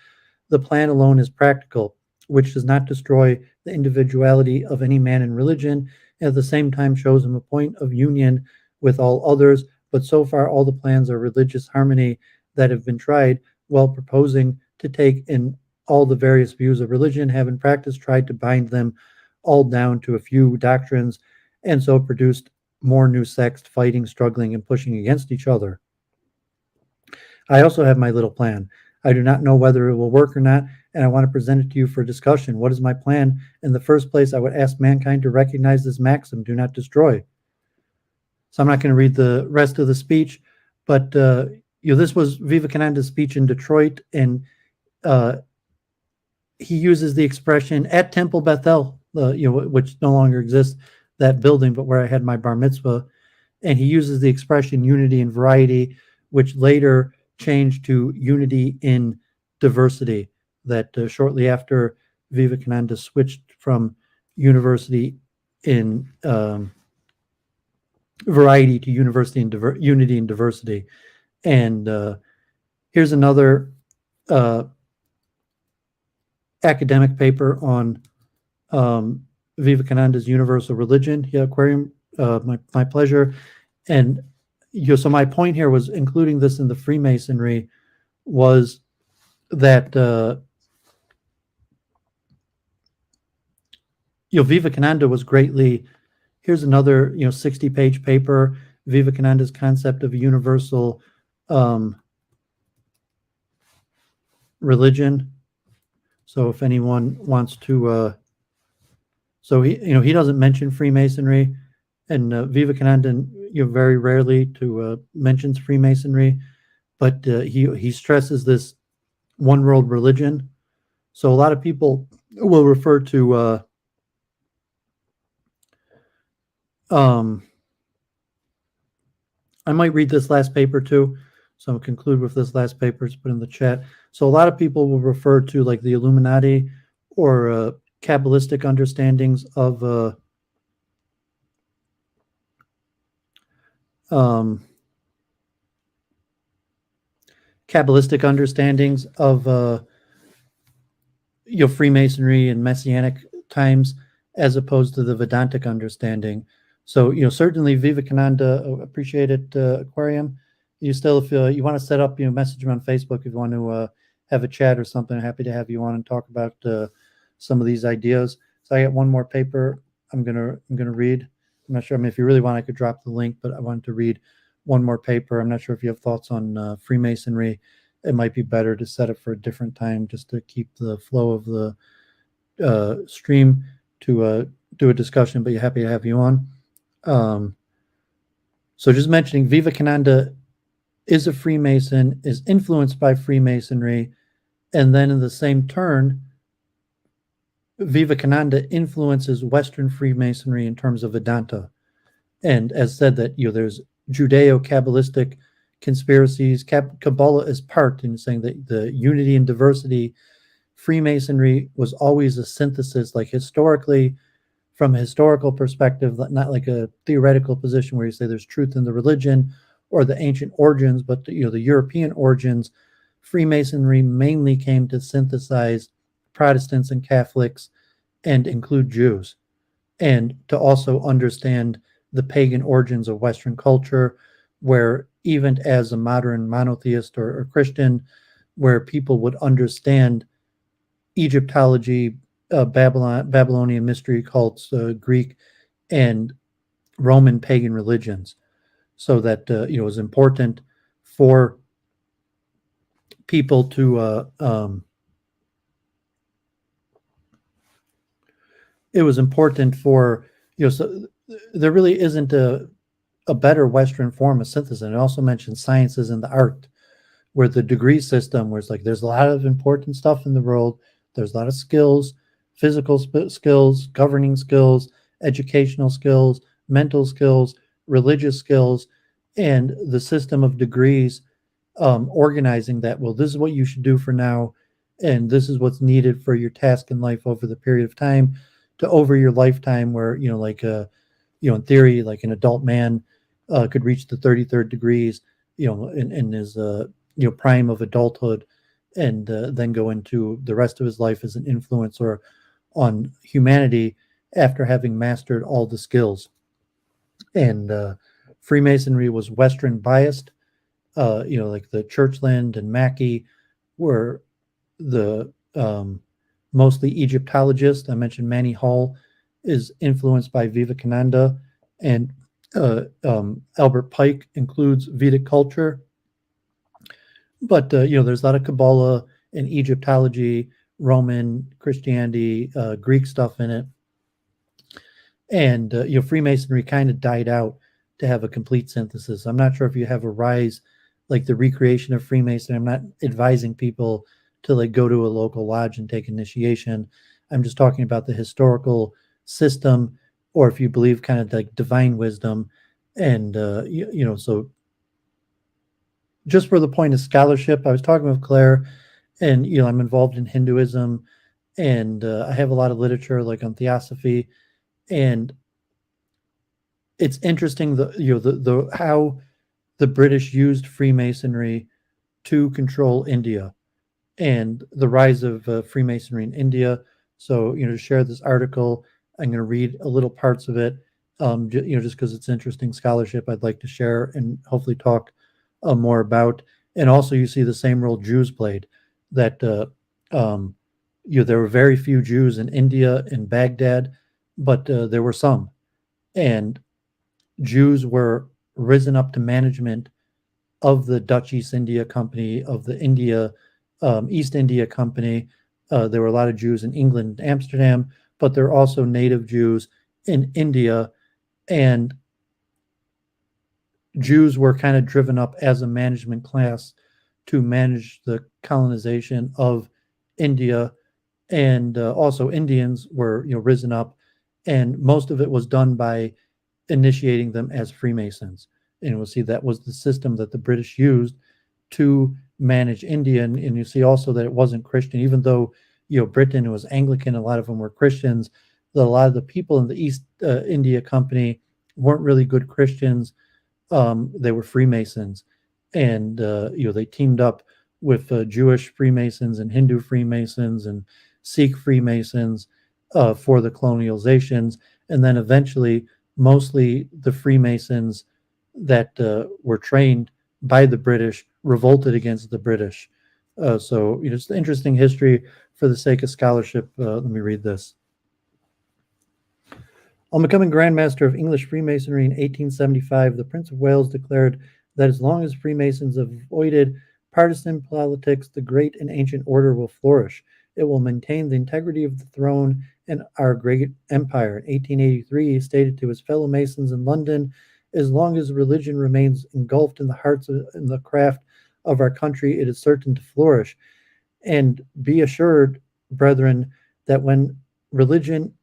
The plan alone is practical, which does not destroy the individuality of any man in religion, and at the same time shows him a point of union with all others. But so far, all the plans of religious harmony that have been tried, while proposing to take in all the various views of religion, have in practice tried to bind them all down to a few doctrines, and so produced more new sects fighting, struggling, and pushing against each other. I also have my little plan. I do not know whether it will work or not, and I want to present it to you for discussion. What is my plan? In the first place, I would ask mankind to recognize this maxim, do not destroy. So I'm not going to read the rest of the speech, but this was Vivekananda's speech in Detroit, and he uses the expression at Temple Bethel, which no longer exists, that building, but where I had my bar mitzvah, and he uses the expression unity and variety, which later changed to unity in diversity, that shortly after Vivekananda switched from university in variety to university and unity and diversity. And here's another academic paper on Vivekananda's universal religion. Yeah, Aquarium, my pleasure. And so my point here was including this in the Freemasonry was that Vivekananda was greatly. Here's another 60-page paper, Vivekananda's concept of a universal religion. So if anyone wants to, so he doesn't mention Freemasonry, and Vivekananda very rarely mentions Freemasonry, but he stresses this one world religion. So a lot of people will refer to I might read this last paper too. So I'll conclude with this last paper. It's put in the chat. So a lot of people will refer to like the Illuminati or Kabbalistic understandings of Freemasonry and Messianic times, as opposed to the Vedantic understanding. So, certainly Vivekananda, appreciate it, Aquarium. You still, if you want to set up, message me on Facebook if you want to have a chat or something. I'm happy to have you on and talk about some of these ideas. So I got one more paper I'm gonna read. I'm not sure. I mean, if you really want, I could drop the link, but I wanted to read one more paper. I'm not sure if you have thoughts on Freemasonry. It might be better to set it for a different time just to keep the flow of the stream to do a discussion, but you're happy to have you on. So just mentioning Vivekananda is a Freemason, is influenced by Freemasonry, and then in the same turn, Vivekananda influences Western Freemasonry in terms of Vedanta. And as said that, there's Judeo-Kabbalistic conspiracies. Kabbalah is part in saying that the unity and diversity, Freemasonry was always a synthesis, like historically, from a historical perspective, not like a theoretical position where you say there's truth in the religion or the ancient origins, but the European origins. Freemasonry mainly came to synthesize Protestants and Catholics and include Jews, and to also understand the pagan origins of Western culture, where even as a modern monotheist or Christian, where people would understand Egyptology, Babylonian mystery cults, Greek and Roman pagan religions, so that it was important for people to it was important for so there really isn't a better Western form of synthesis. And it also mentions sciences and the art, where the degree system, where it's like there's a lot of important stuff in the world. There's a lot of skills, physical skills, governing skills, educational skills, mental skills, religious skills, and the system of degrees organizing that. Well, this is what you should do for now, and this is what's needed for your task in life over the period of time, to over your lifetime, where in theory, like an adult man could reach the 33rd degrees, in his prime of adulthood, and then go into the rest of his life as an influencer on humanity after having mastered all the skills. And Freemasonry was Western biased. Like the Churchland and Mackey were the mostly Egyptologists. I mentioned Manny Hall is influenced by Vivekananda, and Albert Pike includes Vedic culture. But there's a lot of Kabbalah and Egyptology, Roman Christianity, Greek stuff in it, and Freemasonry kind of died out to have a complete synthesis. I'm not sure if you have a rise, like the recreation of Freemasonry. I'm not advising people to like go to a local lodge and take initiation. I'm just talking about the historical system, or if you believe kind of like divine wisdom, and so just for the point of scholarship, I was talking with Claire, and I'm involved in Hinduism, and I have a lot of literature like on theosophy, and it's interesting the how the British used Freemasonry to control India, and the rise of Freemasonry in India. So to share this article, I'm going to read a little parts of it, just because it's interesting scholarship I'd like to share and hopefully talk more about. And also you see the same role Jews played, that there were very few Jews in India, in Baghdad, but there were some, and Jews were risen up to management of the Dutch East India Company, of the East India Company. There were a lot of Jews in England, Amsterdam, but there are also native Jews in India, and Jews were kind of driven up as a management class to manage the colonization of India, and also Indians were risen up, and most of it was done by initiating them as Freemasons. And we'll see that was the system that the British used to manage India. And you see also that it wasn't Christian, even though, Britain was Anglican, a lot of them were Christians. That a lot of the people in the East India Company weren't really good Christians. They were Freemasons, and they teamed up with Jewish Freemasons and Hindu Freemasons and Sikh Freemasons for the colonializations, and then eventually, mostly the Freemasons that were trained by the British revolted against the British. So, it's an interesting history for the sake of scholarship. Let me read this. On becoming Grand Master of English Freemasonry in 1875, the Prince of Wales declared that as long as Freemasons avoided partisan politics, the great and ancient order will flourish. It will maintain the integrity of the throne and our great empire. In 1883, he stated to his fellow Masons in London, as long as religion remains engulfed in the hearts and the craft of our country, it is certain to flourish. And be assured, brethren, that when religion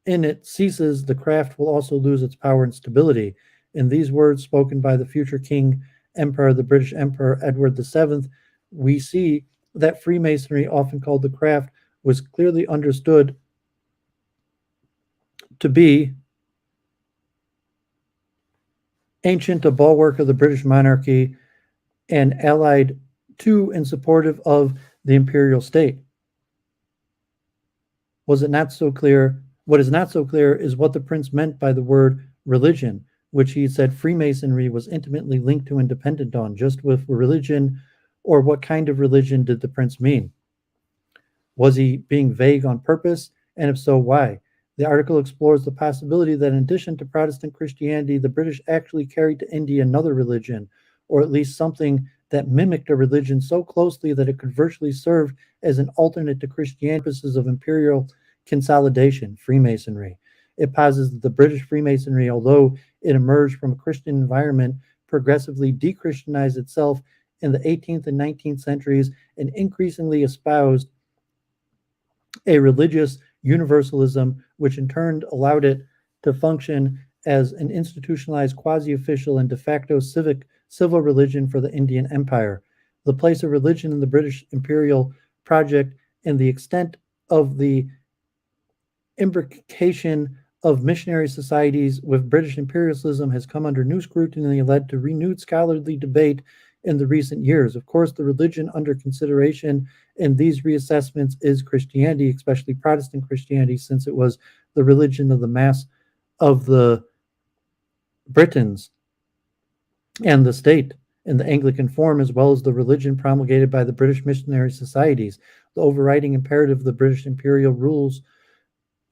in it ceases, the craft will also lose its power and stability. In these words spoken by the future King Emperor of the British Emperor Edward VII, we see that Freemasonry, often called the craft, was clearly understood to be ancient, a bulwark of the British monarchy, and allied to and supportive of the imperial state. Was it not so clear? What is not so clear is what the prince meant by the word religion, which he said Freemasonry was intimately linked to and dependent on. Just with religion, or what kind of religion did the prince mean? Was he being vague on purpose? And if so, why? The article explores the possibility that in addition to Protestant Christianity, the British actually carried to India another religion, or at least something that mimicked a religion so closely that it could virtually serve as an alternate to Christianity purposes of imperial consolidation, Freemasonry. It posits that the British Freemasonry, although it emerged from a Christian environment, progressively de-Christianized itself in the 18th and 19th centuries and increasingly espoused a religious universalism, which in turn allowed it to function as an institutionalized quasi-official and de facto civil religion for the Indian Empire. The place of religion in the British imperial project and the extent of the imbrication of missionary societies with British imperialism has come under new scrutiny and led to renewed scholarly debate in the recent years. Of course, the religion under consideration in these reassessments is Christianity, especially Protestant Christianity, since it was the religion of the mass of the Britons and the state in the Anglican form, as well as the religion promulgated by the British missionary societies. The overriding imperative of the British imperial rules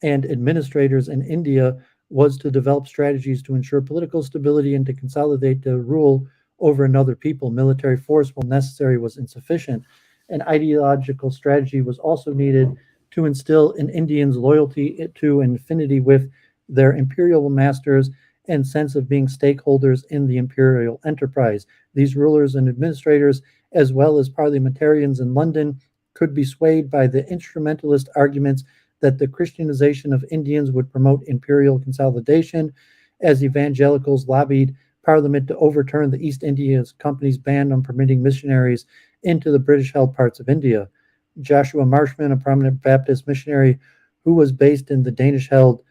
and administrators in India was to develop strategies to ensure political stability and to consolidate the rule over another people. Military force, while necessary, was insufficient. An ideological strategy was also needed to instill in Indians loyalty to and affinity with their imperial masters and sense of being stakeholders in the imperial enterprise. These rulers and administrators, as well as parliamentarians in London, could be swayed by the instrumentalist arguments that the Christianization of Indians would promote imperial consolidation, as evangelicals lobbied Parliament to overturn the East India Company's ban on permitting missionaries into the British-held parts of India. Joshua Marshman, a prominent Baptist missionary who was based in the Danish-held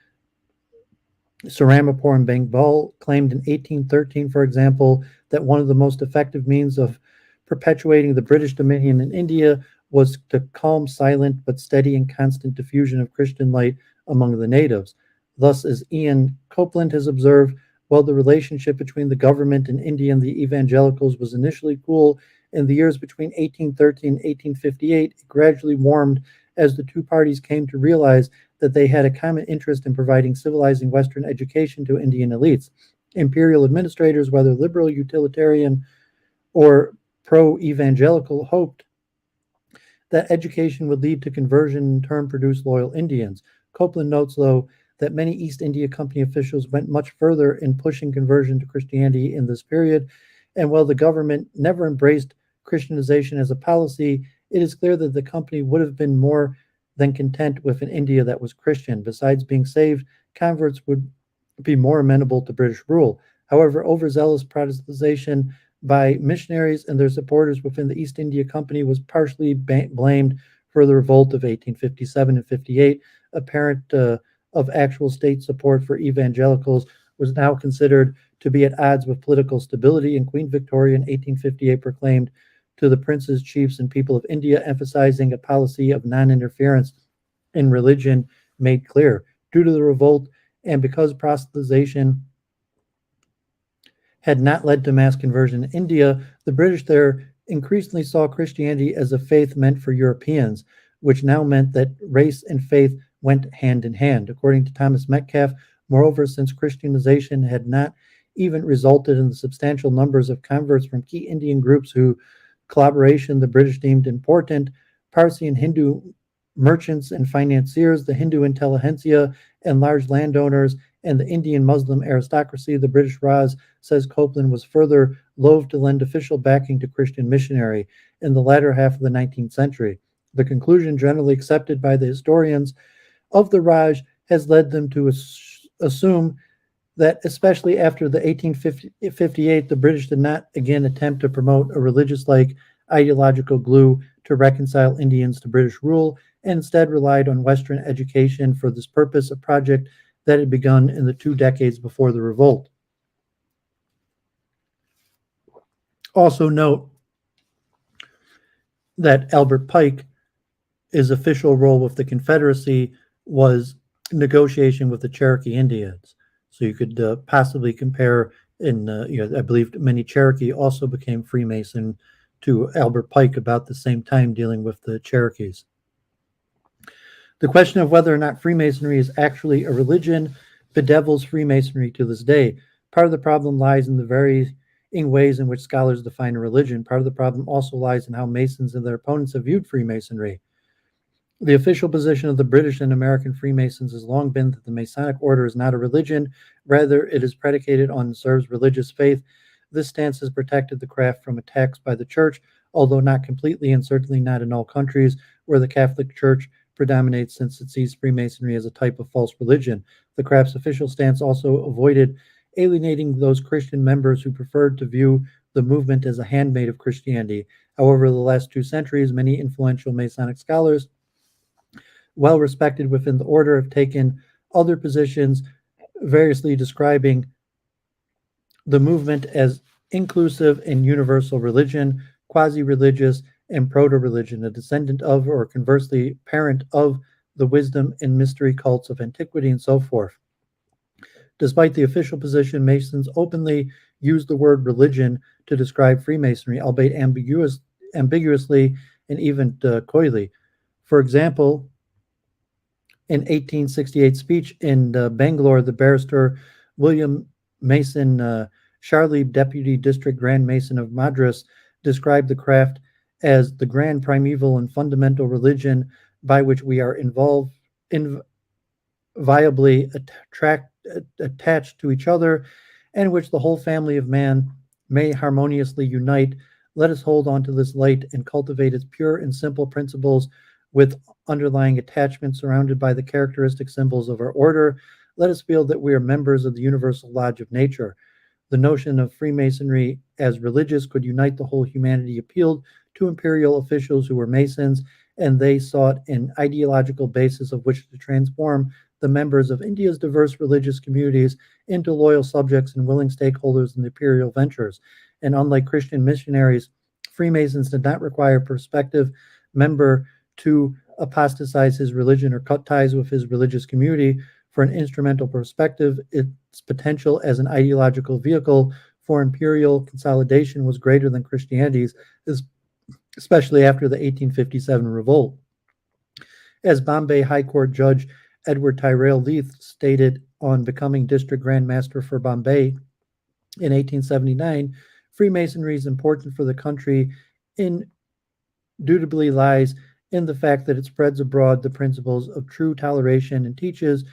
Saramapur and Bengal, claimed in 1813, for example, that one of the most effective means of perpetuating the British dominion in India was the calm, silent, but steady and constant diffusion of Christian light among the natives. Thus, as Ian Copeland has observed, while the relationship between the government in India and the evangelicals was initially cool, in the years between 1813 and 1858, it gradually warmed as the two parties came to realize that they had a common interest in providing civilizing Western education to Indian elites. Imperial administrators, whether liberal, utilitarian, or pro-evangelical, hoped that education would lead to conversion and in turn produce loyal Indians. Copeland notes, though, that many East India Company officials went much further in pushing conversion to Christianity in this period, and while the government never embraced Christianization as a policy, it is clear that the company would have been more than content with an India that was Christian. Besides being saved, converts would be more amenable to British rule. However, overzealous Protestantization by missionaries and their supporters within the East India Company was partially blamed for the revolt of 1857 and 58. Apparent of actual state support for evangelicals was now considered to be at odds with political stability, and Queen Victoria in 1858 proclaimed to the princes, chiefs, and people of India, emphasizing a policy of non-interference in religion made clear. Due to the revolt and because proselytization had not led to mass conversion in India, the British there increasingly saw Christianity as a faith meant for Europeans, which now meant that race and faith went hand in hand. According to Thomas Metcalfe, moreover, since Christianization had not even resulted in the substantial numbers of converts from key Indian groups whose collaboration the British deemed important, Parsi and Hindu merchants and financiers, the Hindu intelligentsia, and large landowners, and the Indian Muslim aristocracy, the British Raj, says Copeland, was further loath to lend official backing to Christian missionary in the latter half of the 19th century. The conclusion generally accepted by the historians of the Raj has led them to assume that, especially after the 1858, the British did not again attempt to promote a religious-like ideological glue to reconcile Indians to British rule, and instead relied on Western education for this purpose, a project that had begun in the 2 decades before the revolt. Also note that Albert Pike, his official role with the Confederacy was negotiation with the Cherokee Indians. So you could possibly compare, I believe many Cherokee also became Freemason to Albert Pike about the same time dealing with the Cherokees. The question of whether or not Freemasonry is actually a religion bedevils Freemasonry to this day. Part of the problem lies in the varying ways in which scholars define a religion. Part of the problem also lies in how Masons and their opponents have viewed Freemasonry. The official position of the British and American Freemasons has long been that the Masonic order is not a religion, rather it is predicated on and serves religious faith. This stance has protected the craft from attacks by the Church, although not completely and certainly not in all countries where the Catholic Church predominates, since it sees Freemasonry as a type of false religion. The craft's official stance also avoided alienating those Christian members who preferred to view the movement as a handmaid of Christianity. However, the last 2 centuries, many influential Masonic scholars, well respected within the order, have taken other positions, variously describing the movement as inclusive and universal religion, quasi-religious, and proto-religion, a descendant of, or conversely, parent of, the wisdom and mystery cults of antiquity, and so forth. Despite the official position, Masons openly use the word religion to describe Freemasonry, albeit ambiguously and even coyly. For example, in 1868 speech in Bangalore, the barrister William Mason Sharleeb, Deputy District Grand Mason of Madras, described the craft as the grand primeval and fundamental religion by which we are inviolably attached to each other, and which the whole family of man may harmoniously unite. Let us hold on to this light and cultivate its pure and simple principles with underlying attachment, surrounded by the characteristic symbols of our order. Let us feel that we are members of the universal lodge of nature. The notion of Freemasonry as religious could unite the whole humanity appealed to imperial officials who were Masons, and they sought an ideological basis of which to transform the members of India's diverse religious communities into loyal subjects and willing stakeholders in the imperial ventures. And unlike Christian missionaries, Freemasons did not require a prospective member to apostatize his religion or cut ties with his religious community. For an instrumental perspective, its potential as an ideological vehicle for imperial consolidation was greater than Christianity's, especially after the 1857 revolt. As Bombay High Court Judge Edward Tyrrell Leith stated on becoming District Grand Master for Bombay in 1879, Freemasonry is important for the country indubitably lies in the fact that it spreads abroad the principles of true toleration and teaches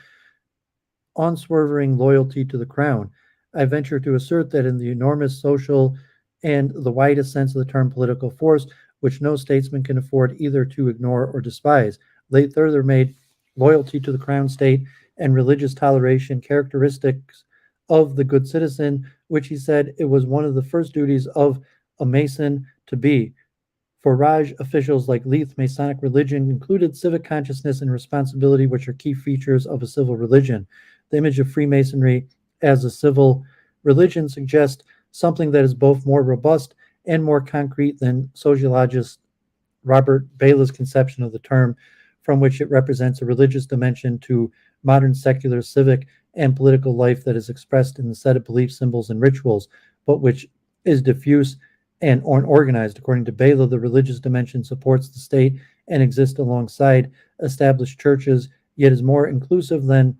unswerving loyalty to the crown. I venture to assert that in the enormous social and the widest sense of the term political force, which no statesman can afford either to ignore or despise, they further made loyalty to the crown state and religious toleration characteristics of the good citizen, which he said it was one of the first duties of a Mason to be. For Raj, officials like Leith, Masonic religion included civic consciousness and responsibility, which are key features of a civil religion. The image of Freemasonry as a civil religion suggests something that is both more robust and more concrete than sociologist Robert Baylor's conception of the term, from which it represents a religious dimension to modern secular, civic, and political life that is expressed in the set of belief symbols and rituals, but which is diffuse and unorganized. According to Baylor, the religious dimension supports the state and exists alongside established churches, yet is more inclusive than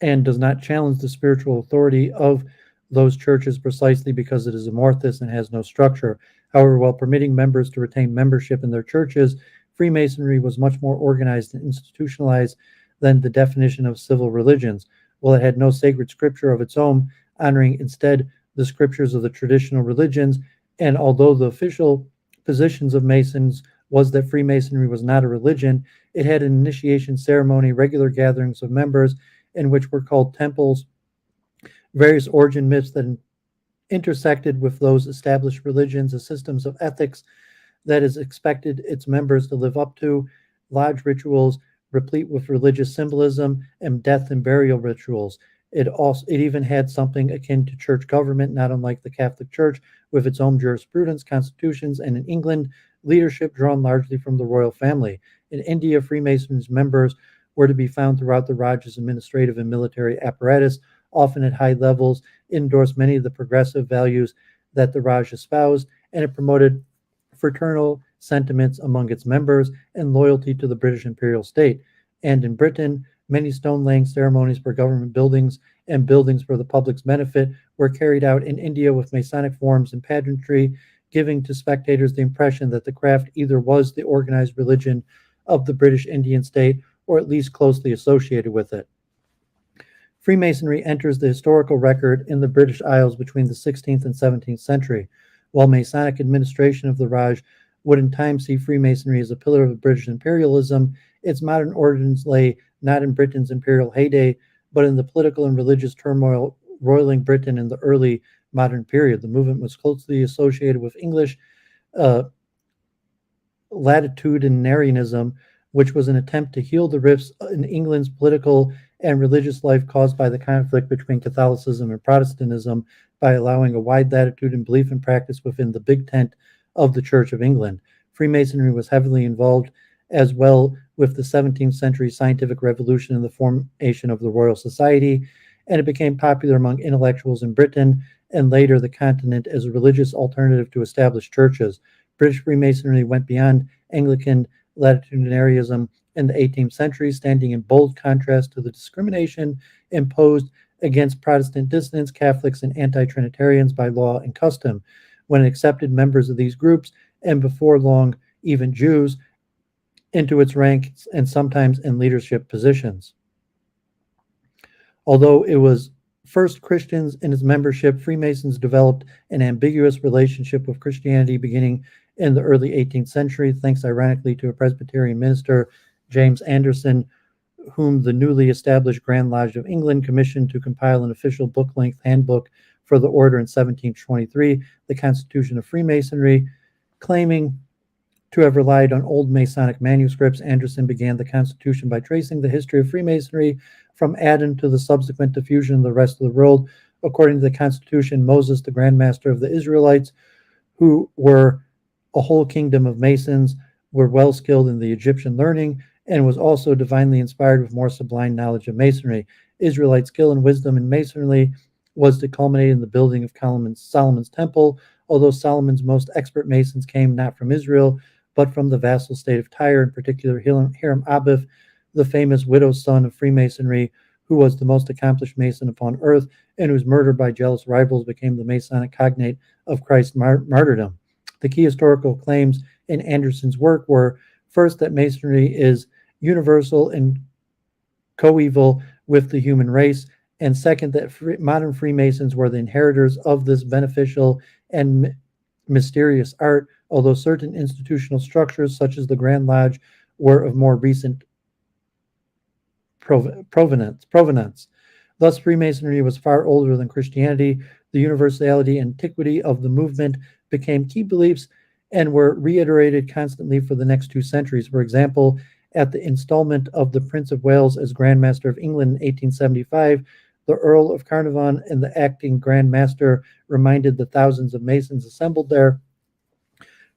and does not challenge the spiritual authority of those churches precisely because it is amorphous and has no structure. However, while permitting members to retain membership in their churches, Freemasonry was much more organized and institutionalized than the definition of civil religions. While it had no sacred scripture of its own, honoring instead the scriptures of the traditional religions, and although the official positions of Masons was that Freemasonry was not a religion, it had an initiation ceremony, regular gatherings of members, in which were called temples, various origin myths that intersected with those established religions, as systems of ethics that is expected its members to live up to, lodge rituals replete with religious symbolism, and death and burial rituals. It even had something akin to church government, not unlike the Catholic Church, with its own jurisprudence, constitutions, and in England, leadership drawn largely from the royal family. In India, Freemasons members were to be found throughout the Raj's administrative and military apparatus, often at high levels, endorsed many of the progressive values that the Raj espoused, and it promoted fraternal sentiments among its members and loyalty to the British imperial state. And in Britain, many stone-laying ceremonies for government buildings and buildings for the public's benefit were carried out in India with Masonic forms and pageantry, giving to spectators the impression that the craft either was the organized religion of the British Indian state or at least closely associated with it. Freemasonry enters the historical record in the British Isles between the 16th and 17th century. While Masonic administration of the Raj would in time see Freemasonry as a pillar of British imperialism, its modern origins lay not in Britain's imperial heyday, but in the political and religious turmoil roiling Britain in the early modern period. The movement was closely associated with English latitudinarianism, which was an attempt to heal the rifts in England's political and religious life caused by the conflict between Catholicism and Protestantism by allowing a wide latitude in belief and practice within the big tent of the Church of England. Freemasonry was heavily involved as well with the 17th century scientific revolution and the formation of the Royal Society, and it became popular among intellectuals in Britain and later the continent as a religious alternative to established churches. British Freemasonry went beyond Anglican latitudinarianism in the 18th century, standing in bold contrast to the discrimination imposed against Protestant dissidents, Catholics, and anti-Trinitarians by law and custom, when it accepted members of these groups, and before long, even Jews, into its ranks and sometimes in leadership positions. Although it was first Christians in its membership, Freemasons developed an ambiguous relationship with Christianity beginning in the early 18th century, thanks ironically to a Presbyterian minister, James Anderson, whom the newly established Grand Lodge of England commissioned to compile an official book-length handbook for the order in 1723, the Constitution of Freemasonry. Claiming to have relied on old Masonic manuscripts, Anderson began the Constitution by tracing the history of Freemasonry from Adam to the subsequent diffusion in the rest of the world. According to the Constitution, Moses, the Grand Master of the Israelites, who were a whole kingdom of Masons, were well skilled in the Egyptian learning and was also divinely inspired with more sublime knowledge of Masonry. Israelite skill and wisdom in Masonry was to culminate in the building of Solomon's temple, although Solomon's most expert Masons came not from Israel, but from the vassal state of Tyre, in particular Hiram Abiff, the famous widow's son of Freemasonry, who was the most accomplished Mason upon earth, and whose murder by jealous rivals became the Masonic cognate of Christ's martyrdom. The key historical claims in Anderson's work were, first, that Masonry is universal and coeval with the human race, and second, that modern Freemasons were the inheritors of this beneficial and mysterious art, although certain institutional structures, such as the Grand Lodge, were of more recent provenance. Thus, Freemasonry was far older than Christianity. The universality and antiquity of the movement became key beliefs and were reiterated constantly for the next 2 centuries. For example, at the installment of the Prince of Wales as Grand Master of England in 1875, the Earl of Carnarvon and the acting Grand Master reminded the thousands of Masons assembled there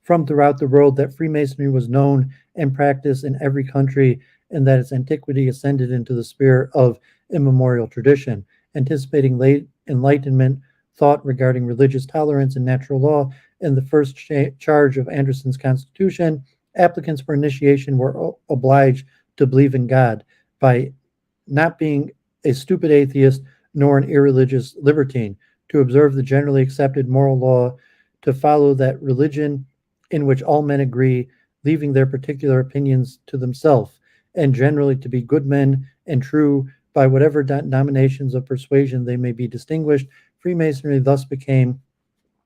from throughout the world that Freemasonry was known and practiced in every country and that its antiquity ascended into the sphere of immemorial tradition. Anticipating late Enlightenment thought regarding religious tolerance and natural law in the first charge of Anderson's Constitution, applicants for initiation were obliged to believe in God by not being a stupid atheist nor an irreligious libertine, to observe the generally accepted moral law, to follow that religion in which all men agree, leaving their particular opinions to themselves, and generally to be good men and true by whatever denominations of persuasion they may be distinguished. Freemasonry thus became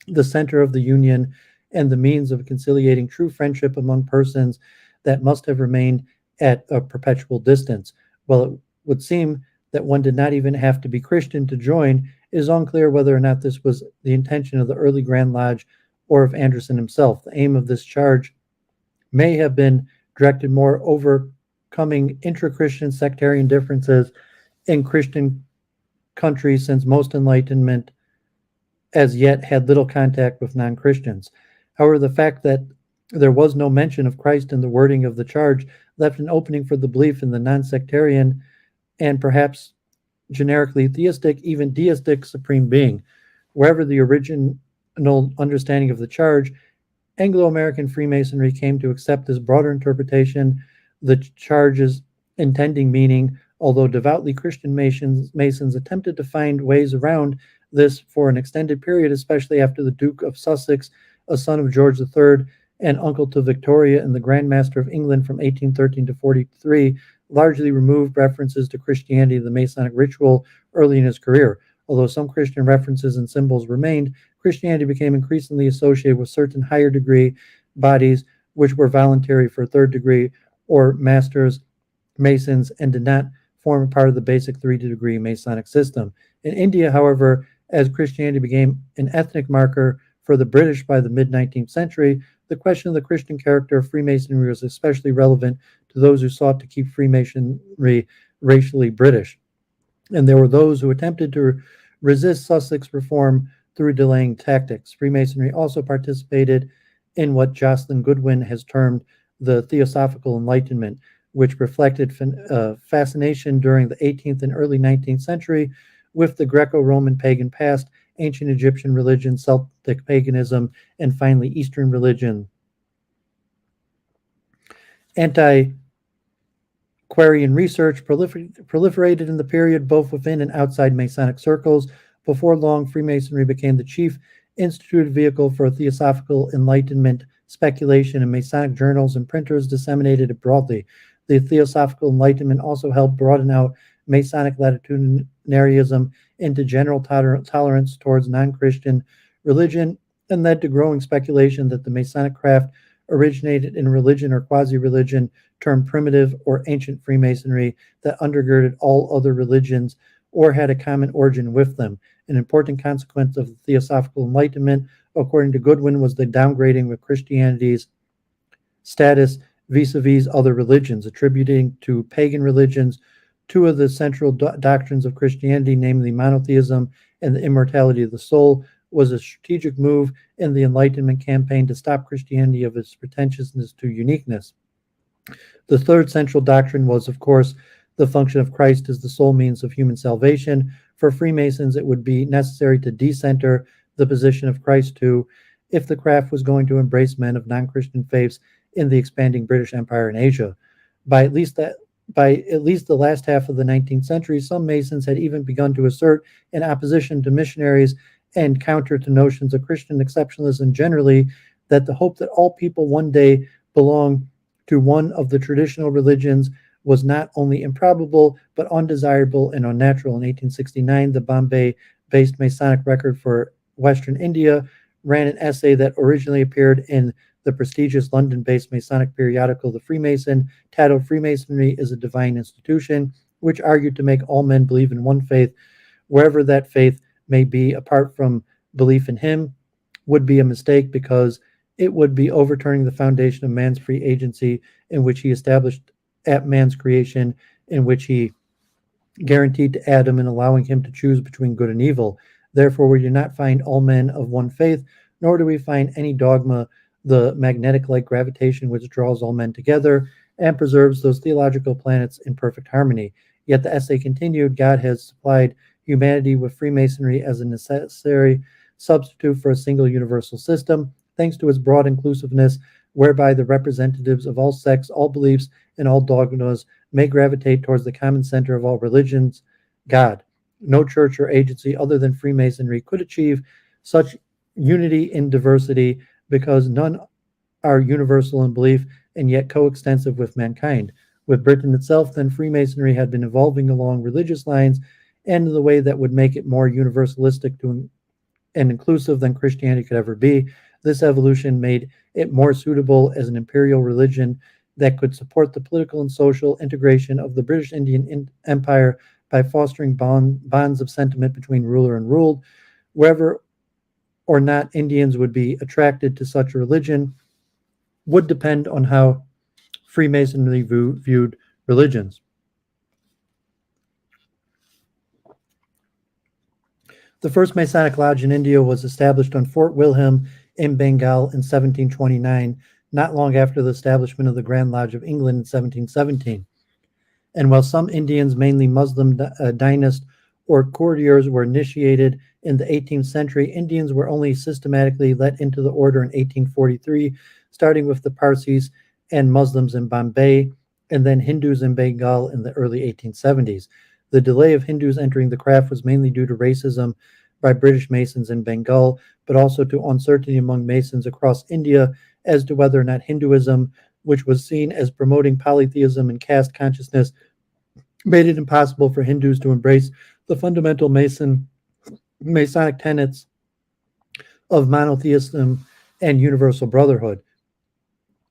the center of the union and the means of conciliating true friendship among persons that must have remained at a perpetual distance. Well, it would seem that one did not even have to be Christian to join. It is unclear whether or not this was the intention of the early Grand Lodge or of Anderson himself. The aim of this charge may have been directed more overcoming intra-Christian sectarian differences in Christian countries, since most Enlightenment as yet had little contact with non-Christians. However, the fact that there was no mention of Christ in the wording of the charge left an opening for the belief in the non-sectarian and perhaps generically theistic, even deistic supreme being. Wherever the original understanding of the charge, Anglo-American Freemasonry came to accept this broader interpretation, the charge's intending meaning, although devoutly Christian Masons attempted to find ways around this for an extended period, especially after the Duke of Sussex, a son of George III and uncle to Victoria and the Grand Master of England from 1813 to 43, largely removed references to Christianity in the Masonic ritual early in his career. Although some Christian references and symbols remained, Christianity became increasingly associated with certain higher degree bodies, which were voluntary for third degree or masters, Masons, and did not form a part of the basic 3-degree Masonic system. In India, however, as Christianity became an ethnic marker for the British by the mid-19th century, the question of the Christian character of Freemasonry was especially relevant to those who sought to keep Freemasonry racially British. And there were those who attempted to resist Sussex reform through delaying tactics. Freemasonry also participated in what Jocelyn Goodwin has termed the Theosophical Enlightenment, which reflected fascination during the 18th and early 19th century with the Greco-Roman pagan past, ancient Egyptian religion, Celtic paganism, and finally Eastern religion. Antiquarian research proliferated in the period both within and outside Masonic circles. Before long, Freemasonry became the chief instituted vehicle for theosophical enlightenment speculation, and Masonic journals and printers disseminated it broadly. The Theosophical Enlightenment also helped broaden out Masonic latitudinarianism into general tolerance towards non-Christian religion and led to growing speculation that the Masonic craft originated in religion or quasi-religion termed primitive or ancient Freemasonry that undergirded all other religions or had a common origin with them. An important consequence of the Theosophical Enlightenment, according to Goodwin, was the downgrading of Christianity's status vis-a-vis other religions, attributing to pagan religions two of the central doctrines of Christianity, namely monotheism and the immortality of the soul, was a strategic move in the Enlightenment campaign to stop Christianity of its pretentiousness to uniqueness. The third central doctrine was, of course, the function of Christ as the sole means of human salvation. For Freemasons, it would be necessary to decenter the position of Christ too, if the craft was going to embrace men of non-Christian faiths in the expanding British Empire in Asia. By at least the last half of the 19th century, some Masons had even begun to assert, in opposition to missionaries and counter to notions of Christian exceptionalism generally, that the hope that all people one day belong to one of the traditional religions was not only improbable, but undesirable and unnatural. In 1869, the Bombay-based Masonic Record for Western India ran an essay that originally appeared in the prestigious London-based Masonic periodical The Freemason, titled "Freemasonry is a Divine Institution," which argued to make all men believe in one faith, wherever that faith may be, apart from belief in him, would be a mistake because it would be overturning the foundation of man's free agency in which he established at man's creation, in which he guaranteed to Adam in allowing him to choose between good and evil. Therefore, we do not find all men of one faith, nor do we find any dogma, the magnetic like gravitation which draws all men together and preserves those theological planets in perfect harmony. Yet the essay continued, God has supplied humanity with Freemasonry as a necessary substitute for a single universal system, thanks to its broad inclusiveness, whereby the representatives of all sects, all beliefs, and all dogmas may gravitate towards the common center of all religions, God. No church or agency other than Freemasonry could achieve such unity in diversity because none are universal in belief and yet coextensive with mankind. With Britain itself, then Freemasonry had been evolving along religious lines and in the way that would make it more universalistic and inclusive than Christianity could ever be. This evolution made it more suitable as an imperial religion that could support the political and social integration of the British Indian Empire by fostering bonds of sentiment between ruler and ruled. Wherever or not Indians would be attracted to such a religion would depend on how Freemasonry viewed religions. The first Masonic lodge in India was established on Fort William in Bengal in 1729, not long after the establishment of the Grand Lodge of England in 1717. And while some Indians, mainly Muslim dynasts or courtiers, were initiated in the 18th century, Indians were only systematically let into the order in 1843, starting with the Parsis and Muslims in Bombay, and then Hindus in Bengal in the early 1870s. The delay of Hindus entering the craft was mainly due to racism by British Masons in Bengal, but also to uncertainty among Masons across India as to whether or not Hinduism, which was seen as promoting polytheism and caste consciousness, made it impossible for Hindus to embrace the fundamental Masonic tenets of monotheism and universal brotherhood.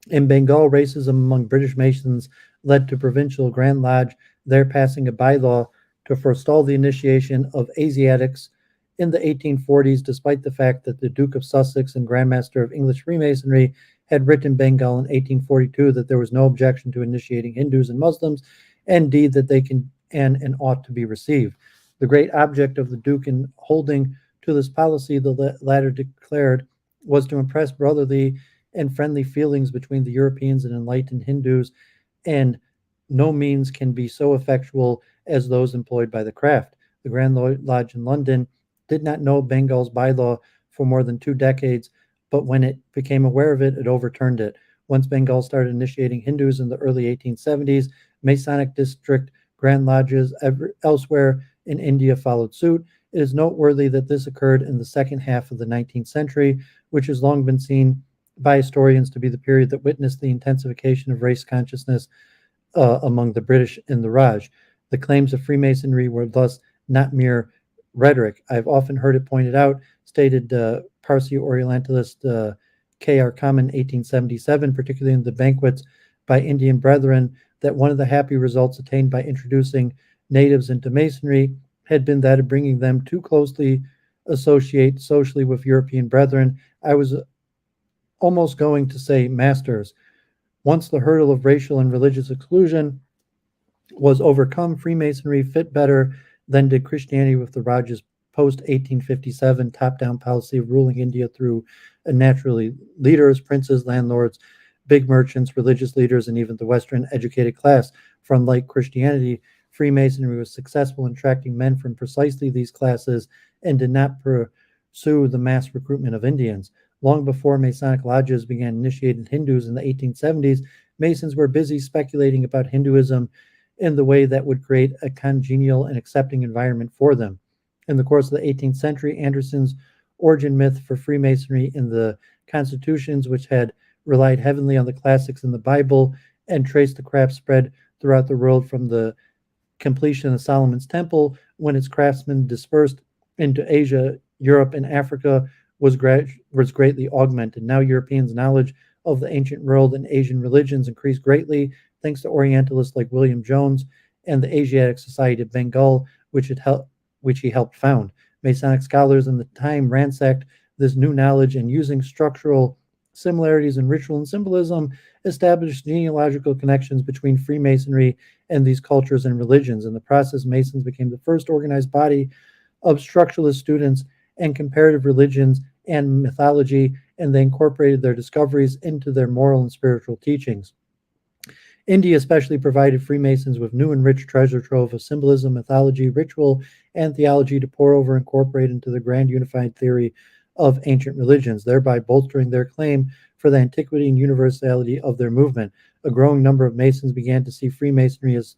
In Bengal, racism among British Masons led to provincial Grand Lodge there passing a bylaw to forestall the initiation of Asiatics in the 1840s, despite the fact that the Duke of Sussex and Grand Master of English Freemasonry had written Bengal in 1842 that there was no objection to initiating Hindus and Muslims, and indeed that they can and ought to be received. The great object of the Duke in holding to this policy, the latter declared, was to impress brotherly and friendly feelings between the Europeans and enlightened Hindus, and no means can be so effectual as those employed by the craft. The Grand Lodge in London did not know Bengal's bylaw for more than 2 decades, but when it became aware of it, it overturned it. Once Bengal started initiating Hindus in the early 1870s, Masonic district Grand Lodges elsewhere in India followed suit. It is noteworthy that this occurred in the second half of the 19th century, which has long been seen by historians to be the period that witnessed the intensification of race consciousness among the British in the Raj. The claims of Freemasonry were thus not mere rhetoric. I've often heard it pointed out, stated Parsi Orientalist K.R. Kamen, 1877, particularly in the banquets by Indian brethren, that one of the happy results attained by introducing natives into Masonry had been that of bringing them too closely associate socially with European brethren. I was almost going to say masters. Once the hurdle of racial and religious exclusion was overcome, Freemasonry fit better than did Christianity with the Raj's post-1857 top-down policy of ruling India through naturally leaders, princes, landlords, big merchants, religious leaders, and even the Western educated class. For unlike Christianity, Freemasonry was successful in attracting men from precisely these classes and did not pursue the mass recruitment of Indians. Long before Masonic lodges began initiating Hindus in the 1870s, Masons were busy speculating about Hinduism in the way that would create a congenial and accepting environment for them. In the course of the 18th century, Anderson's origin myth for Freemasonry in the constitutions, which had relied heavily on the classics in the Bible and traced the craft spread throughout the world from the completion of Solomon's Temple, when its craftsmen dispersed into Asia, Europe, and Africa, was greatly augmented. Now Europeans' knowledge of the ancient world and Asian religions increased greatly, thanks to Orientalists like William Jones and the Asiatic Society of Bengal, which he helped found. Masonic scholars in the time ransacked this new knowledge and, using structural similarities in ritual and symbolism, established genealogical connections between Freemasonry and these cultures and religions. In the process, Masons became the first organized body of structuralist students and comparative religions and mythology, and they incorporated their discoveries into their moral and spiritual teachings. India especially provided Freemasons with new and rich treasure trove of symbolism, mythology, ritual, and theology to pour over and incorporate into the grand unified theory of ancient religions, thereby bolstering their claim for the antiquity and universality of their movement. A growing number of Masons began to see Freemasonry as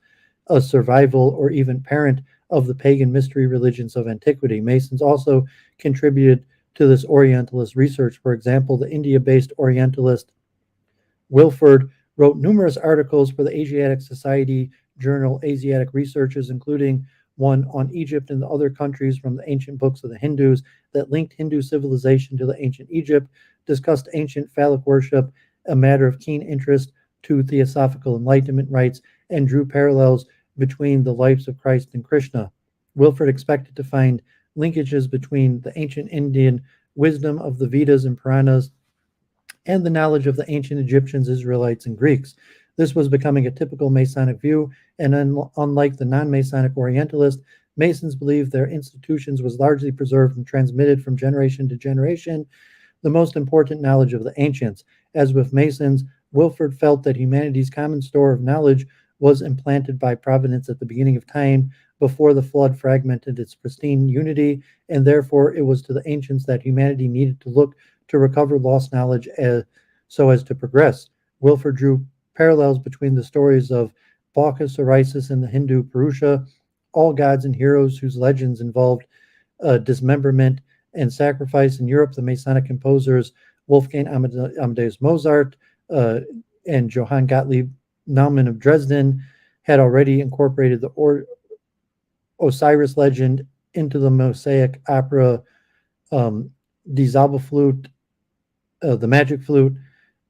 a survival or even parent of the pagan mystery religions of antiquity. Masons also contributed to this Orientalist research. For example, the India-based Orientalist Wilford wrote numerous articles for the Asiatic Society journal Asiatic Researches, including one on Egypt and the other countries from the ancient books of the Hindus that linked Hindu civilization to the ancient Egypt, discussed ancient phallic worship, a matter of keen interest to Theosophical Enlightenment rites, and drew parallels between the lives of Christ and Krishna. Wilford expected to find linkages between the ancient Indian wisdom of the Vedas and Puranas and the knowledge of the ancient Egyptians, Israelites, and Greeks. This was becoming a typical Masonic view, and unlike the non-Masonic Orientalist, Masons believed their institutions was largely preserved and transmitted from generation to generation, the most important knowledge of the ancients. As with Masons, Wilford felt that humanity's common store of knowledge was implanted by providence at the beginning of time, before the flood fragmented its pristine unity, and therefore it was to the ancients that humanity needed to look to recover lost knowledge so as to progress. Wilford drew parallels between the stories of Bacchus, Osiris, and the Hindu Purusha, all gods and heroes whose legends involved dismemberment and sacrifice. In Europe, the Masonic composers Wolfgang Amadeus Mozart and Johann Gottlieb Naumann of Dresden had already incorporated the Osiris legend into the Mosaic opera Die Zauberflute, the Magic Flute,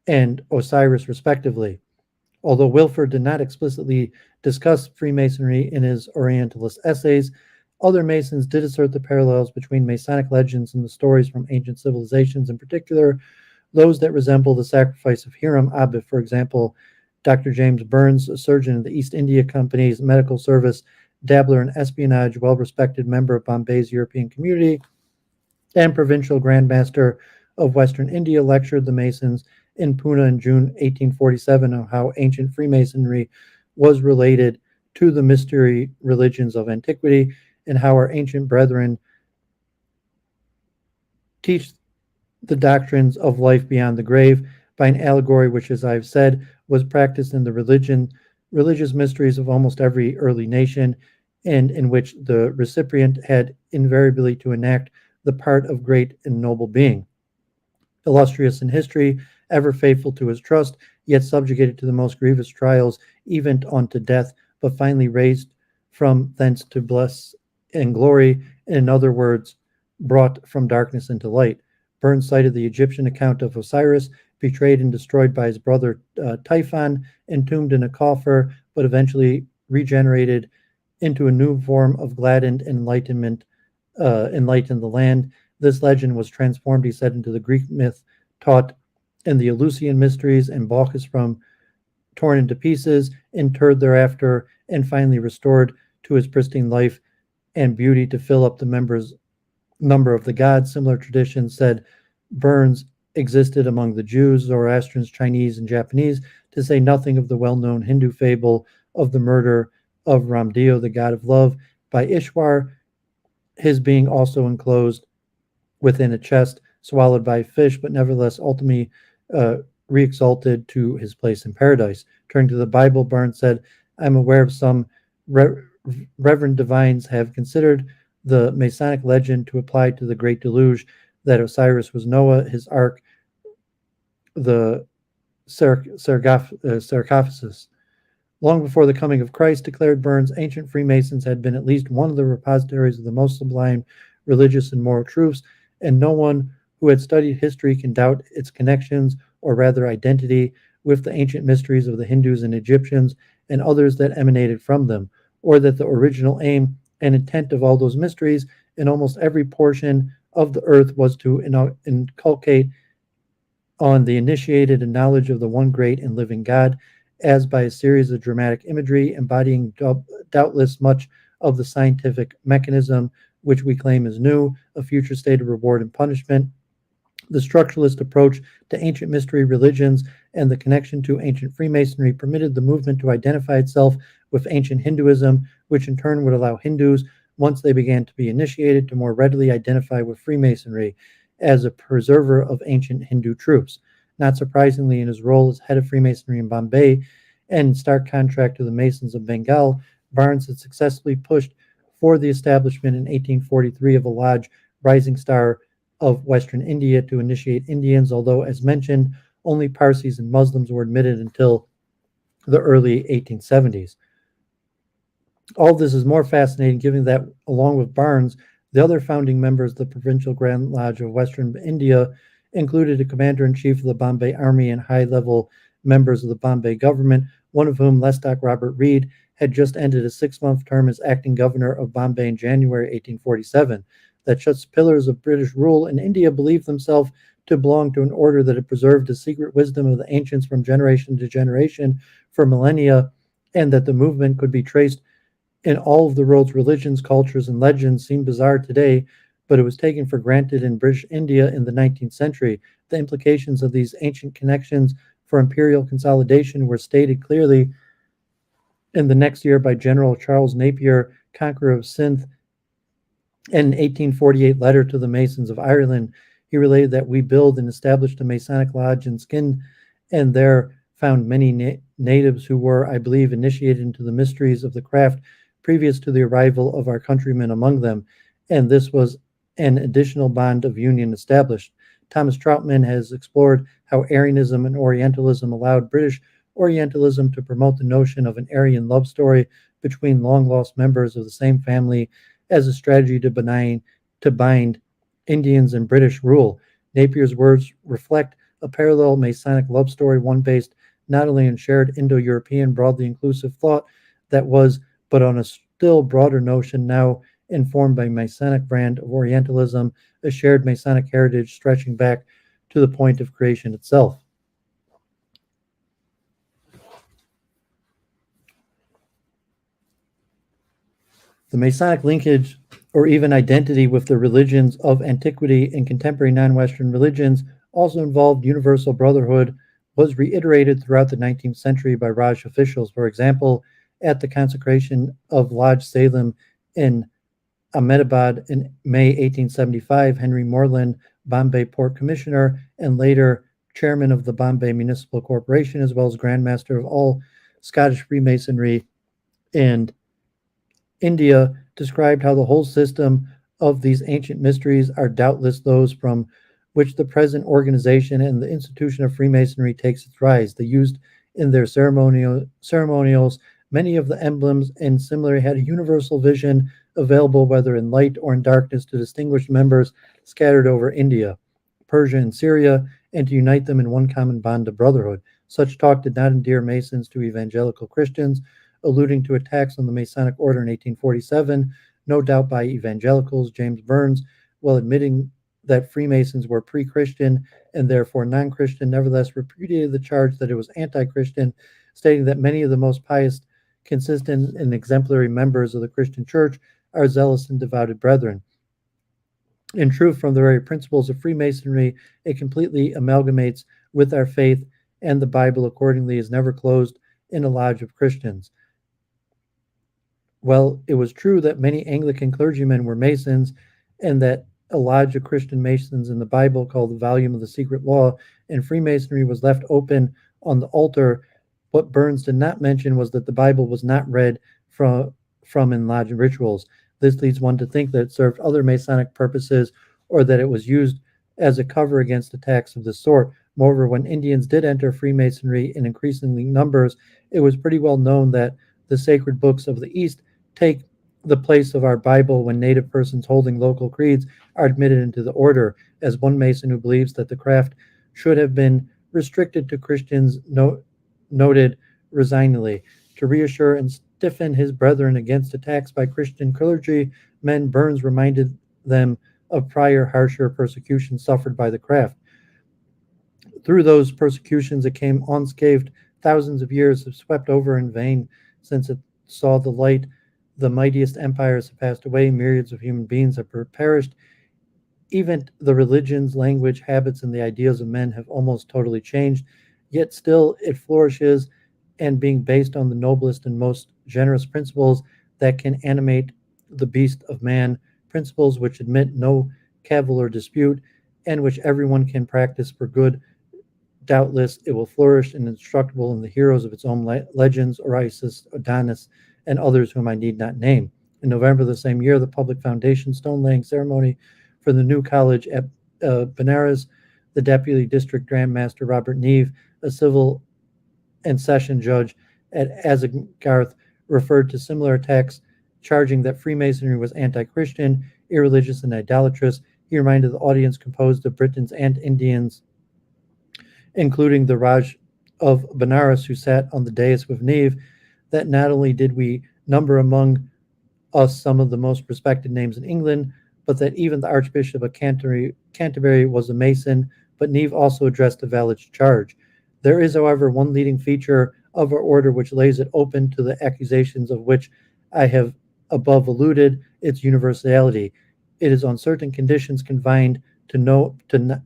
and Osiris, respectively. Although Wilford did not explicitly discuss Freemasonry in his Orientalist essays, other Masons did assert the parallels between Masonic legends and the stories from ancient civilizations, in particular those that resemble the sacrifice of Hiram Abiff. For example, Dr. James Burns, a surgeon in the East India Company's medical service, dabbler in espionage, well-respected member of Bombay's European community, and provincial Grand Master of Western India, lectured the Masons in Pune in June 1847 on how ancient Freemasonry was related to the mystery religions of antiquity and how our ancient brethren teach the doctrines of life beyond the grave by an allegory which, as I've said, was practiced in the religious mysteries of almost every early nation, and in which the recipient had invariably to enact the part of great and noble being. Illustrious in history, ever faithful to his trust, yet subjugated to the most grievous trials, even unto death, but finally raised from thence to bliss and glory, in other words, brought from darkness into light. Burns cited the Egyptian account of Osiris, betrayed and destroyed by his brother Typhon, entombed in a coffer, but eventually regenerated into a new form of gladdened enlightened the land. This legend was transformed, he said, into the Greek myth taught in the Eleusinian mysteries, and Bacchus from torn into pieces, interred thereafter, and finally restored to his pristine life and beauty to fill up the number of the gods. Similar traditions, said Burns, existed among the Jews, Zoroastrians, Chinese, and Japanese, to say nothing of the well-known Hindu fable of the murder of Ramdeo, the god of love, by Ishwar, his being also enclosed within a chest, swallowed by a fish, but nevertheless ultimately re-exalted to his place in paradise. Turning to the Bible, Burns said, I'm aware of some reverend divines have considered the Masonic legend to apply to the Great Deluge, that Osiris was Noah, his ark, the sarcophagus. Long before the coming of Christ, declared Burns, ancient Freemasons had been at least one of the repositories of the most sublime religious and moral truths, and no one who had studied history can doubt its connections, or rather identity, with the ancient mysteries of the Hindus and Egyptians and others that emanated from them. or that the original aim and intent of all those mysteries in almost every portion of the earth was to inculcate on the initiated a knowledge of the one great and living God, as by a series of dramatic imagery embodying doubtless much of the scientific mechanism which we claim is new, a future state of reward and punishment. The structuralist approach to ancient mystery religions and the connection to ancient Freemasonry permitted the movement to identify itself with ancient Hinduism, which in turn would allow Hindus, once they began to be initiated, to more readily identify with Freemasonry as a preserver of ancient Hindu truths. Not surprisingly, in his role as head of Freemasonry in Bombay, and in stark contrast to the Masons of Bengal, Barnes had successfully pushed for the establishment in 1843 of a lodge, Rising Star of Western India, to initiate Indians, although, as mentioned, only Parsis and Muslims were admitted until the early 1870s. All this is more fascinating given that, along with Barnes, the other founding members of the Provincial Grand Lodge of Western India included a commander-in-chief of the Bombay Army and high-level members of the Bombay government, one of whom, Lestock Robert Reed, had just ended a 6-month term as acting governor of Bombay in January 1847. That such pillars of British rule in India believed themselves to belong to an order that had preserved the secret wisdom of the ancients from generation to generation for millennia, and that the movement could be traced in all of the world's religions, cultures, and legends seem bizarre today, but it was taken for granted in British India in the 19th century. The implications of these ancient connections for imperial consolidation were stated clearly in the next year by General Charles Napier, conqueror of Sindh. In an 1848 letter to the Masons of Ireland, he related that we built and established a Masonic lodge in Skin, and there found many natives who were, I believe, initiated into the mysteries of the craft previous to the arrival of our countrymen among them, and this was an additional bond of union established. Thomas Troutman has explored how Aryanism and Orientalism allowed British Orientalism to promote the notion of an Aryan love story between long-lost members of the same family as a strategy to bind Indians and British rule. Napier's words reflect a parallel Masonic love story, one based not only on shared Indo-European broadly inclusive thought that was, but on a still broader notion now informed by Masonic brand of Orientalism, a shared Masonic heritage stretching back to the point of creation itself. The Masonic linkage or even identity with the religions of antiquity and contemporary non-Western religions also involved universal brotherhood, was reiterated throughout the 19th century by Raj officials. For example, at the consecration of Lodge Salem in Ahmedabad in May 1875, Henry Moreland, Bombay Port Commissioner and later chairman of the Bombay Municipal Corporation, as well as Grand Master of all Scottish Freemasonry and India, described how the whole system of these ancient mysteries are doubtless those from which the present organization and the institution of Freemasonry takes its rise. They used in their ceremonials many of the emblems and similarly had a universal vision available whether in light or in darkness to distinguish members scattered over India, Persia, and Syria, and to unite them in one common bond of brotherhood. Such talk did not endear Masons to evangelical Christians, alluding to attacks on the Masonic order in 1847, no doubt by evangelicals. James Burns, while admitting that Freemasons were pre-Christian and therefore non-Christian, nevertheless repudiated the charge that it was anti-Christian, stating that many of the most pious, consistent, and exemplary members of the Christian church are zealous and devoted brethren. In truth, from the very principles of Freemasonry, it completely amalgamates with our faith, and the Bible accordingly is never closed in a lodge of Christians. Well, it was true that many Anglican clergymen were Masons, and that a lodge of Christian Masons in the Bible called the Volume of the Secret Law, and Freemasonry was left open on the altar. What Burns did not mention was that the Bible was not read from in lodge rituals. This leads one to think that it served other Masonic purposes or that it was used as a cover against attacks of this sort. Moreover, when Indians did enter Freemasonry in increasingly numbers, it was pretty well known that the sacred books of the East take the place of our Bible when native persons holding local creeds are admitted into the order. As one Mason who believes that the craft should have been restricted to Christians noted resignedly, to reassure stiffen his brethren against attacks by Christian clergymen, Burns reminded them of prior harsher persecutions suffered by the craft. Through those persecutions it came unscathed. Thousands of years have swept over in vain since it saw the light. The mightiest empires have passed away. Myriads of human beings have perished. Even the religions, language, habits, and the ideas of men have almost totally changed. Yet still it flourishes, and being based on the noblest and most generous principles that can animate the beast of man, principles which admit no cavil or dispute, and which everyone can practice for good. Doubtless it will flourish and indestructible in the heroes of its own legends, Orisis, Adonis, and others whom I need not name. In November of the same year, the public foundation stone-laying ceremony for the new college at Benares, the Deputy District Grand Master Robert Neve, a civil and session judge at Azgarth, referred to similar attacks, charging that Freemasonry was anti-Christian, irreligious, and idolatrous. He reminded the audience, composed of Britons and Indians, including the Raj of Benares, who sat on the dais with Neve, that not only did we number among us some of the most respected names in England, but that even the Archbishop of Canterbury was a Mason. But Neve also addressed a valid charge. There is, however, one leading feature of our order which lays it open to the accusations of which I have above alluded, its universality. It is on certain conditions confined to no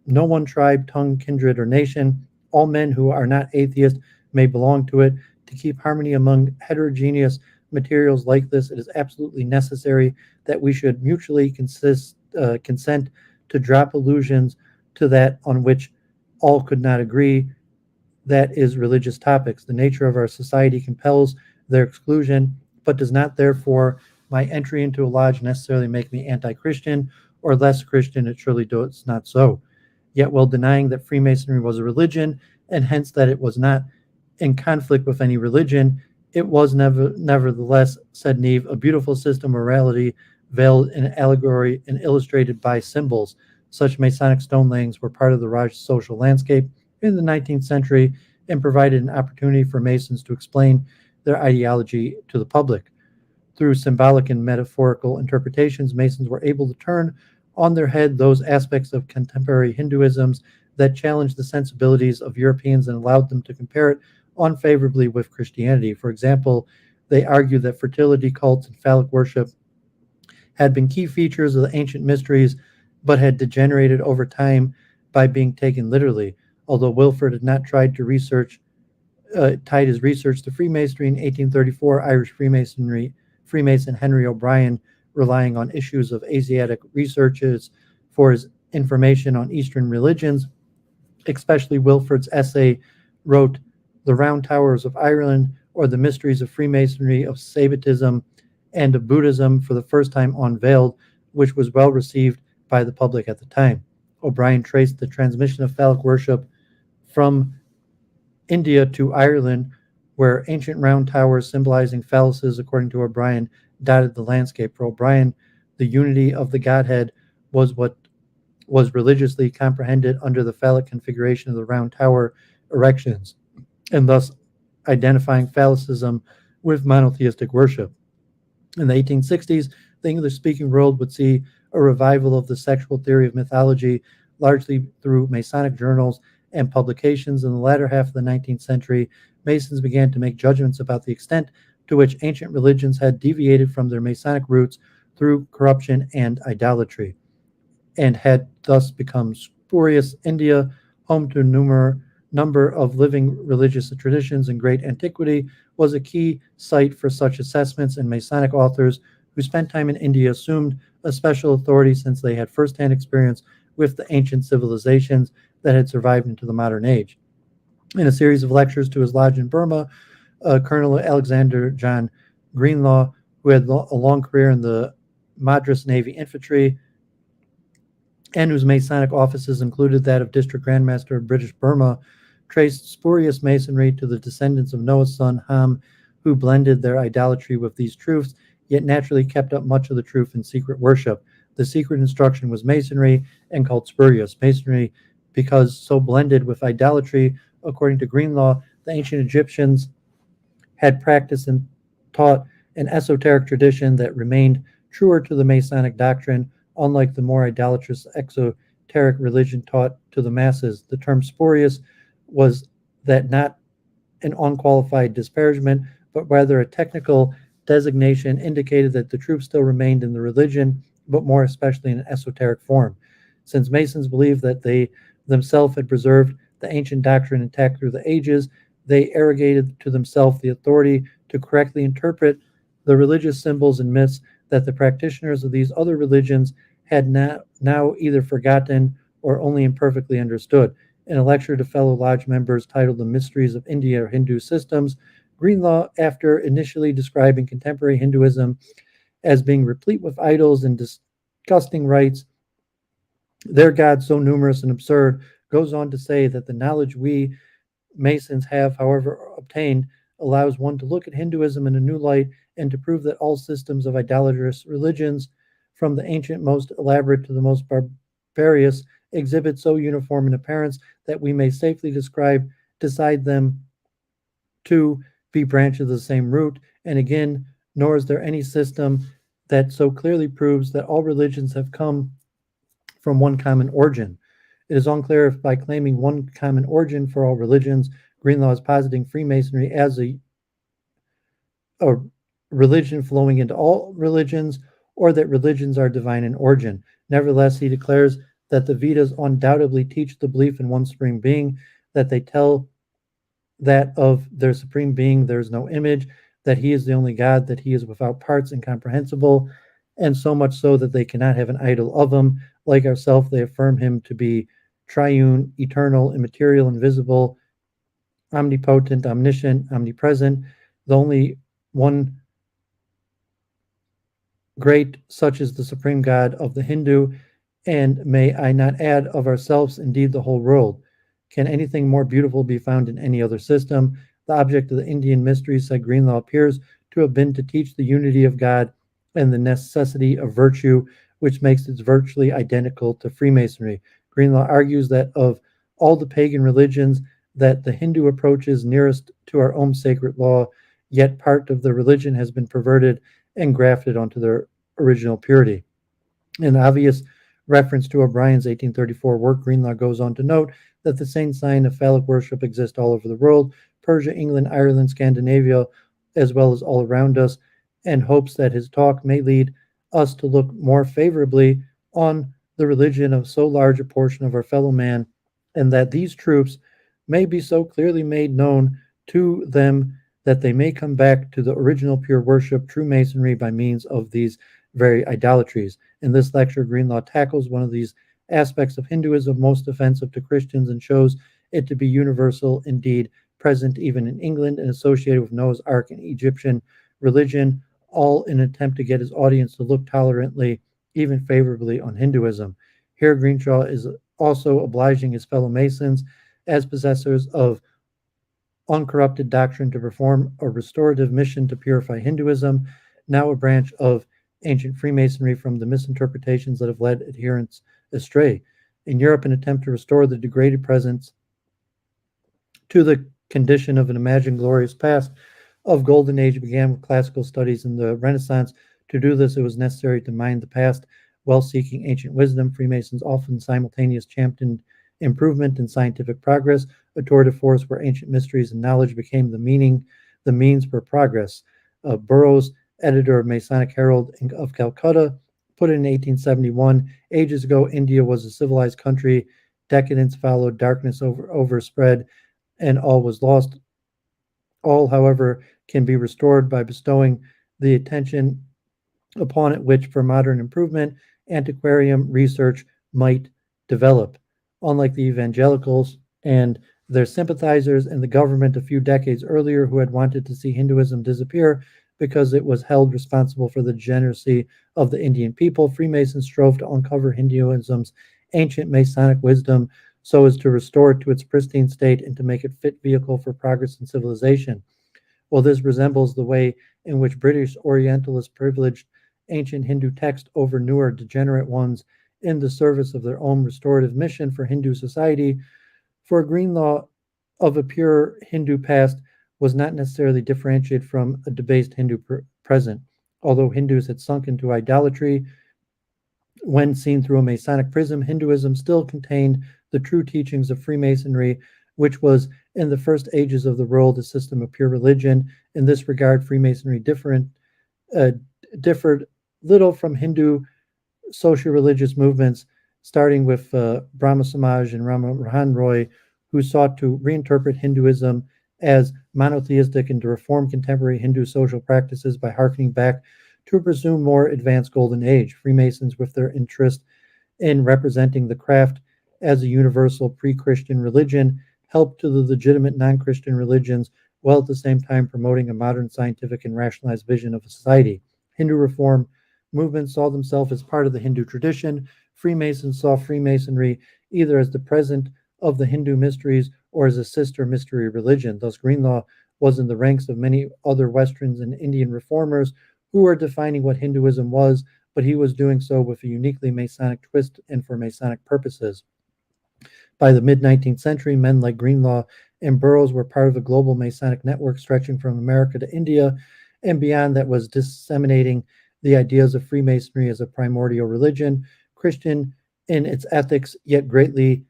one tribe, tongue, kindred, or nation. All men who are not atheists may belong to it. To keep harmony among heterogeneous materials like this, it is absolutely necessary that we should mutually consent to drop allusions to that on which all could not agree, that is, religious topics. The nature of our society compels their exclusion, but does not therefore my entry into a lodge necessarily make me anti-Christian or less Christian. It surely does not so. Yet while denying that Freemasonry was a religion, and hence that it was not in conflict with any religion, it was nevertheless, said Neve, a beautiful system of morality veiled in allegory and illustrated by symbols. Such Masonic stone layings were part of the Raj social landscape in the 19th century and provided an opportunity for Masons to explain their ideology to the public. Through symbolic and metaphorical interpretations, Masons were able to turn on their head those aspects of contemporary Hinduisms that challenged the sensibilities of Europeans and allowed them to compare it unfavorably with Christianity. For example, they argued that fertility cults and phallic worship had been key features of the ancient mysteries, but had degenerated over time by being taken literally. Although Wilford had not tried to tied his research to Freemasonry in 1834, Irish Freemason Henry O'Brien, relying on issues of Asiatic researches for his information on Eastern religions, especially Wilford's essay, wrote The Round Towers of Ireland, or The Mysteries of Freemasonry, of Sabbatism, and of Buddhism, for the first time unveiled, which was well received by the public at the time. O'Brien traced the transmission of phallic worship from India to Ireland, where ancient round towers symbolizing phalluses, according to O'Brien, dotted the landscape. For O'Brien, the unity of the Godhead was what was religiously comprehended under the phallic configuration of the round tower erections, and thus identifying phallicism with monotheistic worship. In the 1860s, the English-speaking world would see a revival of the sexual theory of mythology, largely through Masonic journals and publications. In the latter half of the 19th century, Masons began to make judgments about the extent to which ancient religions had deviated from their Masonic roots through corruption and idolatry, and had thus become spurious. India, home to a number of living religious traditions in great antiquity, was a key site for such assessments, and Masonic authors who spent time in India assumed a special authority since they had firsthand experience with the ancient civilizations that had survived into the modern age. In a series of lectures to his lodge in Burma, Colonel Alexander John Greenlaw, who had a long career in the Madras Navy Infantry, and whose Masonic offices included that of District Grand Master of British Burma, traced spurious Masonry to the descendants of Noah's son Ham, who blended their idolatry with these truths, yet naturally kept up much of the truth in secret worship. The secret instruction was Masonry and called spurious Masonry because so blended with idolatry. According to Greenlaw, the ancient Egyptians had practiced in taught an esoteric tradition that remained truer to the Masonic doctrine, unlike the more idolatrous exoteric religion taught to the masses. The term spurious was that not an unqualified disparagement, but rather a technical designation indicated that the truth still remained in the religion, but more especially in an esoteric form. Since Masons believed that they themselves had preserved the ancient doctrine intact through the ages, they arrogated to themselves the authority to correctly interpret the religious symbols and myths that the practitioners of these other religions had now either forgotten or only imperfectly understood. In a lecture to fellow lodge members titled The Mysteries of India or Hindu Systems, Greenlaw, after initially describing contemporary Hinduism as being replete with idols and disgusting rites, their gods so numerous and absurd, goes on to say that the knowledge we Masons have, however obtained, allows one to look at Hinduism in a new light and to prove that all systems of idolatrous religions, from the ancient most elaborate to the most barbarous, exhibit so uniform in appearance that we may safely decide them to be branches of the same root. And again, nor is there any system that so clearly proves that all religions have come from one common origin. It is unclear if by claiming one common origin for all religions, Greenlaw is positing Freemasonry as a religion flowing into all religions, or that religions are divine in origin. Nevertheless, he declares that the Vedas undoubtedly teach the belief in one supreme being, that they tell that of their supreme being there is no image, that he is the only God, that he is without parts, incomprehensible, and so much so that they cannot have an idol of him. Like ourselves, they affirm him to be triune, eternal, immaterial, invisible, omnipotent, omniscient, omnipresent, the only one great, such is the supreme God of the Hindu, and may I not add of ourselves, indeed the whole world. Can anything more beautiful be found in any other system? The object of the Indian mysteries, said Greenlaw, appears to have been to teach the unity of God and the necessity of virtue, which makes it virtually identical to Freemasonry. Greenlaw argues that of all the pagan religions, that the Hindu approach is nearest to our own sacred law, yet part of the religion has been perverted and grafted onto their original purity. In obvious reference to O'Brien's 1834 work, Greenlaw goes on to note that the same sign of phallic worship exists all over the world, Persia, England, Ireland, Scandinavia, as well as all around us, and hopes that his talk may lead us to look more favorably on the religion of so large a portion of our fellow man, and that these truths may be so clearly made known to them that they may come back to the original pure worship, true Masonry, by means of these very idolatries. In this lecture, Greenlaw tackles one of these aspects of Hinduism most offensive to Christians and shows it to be universal, indeed present even in England and associated with Noah's Ark and Egyptian religion, all in an attempt to get his audience to look tolerantly, even favorably, on Hinduism. Here, Greenshaw is also obliging his fellow Masons as possessors of uncorrupted doctrine to perform a restorative mission to purify Hinduism, now a branch of ancient Freemasonry, from the misinterpretations that have led adherents astray. In Europe, an attempt to restore the degraded presence to the condition of an imagined glorious past of Golden Age began with classical studies in the Renaissance. To do this, it was necessary to mind the past while seeking ancient wisdom. Freemasons often simultaneously championed improvement and scientific progress, a tour de force where ancient mysteries and knowledge became the means for progress. Burroughs, editor of Masonic Herald of Calcutta, put it in 1871, ages ago, India was a civilized country. Decadence followed, darkness overspread, and all was lost. All, however, can be restored by bestowing the attention upon it which, for modern improvement, antiquarian research might develop. Unlike the evangelicals and their sympathizers in the government a few decades earlier who had wanted to see Hinduism disappear because it was held responsible for the degeneracy of the Indian people, Freemasons strove to uncover Hinduism's ancient Masonic wisdom so as to restore it to its pristine state and to make it fit vehicle for progress and civilization. While this resembles the way in which British Orientalists privileged ancient Hindu text over newer degenerate ones in the service of their own restorative mission for Hindu society, for Greenlaw, of a pure Hindu past was not necessarily differentiated from a debased Hindu present. Although Hindus had sunk into idolatry, when seen through a Masonic prism, Hinduism still contained the true teachings of Freemasonry, which was, in the first ages of the world, a system of pure religion. In this regard, Freemasonry differed little from Hindu socio-religious movements, starting with Brahma Samaj and Ramahan Roy, who sought to reinterpret Hinduism as monotheistic and to reform contemporary Hindu social practices by harkening back to a presumed more advanced Golden Age. Freemasons, with their interest in representing the craft as a universal pre-Christian religion, helped to the legitimate non-Christian religions, while at the same time promoting a modern scientific and rationalized vision of society. Hindu reform movements saw themselves as part of the Hindu tradition. Freemasons saw Freemasonry either as the present of the Hindu mysteries or as a sister mystery religion. Thus, Greenlaw was in the ranks of many other Westerns and Indian reformers who were defining what Hinduism was, but he was doing so with a uniquely Masonic twist and for Masonic purposes. By the mid-19th century, men like Greenlaw and Burroughs were part of a global Masonic network stretching from America to India and beyond that was disseminating the ideas of Freemasonry as a primordial religion, Christian in its ethics, yet greatly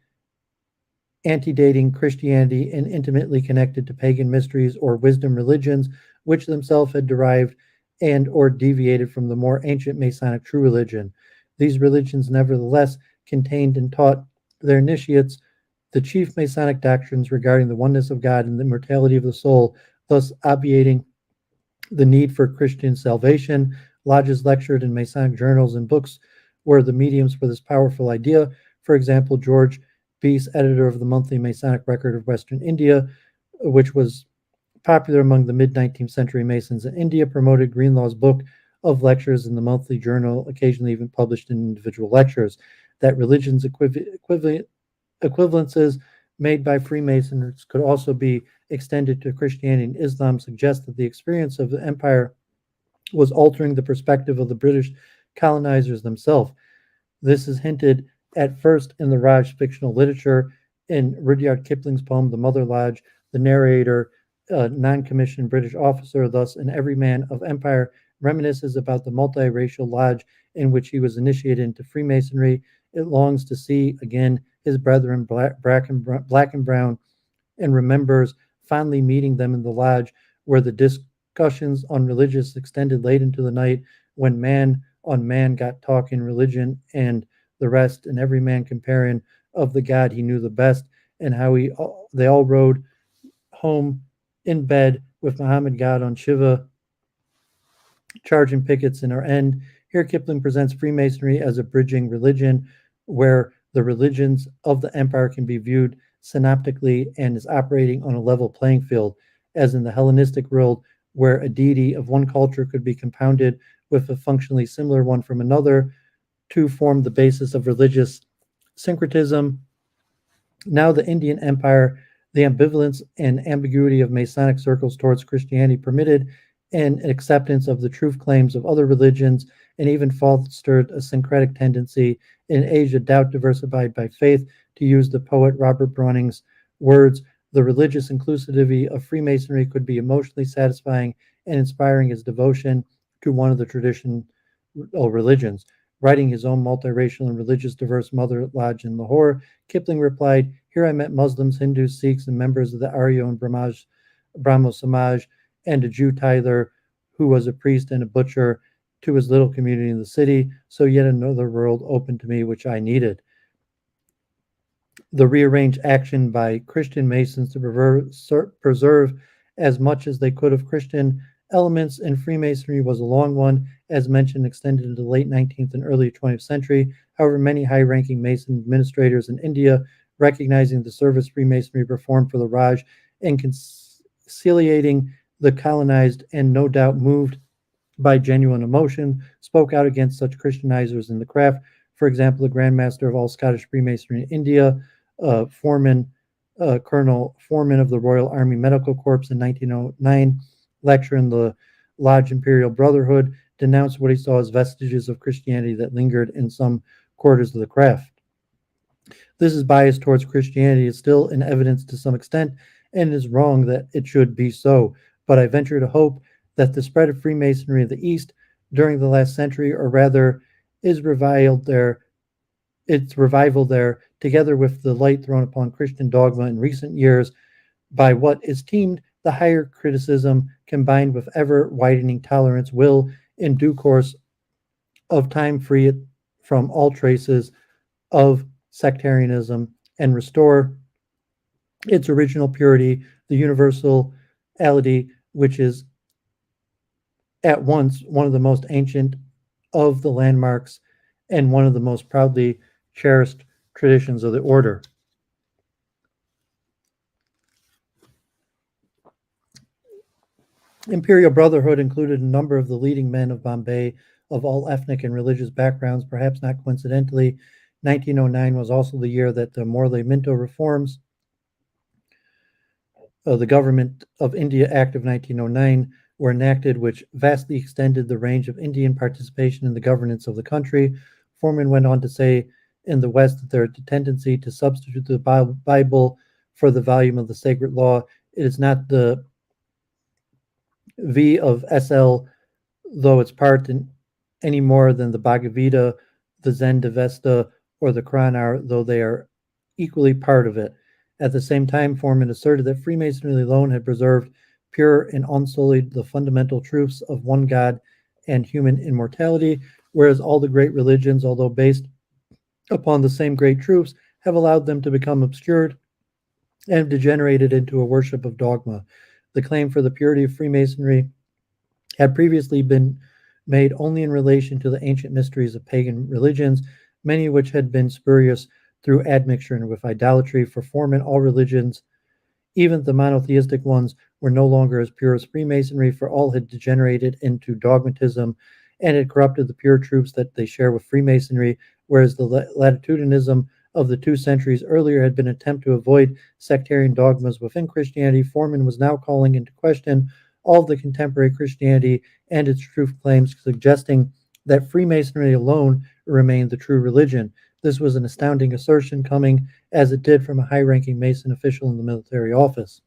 antedating Christianity and intimately connected to pagan mysteries or wisdom religions, which themselves had derived and or deviated from the more ancient Masonic true religion. These religions nevertheless contained and taught their initiates the chief Masonic doctrines regarding the oneness of God and the immortality of the soul, thus obviating the need for Christian salvation. Lodges lectured in Masonic journals and books were the mediums for this powerful idea. For example, George Beese, editor of the Monthly Masonic Record of Western India, which was popular among the mid-19th century Masons in India, promoted Greenlaw's book of lectures in the monthly journal, occasionally even published in individual lectures. That religion's equivalences made by Freemasons could also be extended to Christianity and Islam suggests that the experience of the empire was altering the perspective of the British colonizers themselves. This is hinted at first in the Raj fictional literature. In Rudyard Kipling's poem, The Mother Lodge, the narrator, a non-commissioned British officer, thus an everyman of empire, reminisces about the multiracial lodge in which he was initiated into Freemasonry. It longs to see again his brethren black and brown, and remembers fondly meeting them in the lodge where the discussions on religious extended late into the night, when man on man got talking religion and the rest, and every man comparing of the God he knew the best, and how they all rode home in bed with Muhammad God on Shiva, charging pickets in our end. Here Kipling presents Freemasonry as a bridging religion where the religions of the empire can be viewed synoptically and is operating on a level playing field, as in the Hellenistic world, where a deity of one culture could be compounded with a functionally similar one from another to form the basis of religious syncretism. Now the Indian Empire, the ambivalence and ambiguity of Masonic circles towards Christianity permitted an acceptance of the truth claims of other religions and even fostered a syncretic tendency in an age of doubt diversified by faith. To use the poet Robert Browning's words, the religious inclusivity of Freemasonry could be emotionally satisfying and inspiring as devotion to one of the traditional religions. Writing his own multiracial and religious diverse mother lodge in Lahore, Kipling replied, "Here I met Muslims, Hindus, Sikhs, and members of the Arya and Brahmo Samaj, and a Jew tither who was a priest and a butcher to his little community in the city, so yet another world opened to me which I needed." The rearranged action by Christian Masons to preserve as much as they could of Christian elements in Freemasonry was a long one, as mentioned, extended into the late 19th and early 20th century. However, many high-ranking Mason administrators in India, recognizing the service Freemasonry performed for the Raj and conciliating the colonized and no doubt moved by genuine emotion, spoke out against such Christianizers in the craft. For example, the Grand Master of all Scottish Freemasonry in India, Colonel Foreman of the Royal Army Medical Corps in 1909, lecture in the Lodge Imperial Brotherhood, denounced what he saw as vestiges of Christianity that lingered in some quarters of the craft. This is bias towards Christianity is still in evidence to some extent, and it is wrong that it should be so. But I venture to hope that the spread of Freemasonry in the East during the last century, or rather, is reviled there its revival there, together with the light thrown upon Christian dogma in recent years by what is deemed the higher criticism, combined with ever widening tolerance, will, in due course of time, free it from all traces of sectarianism and restore its original purity, the universality, which is at once one of the most ancient of the landmarks and one of the most proudly cherished traditions of the order. Imperial Brotherhood included a number of the leading men of Bombay of all ethnic and religious backgrounds. Perhaps not coincidentally, 1909 was also the year that the Morley Minto reforms of the Government of India Act of 1909 were enacted, which vastly extended the range of Indian participation in the governance of the country. Foreman went on to say in the West that there is a tendency to substitute the Bible for the volume of the sacred law. It is not the V of SL, though it's part any more than the Bhagavad Gita, the Zendavesta, or the Quran are, though they are equally part of it. At the same time, Foreman asserted that Freemasonry alone had preserved pure and unsullied the fundamental truths of one God and human immortality, whereas all the great religions, although based upon the same great truths, have allowed them to become obscured and degenerated into a worship of dogma. The claim for the purity of Freemasonry had previously been made only in relation to the ancient mysteries of pagan religions, many of which had been spurious through admixture and with idolatry. For Foreman, all religions, even the monotheistic ones, were no longer as pure as Freemasonry, for all had degenerated into dogmatism and had corrupted the pure truths that they share with Freemasonry, whereas the latitudinalism of the 2 centuries earlier had been an attempt to avoid sectarian dogmas within Christianity. Foreman was now calling into question all of the contemporary Christianity and its truth claims, suggesting that Freemasonry alone remained the true religion. This was an astounding assertion, coming as it did from a high-ranking Mason official in the military office.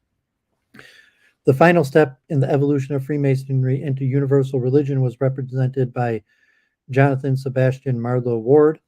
The final step in the evolution of Freemasonry into universal religion was represented by Jonathan Sebastian Marlowe Ward.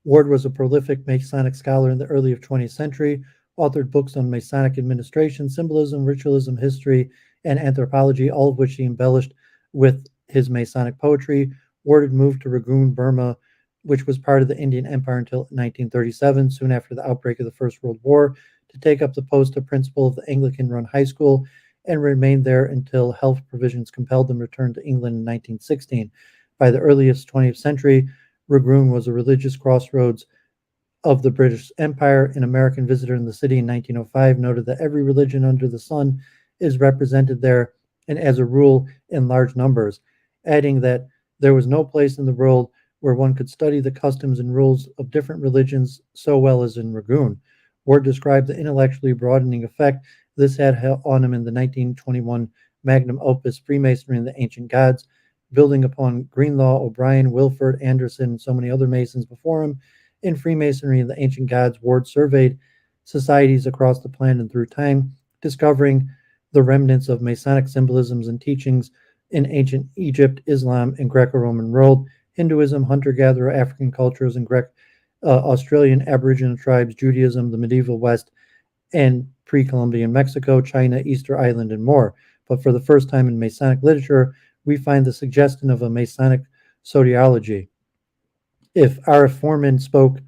Ward was a prolific Masonic scholar in the early 20th century, authored books on Masonic administration, symbolism, ritualism, history, and anthropology, all of which he embellished with his Masonic poetry. Ward had moved to Rangoon, Burma, which was part of the Indian Empire until 1937, soon after the outbreak of the First World War, to take up the post of principal of the Anglican-run high school and remained there until health provisions compelled him to return to England in 1916. By the earliest 20th century, Rangoon was a religious crossroads of the British Empire. An American visitor in the city in 1905 noted that every religion under the sun is represented there, and as a rule in large numbers, adding that there was no place in the world where one could study the customs and rules of different religions so well as in Rangoon. Ward described the intellectually broadening effect this had on him in the 1921 magnum opus, Freemasonry and the Ancient Gods, building upon Greenlaw, O'Brien, Wilford, Anderson, and so many other Masons before him. In Freemasonry and the Ancient Gods, Ward surveyed societies across the planet and through time, discovering the remnants of Masonic symbolisms and teachings in ancient Egypt, Islam, and Greco-Roman world, Hinduism, hunter-gatherer, African cultures, and Australian Aboriginal tribes, Judaism, the medieval West, and pre-Columbian Mexico, China, Easter Island, and more. But for the first time in Masonic literature, we find the suggestion of a Masonic soteriology. If R.F. Foreman spoke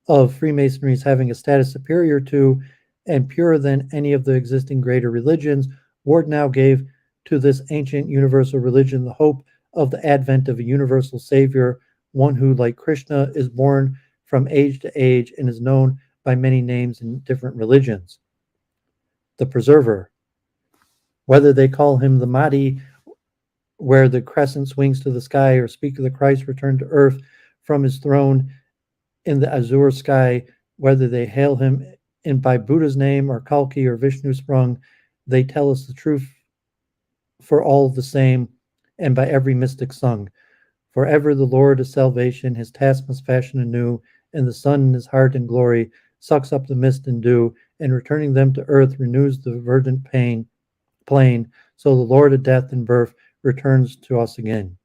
of Freemasonry as having a status superior to and purer than any of the existing greater religions, Ward now gave to this ancient universal religion the hope of the advent of a universal savior, one who, like Krishna, is born from age to age and is known by many names in different religions. The preserver. Whether they call him the Mahdi, where the crescent swings to the sky, or speak of the Christ returned to earth from his throne in the azure sky, whether they hail him by Buddha's name or Kalki or Vishnu sprung, they tell us the truth for all the same, and by every mystic sung. Forever the Lord of salvation, his task must fashion anew, and the sun in his heart and glory sucks up the mist and dew, and returning them to earth renews the verdant plain, so the Lord of death and birth returns to us again.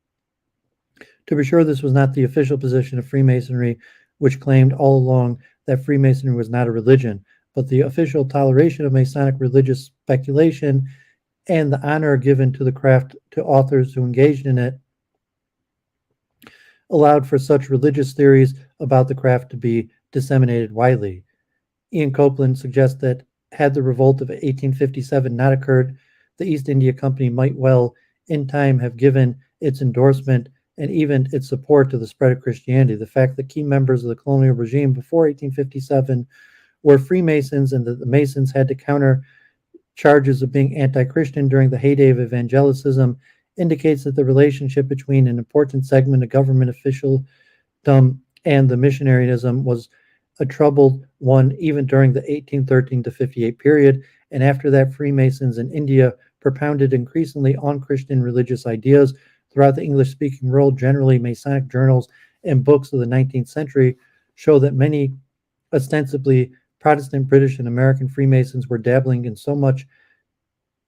To be sure, this was not the official position of Freemasonry, which claimed all along that Freemasonry was not a religion, but the official toleration of Masonic religious speculation and the honor given to the craft to authors who engaged in it allowed for such religious theories about the craft to be disseminated widely. Ian Copeland suggests that had the revolt of 1857 not occurred, the East India Company might well, in time, have given its endorsement and even its support to the spread of Christianity. The fact that key members of the colonial regime before 1857 were Freemasons and that the Masons had to counter charges of being anti-Christian during the heyday of evangelicism indicates that the relationship between an important segment of government officialdom and the missionaryism was a troubled one even during the 1813 to 58 period, and after that Freemasons in India propounded increasingly un-Christian religious ideas throughout the English-speaking world. Generally, Masonic journals and books of the 19th century show that many ostensibly Protestant, British, and American Freemasons were dabbling in so much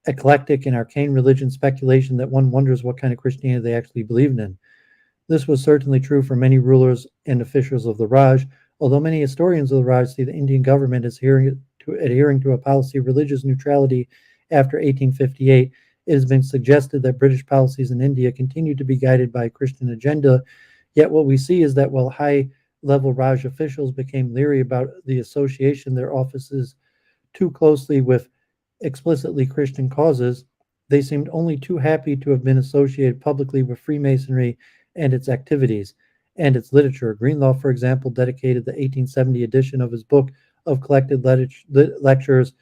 eclectic and arcane religion speculation that one wonders what kind of Christianity they actually believed in. This was certainly true for many rulers and officials of the Raj, although many historians of the Raj see the Indian government as adhering to a policy of religious neutrality after 1858. It has been suggested that British policies in India continue to be guided by a Christian agenda, yet what we see is that while high-level Raj officials became leery about the association their offices too closely with explicitly Christian causes, they seemed only too happy to have been associated publicly with Freemasonry and its activities and its literature. Greenlaw, for example, dedicated the 1870 edition of his book of collected lectures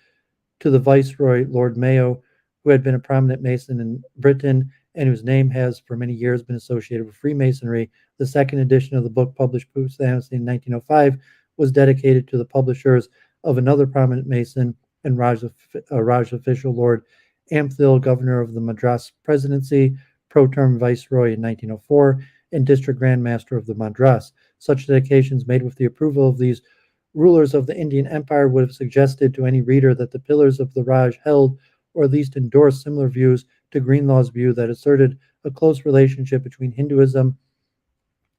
to the Viceroy, Lord Mayo, who had been a prominent Mason in Britain and whose name has for many years been associated with Freemasonry. The second edition of the book, published posthumously in 1905, was dedicated to the publishers of another prominent Mason and Raj official, Lord Amthil, governor of the Madras Presidency, pro-term viceroy in 1904, and district grand master of the Madras. Such dedications made with the approval of these rulers of the Indian Empire would have suggested to any reader that the pillars of the Raj held, or at least endorsed, similar views to Greenlaw's view that asserted a close relationship between Hinduism,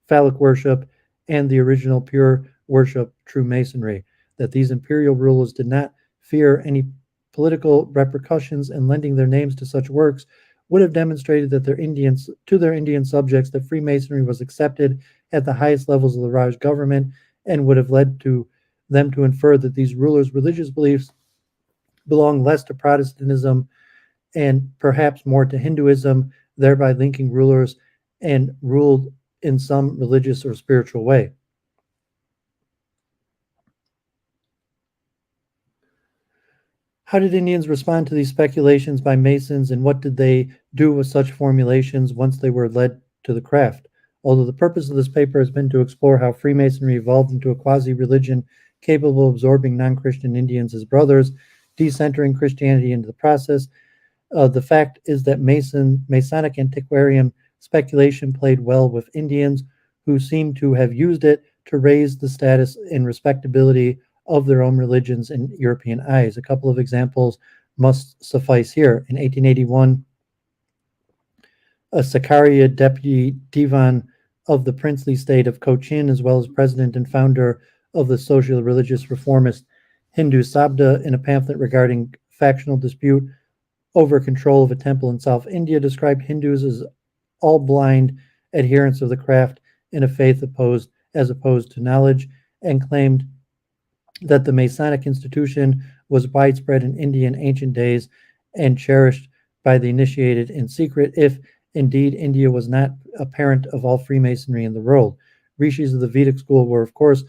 phallic worship, and the original pure worship, true Masonry, that these imperial rulers did not fear any political repercussions, and lending their names to such works would have demonstrated that their Indian subjects that Freemasonry was accepted at the highest levels of the Raj government, and would have led to them to infer that these rulers' religious beliefs belonged less to Protestantism and perhaps more to Hinduism, thereby linking rulers and ruled in some religious or spiritual way. How did Indians respond to these speculations by Masons, and what did they do with such formulations once they were led to the craft? Although the purpose of this paper has been to explore how Freemasonry evolved into a quasi-religion capable of absorbing non-Christian Indians as brothers, decentering Christianity into the process, the fact is that Masonic antiquarian speculation played well with Indians, who seem to have used it to raise the status and respectability of their own religions in European eyes. A couple of examples must suffice here. In 1881, a Sakaria deputy divan of the princely state of Cochin, as well as president and founder of the social religious reformist Hindu Sabda, in a pamphlet regarding factional dispute over control of a temple in South India, described Hindus as all blind adherents of the craft in a faith opposed to knowledge, and claimed that the Masonic institution was widespread in India in ancient days and cherished by the initiated in secret, if indeed India was not a parent of all Freemasonry in the world. Rishis of the Vedic school were, of course,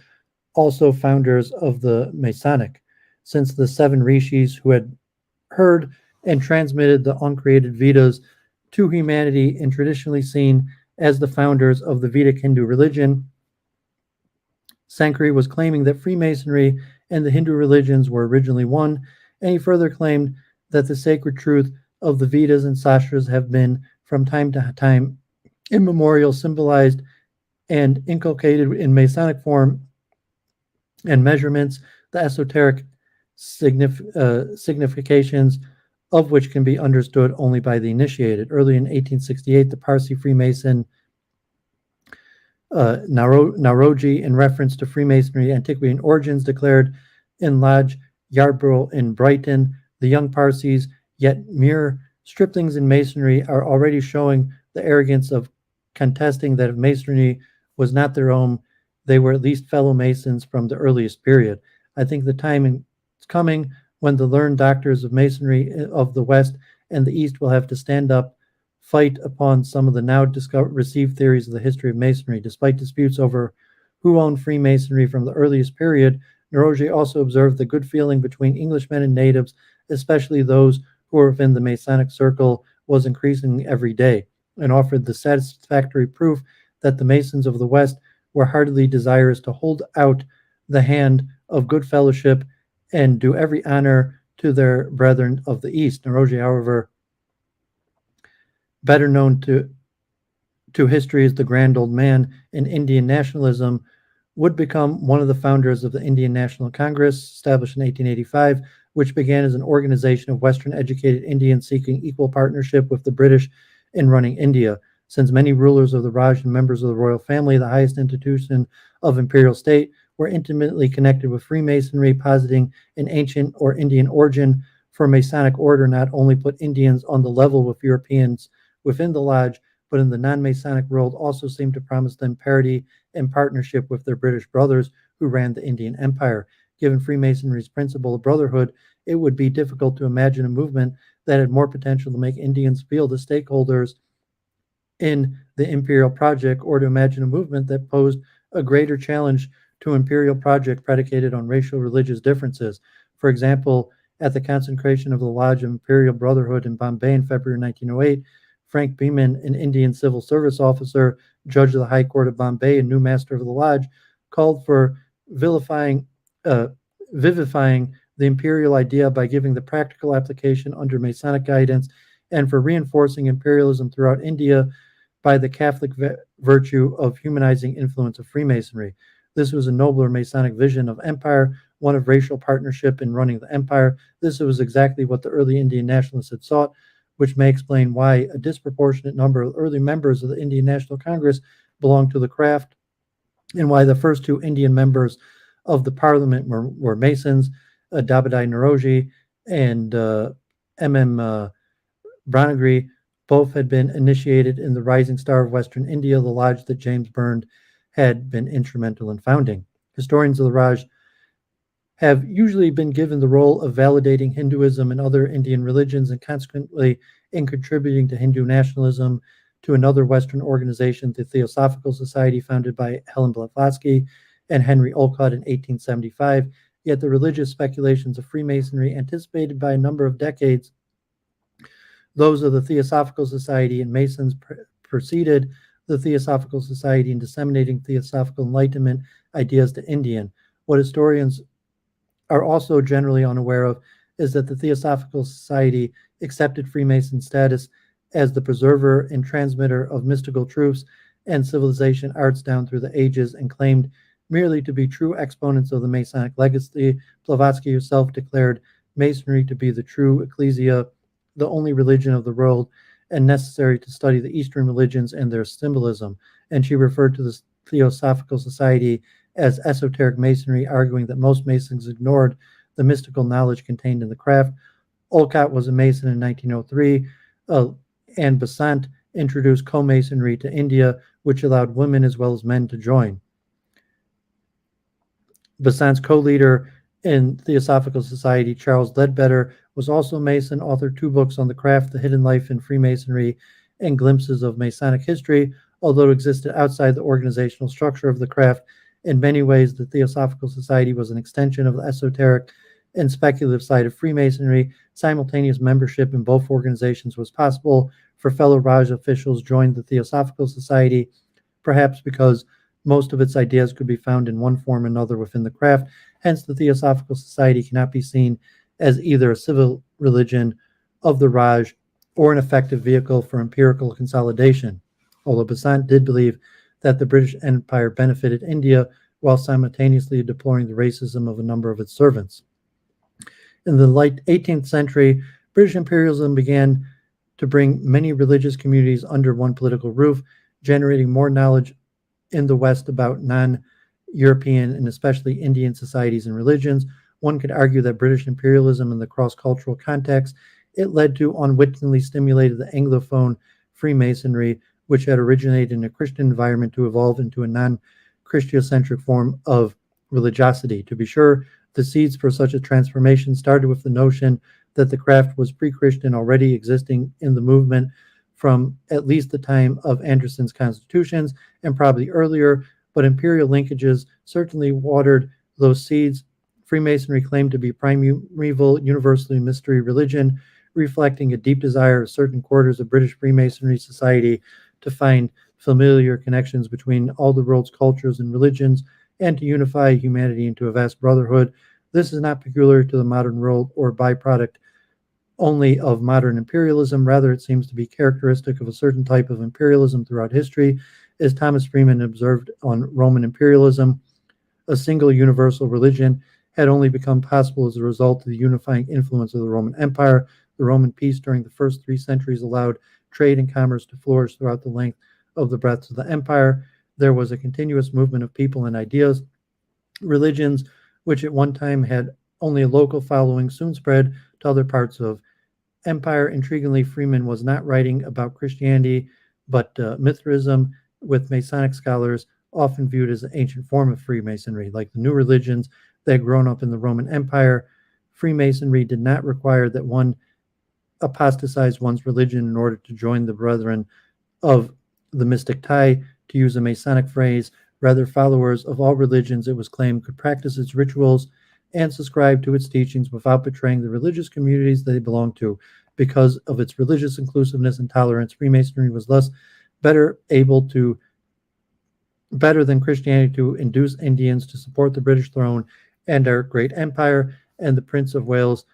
also founders of the Masonic, since the 7 Rishis who had heard and transmitted the uncreated Vedas to humanity and traditionally seen as the founders of the Vedic Hindu religion. Sankari was claiming that Freemasonry and the Hindu religions were originally one, and he further claimed that the sacred truth of the Vedas and Sastras have been, from time to time, immemorial, symbolized and inculcated in Masonic form and measurements. The esoteric significations of which can be understood only by the initiated. Early in 1868, the Parsi Freemason Nauroji, in reference to Freemasonry antiquity and origins, declared in Lodge Yarborough in Brighton, the young Parsis, yet mere striplings in Masonry, are already showing the arrogance of contesting that if Masonry was not their own, they were at least fellow Masons from the earliest period. I think the time is coming when the learned doctors of Masonry of the West and the East will have to stand up, fight upon some of the now received theories of the history of Masonry. Despite disputes over who owned Freemasonry from the earliest period, Nauroji also observed the good feeling between Englishmen and natives, especially those who were within the Masonic circle, was increasing every day, and offered the satisfactory proof that the Masons of the West were heartily desirous to hold out the hand of good fellowship and do every honor to their brethren of the East. Nauroji, however, better known to history as the Grand Old Man in Indian nationalism, would become one of the founders of the Indian National Congress, established in 1885, which began as an organization of Western-educated Indians seeking equal partnership with the British in running India. Since many rulers of the Raj and members of the royal family, the highest institution of imperial state, were intimately connected with Freemasonry, positing an ancient or Indian origin for Masonic order, not only put Indians on the level with Europeans within the lodge, but in the non-Masonic world also seemed to promise them parity and partnership with their British brothers who ran the Indian Empire. Given Freemasonry's principle of brotherhood, it would be difficult to imagine a movement that had more potential to make Indians feel the stakeholders in the Imperial project, or to imagine a movement that posed a greater challenge to Imperial project predicated on racial religious differences. For example, at the consecration of the Lodge of Imperial Brotherhood in Bombay in February 1908, Frank Beeman, an Indian civil service officer, judge of the High Court of Bombay, and new master of the lodge, called for vivifying the imperial idea by giving the practical application under Masonic guidance, and for reinforcing imperialism throughout India by the Catholic virtue of humanizing influence of Freemasonry. This was a nobler Masonic vision of empire, one of racial partnership in running the empire. This was exactly what the early Indian nationalists had sought, which may explain why a disproportionate number of early members of the Indian National Congress belonged to the craft, and why the first two Indian members of the parliament were Masons, Dabadai Nauroji and M.M. Branagri. Both had been initiated in the Rising Star of Western India, the lodge that James Byrne had been instrumental in founding. Historians of the Raj have usually been given the role of validating Hinduism and other Indian religions, and consequently in contributing to Hindu nationalism, to another Western organization, the Theosophical Society, founded by Helen Blavatsky and Henry Olcott in 1875. Yet the religious speculations of Freemasonry, anticipated by a number of decades those of the Theosophical Society, and Masons preceded the Theosophical Society in disseminating Theosophical Enlightenment ideas to Indian. What historians are also generally unaware of is that the Theosophical Society accepted Freemason status as the preserver and transmitter of mystical truths and civilization arts down through the ages, and claimed merely to be true exponents of the Masonic legacy. Blavatsky herself declared Masonry to be the true ecclesia, the only religion of the world, and necessary to study the Eastern religions and their symbolism. And she referred to the Theosophical Society as esoteric Masonry, arguing that most Masons ignored the mystical knowledge contained in the craft. Olcott was a Mason in 1903, and Besant introduced co-Masonry to India, which allowed women as well as men to join. Besant's co-leader in Theosophical Society, Charles Ledbetter, was also a Mason, authored 2 books on the craft, The Hidden Life in Freemasonry and Glimpses of Masonic History. Although it existed outside the organizational structure of the craft, in many ways the Theosophical Society was an extension of the esoteric and speculative side of Freemasonry. Simultaneous membership in both organizations was possible for fellow Raj officials joined the Theosophical Society, perhaps because most of its ideas could be found in one form or another within the craft. Hence, the Theosophical Society cannot be seen as either a civil religion of the Raj or an effective vehicle for empirical consolidation, although Besant did believe that the British Empire benefited India while simultaneously deploring the racism of a number of its servants. In the late 18th century, British imperialism began to bring many religious communities under one political roof, generating more knowledge in the West about non-European and especially Indian societies and religions. One could argue that British imperialism in the cross-cultural context it led to unwittingly stimulated the Anglophone Freemasonry, which had originated in a Christian environment to evolve into a non-Christocentric form of religiosity. To be sure, the seeds for such a transformation started with the notion that the craft was pre-Christian already existing in the movement from at least the time of Anderson's constitutions and probably earlier, but imperial linkages certainly watered those seeds. Freemasonry claimed to be primeval, universally mystery religion, reflecting a deep desire of certain quarters of British Freemasonry society to find familiar connections between all the world's cultures and religions and to unify humanity into a vast brotherhood. This is not peculiar to the modern world or byproduct only of modern imperialism. Rather, it seems to be characteristic of a certain type of imperialism throughout history. As Thomas Freeman observed on Roman imperialism, a single universal religion had only become possible as a result of the unifying influence of the Roman Empire. The Roman peace during the first 3 centuries allowed trade and commerce to flourish throughout the length of the breadth of the empire. There was a continuous movement of people and ideas. Religions, which at one time had only a local following, soon spread to other parts of empire. Intriguingly, Freeman was not writing about Christianity, but Mithraism, with Masonic scholars often viewed as an ancient form of Freemasonry. Like the new religions that had grown up in the Roman Empire, Freemasonry did not require that one apostatize one's religion in order to join the brethren of the mystic tie, to use a Masonic phrase. Rather, followers of all religions, it was claimed, could practice its rituals and subscribe to its teachings without betraying the religious communities they belonged to. Because of its religious inclusiveness and tolerance, Freemasonry was thus better than Christianity to induce Indians to support the British throne and our great empire, and the Prince of Wales,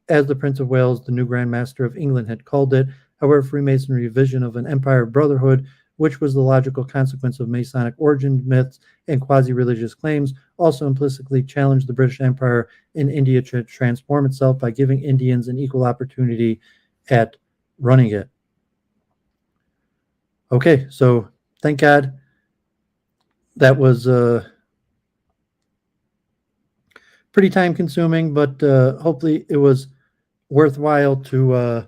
as the Prince of Wales, the new Grand Master of England, had called it. However, Freemasonry's vision of an empire brotherhood, which was the logical consequence of Masonic origin myths and quasi-religious claims, also implicitly challenged the British Empire in India to transform itself by giving Indians an equal opportunity at running it. Okay, so thank God that was pretty time-consuming, but hopefully it was worthwhile to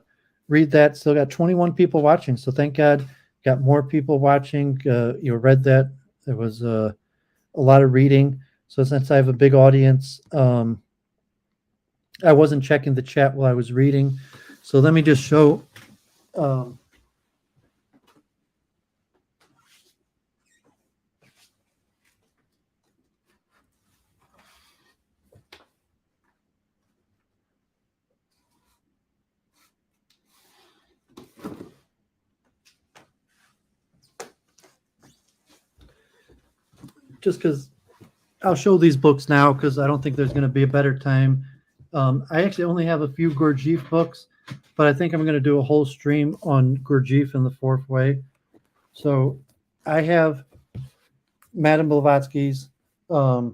read that. Still got 21 people watching, so thank God. Got more people watching. You read that. There was a lot of reading. So since I have a big audience, I wasn't checking the chat while I was reading. So let me just show. Just because I'll show these books now because I don't think there's going to be a better time. I actually only have a few Gurdjieff books, but I think I'm going to do a whole stream on Gurdjieff in the Fourth Way. So I have Madame Blavatsky's The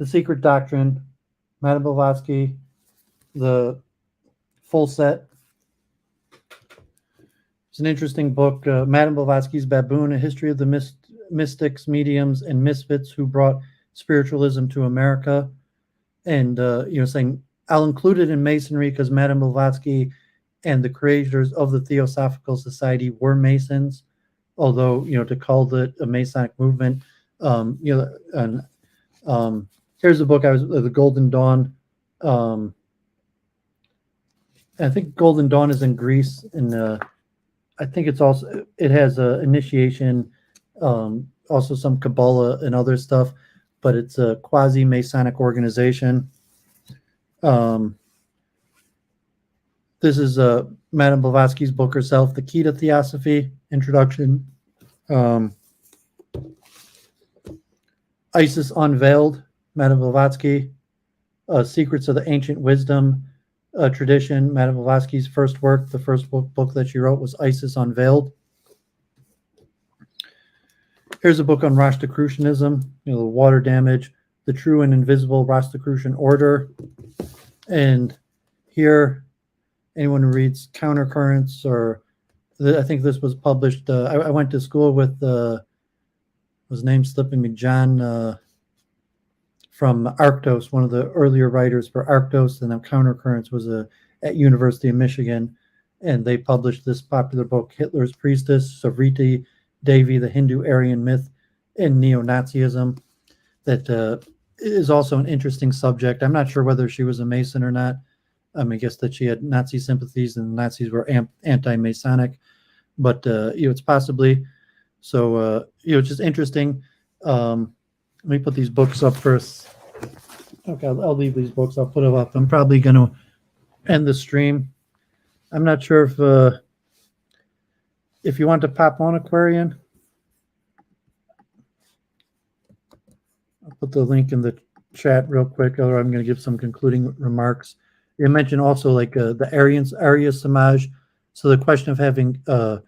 Secret Doctrine, Madame Blavatsky, the full set. It's an interesting book. Madame Blavatsky's Baboon, A History of the Mystics, Mediums, and Misfits Who Brought Spiritualism to America. And, saying I'll include it in Masonry because Madame Blavatsky and the creators of the Theosophical Society were Masons, although, to call it a Masonic movement, here's the book The Golden Dawn. I think Golden Dawn is in Greece, and I think it has initiation, also some Kabbalah and other stuff, but it's a quasi-Masonic organization. This is Madame Blavatsky's book herself, The Key to Theosophy, Introduction. Isis Unveiled, Madame Blavatsky. Secrets of the Ancient Wisdom Tradition, Madame Blavatsky's first work. The first book that she wrote was Isis Unveiled. Here's a book on Rosicrucianism, the water damage the True and Invisible Rosicrucian Order. And here, anyone who reads Countercurrents, or I think this was published, I went to school with, his name slipping me, John from Arctos, one of the earlier writers for Arctos, and then Countercurrents was at University of Michigan, and they published this popular book, Hitler's Priestess, Savriti Devi, the Hindu Aryan Myth and Neo-Nazism, that is also an interesting subject. I'm not sure whether she was a Mason or not. I guess that she had Nazi sympathies and the Nazis were anti-Masonic, but it's possibly. So it's just interesting. Let me put these books up first. Okay, I'll leave these books. I'll put them up. I'm probably going to end the stream. I'm not sure if you want to pop on Aquarian. I'll put the link in the chat real quick, or I'm going to give some concluding remarks. You mentioned also like the Arya Samaj. So the question of having the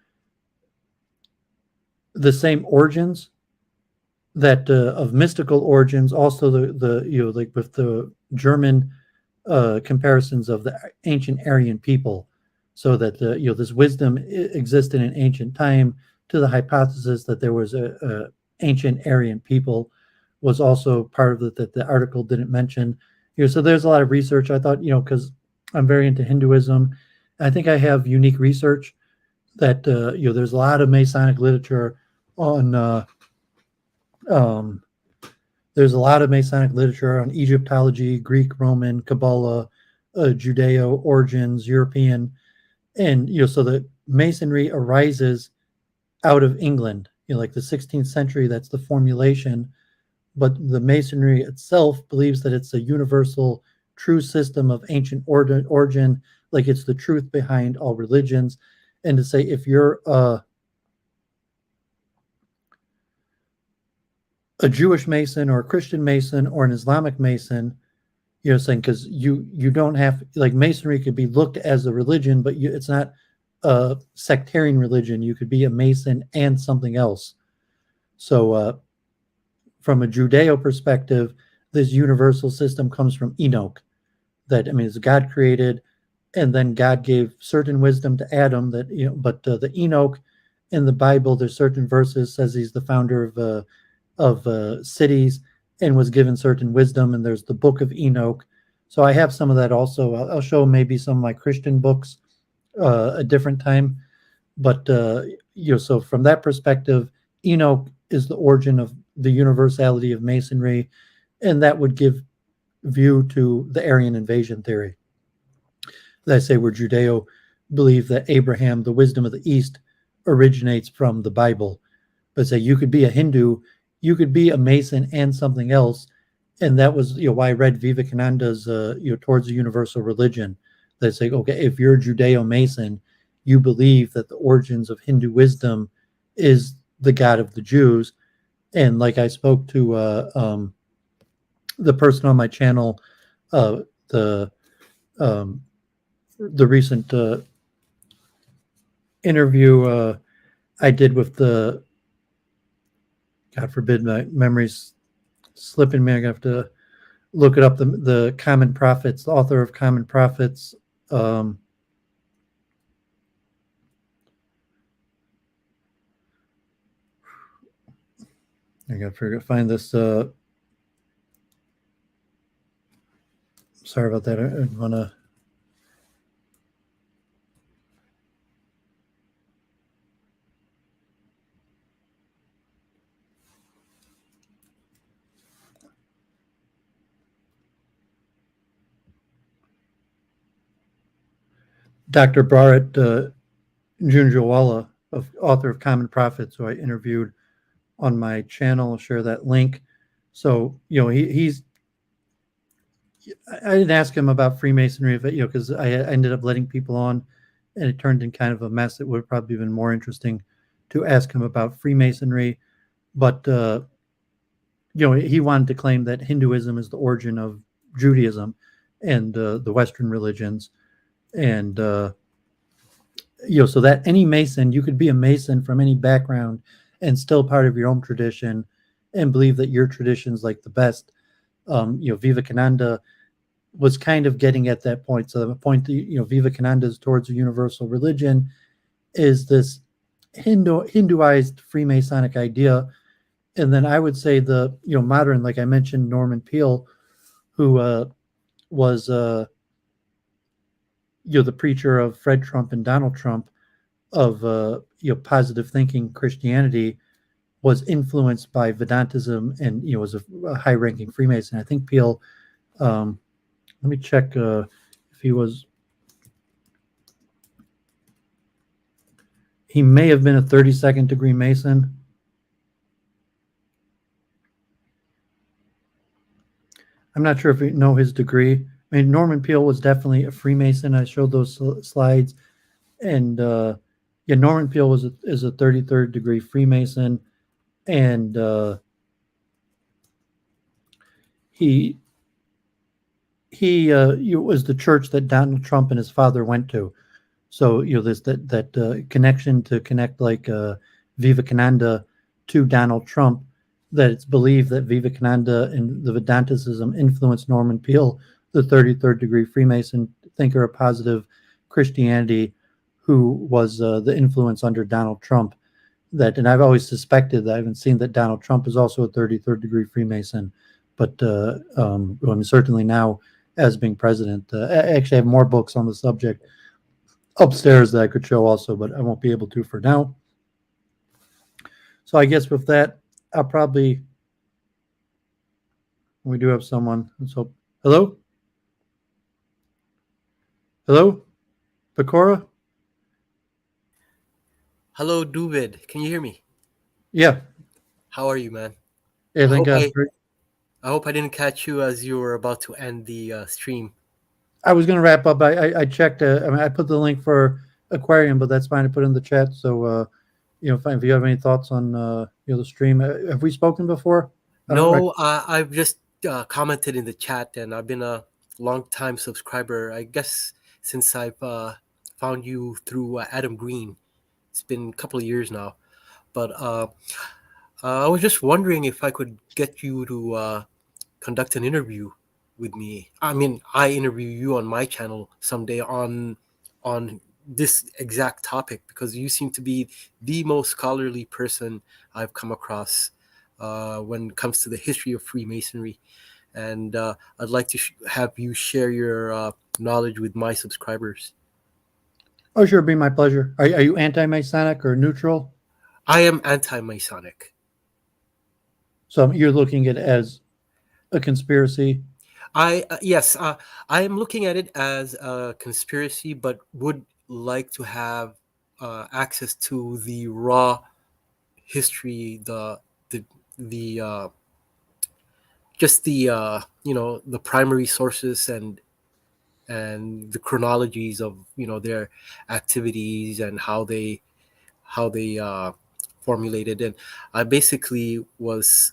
same origins, that of mystical origins, also the like with the German comparisons of the ancient Aryan people, so that this wisdom existed in ancient time, to the hypothesis that there was a ancient Aryan people was also part of it that the article didn't mention. So there's a lot of research. I thought, because I'm very into Hinduism, I think I have unique research that there's a lot of Masonic literature on there's a lot of Masonic literature on Egyptology, Greek, Roman, Kabbalah, Judeo origins, European, and so the Masonry arises out of England, like the 16th century. That's the formulation, but the Masonry itself believes that it's a universal, true system of ancient origin, like it's the truth behind all religions. And to say if you're a Jewish Mason or a Christian Mason or an Islamic Mason, saying, because you don't have, like, Masonry could be looked as a religion, but it's not a sectarian religion. You could be a Mason and something else. So from a Judeo perspective, this universal system comes from Enoch, that, it's God created, and then God gave certain wisdom to Adam, that, but the Enoch in the Bible, there's certain verses says he's the founder of cities and was given certain wisdom, and there's the book of Enoch. So I have some of that also. I'll show maybe some of my Christian books a different time, but so from that perspective, Enoch is the origin of the universality of Masonry, and that would give view to the Aryan invasion theory. That I say where Judeo believe that Abraham, the wisdom of the East, originates from the Bible. But say you could be a Hindu, you could be a Mason and something else, and that was why I read Vivekananda's towards the universal religion. They say, okay, if you're a Judeo-Mason, you believe that the origins of Hindu wisdom is the God of the Jews. And like I spoke to the person on my channel, the recent interview I did with the, God forbid my memory's slipping me, I'm gonna have to look it up, the Common Prophets, the author of Common Prophets. I gotta find this. Sorry about that. I want to. Dr. Bharat Junjawala, author of Common Prophets, who I interviewed on my channel. I'll share that link. So, he's, I didn't ask him about Freemasonry, because I ended up letting people on and it turned in kind of a mess. It would have probably been more interesting to ask him about Freemasonry. But, he wanted to claim that Hinduism is the origin of Judaism and the Western religions. And, so that any Mason, you could be a Mason from any background and still part of your own tradition and believe that your tradition's like the best. Vivekananda was kind of getting at that point. So the point that, Vivekananda is towards a universal religion is this Hinduized Freemasonic idea. And then I would say the, modern, like I mentioned, Norman Peale, who was, the preacher of Fred Trump and Donald Trump, of, positive thinking Christianity, was influenced by Vedantism and, was a high-ranking Freemason. I think Peale, let me check if he was, he may have been a 32nd degree Mason. I'm not sure if you know his degree. I mean, Norman Peale was definitely a Freemason. I showed those slides. And Norman Peale is a 33rd degree Freemason. And he was the church that Donald Trump and his father went to. So, there's that connection to connect like Vivekananda to Donald Trump, that it's believed that Vivekananda and the Vedantism influenced Norman Peale, the 33rd degree Freemason thinker of positive Christianity, who was the influence under Donald Trump. And I've always suspected that. I haven't seen that Donald Trump is also a 33rd degree Freemason, but certainly now as being president. I actually have more books on the subject upstairs that I could show also, but I won't be able to for now. So I guess with that, I'll probably, we do have someone. So, hello? Hello? Boqoreh? Hello, Duvid. Can you hear me? Yeah. How are you, man? Yeah, I thank hope God. I hope I didn't catch you as you were about to end the stream. I was going to wrap up. I checked. I put the link for Aquarium, but that's fine to put in the chat. So, fine. If you have any thoughts on the stream, have we spoken before? I don't No, I've just commented in the chat, and I've been a long time subscriber. I guess since I've found you through Adam Green. It's been a couple of years now. But I was just wondering if I could get you to conduct an interview with me. I mean, I interview you on my channel someday on this exact topic, because you seem to be the most scholarly person I've come across when it comes to the history of Freemasonry. And I'd like to have you share your knowledge with my subscribers. Oh, sure, it'd be my pleasure. Are you anti-Masonic or neutral? I am anti-Masonic. So you're looking at it as a conspiracy? Yes, I am looking at it as a conspiracy, but would like to have access to the raw history, the the just the the primary sources and the chronologies of their activities and how they formulated. And I basically was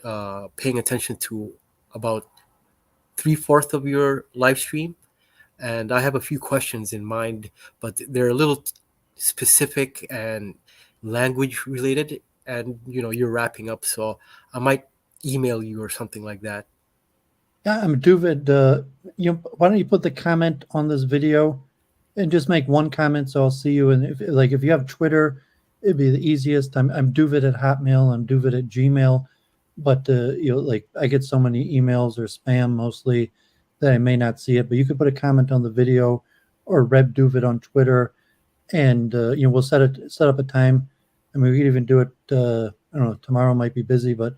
paying attention to about 3/4 of your live stream, and I have a few questions in mind, but they're a little specific and language related. And you're wrapping up, so I might email you or something like that. Yeah, I'm Duvid. Why don't you put the comment on this video and just make one comment so I'll see you. And if you have Twitter, it'd be the easiest. I'm Duvid at Hotmail. I'm Duvid at Gmail. But I get so many emails or spam mostly that I may not see it. But you could put a comment on the video or Reb Duvid on Twitter, and we'll set up a time. I mean, we could even do it. I don't know. Tomorrow might be busy, but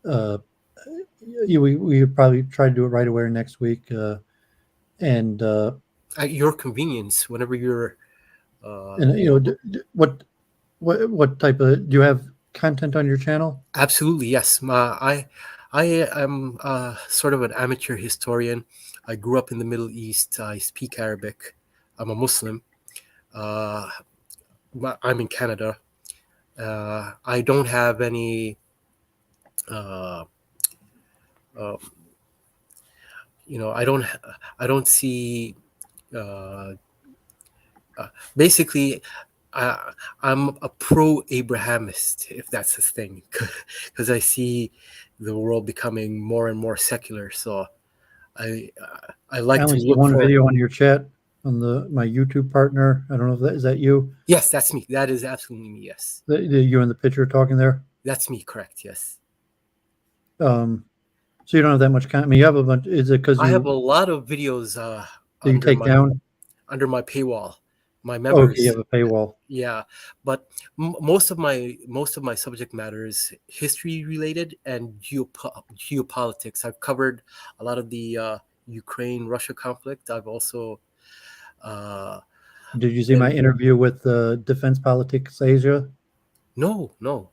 we probably try to do it right away next week. And At your convenience, whenever you're what type of, do you have content on your channel? absolutely, yes. I am sort of an amateur historian. I grew up in the Middle East. I speak Arabic. I'm a Muslim. uh, I'm in Canada. I don't have any uh, uh, I don't see uh, basically I'm a pro-Abrahamist, if that's a thing, because I see the world becoming more and more secular. So I I like to only see look one for. video on your chat on my YouTube partner. I don't know if that is that you. Yes, that's me. That is absolutely me. Yes, You in the picture talking there. that's me. Correct. Yes, Um, so you don't have that much content. I mean, you have a bunch. Is it because I have a lot of videos that you under take my down? paywall. My Oh, okay, you members. have a paywall. Yeah, but most of my subject matter is history related and geopolitics. I've covered a lot of the Ukraine Russia conflict. I've also uh, Did you see my been interview with Defense Politics Asia? no, Do you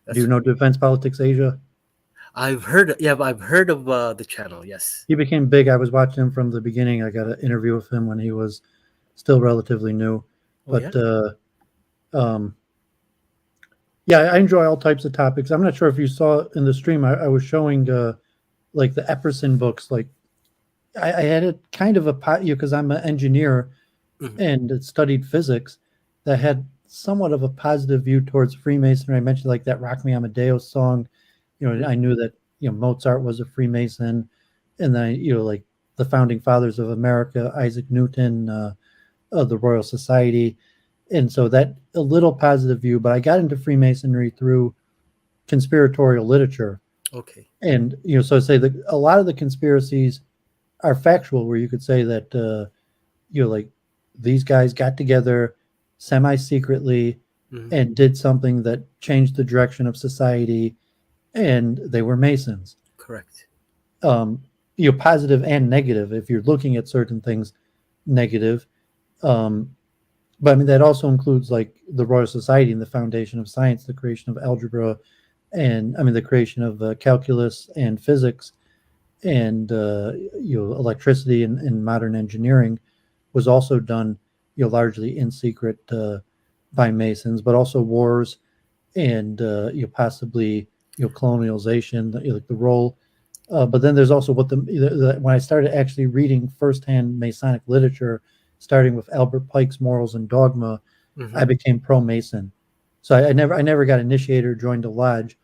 that's know Defense Politics Asia? I've heard. Yeah, I've heard of the channel. Yes. He became big. I was watching him from the beginning. I got an interview with him when he was still relatively new. Oh yeah. But um, yeah, I enjoy all types of topics. I'm not sure if you saw in the stream, I was showing like the Epperson books. Like I had a kind of a pot, because I'm an engineer Mhm. and studied physics, that had somewhat of a positive view towards Freemasonry. I mentioned like that Rock Me Amadeus song. I knew that Mozart was a Freemason, and then like the founding fathers of America, Isaac Newton, of the Royal Society, and so that a little positive view. But I got into Freemasonry through conspiratorial literature, Okay. and so I say that a lot of the conspiracies are factual, where you could say that like these guys got together semi secretly Hmm. and did something that changed the direction of society, and they were Masons. Correct. um, Positive and negative. If you're looking at certain things, negative. Um, but I mean that also includes like the Royal Society and the foundation of science, the creation of algebra, and I mean the creation of calculus and physics, and electricity and modern engineering was also done largely in secret by Masons, but also wars and possibly colonialization, like the role. But then there's also what when I started actually reading firsthand Masonic literature, starting with Albert Pike's Morals and Dogma, Hmm. I became pro-Mason. So I never got initiated or joined a lodge,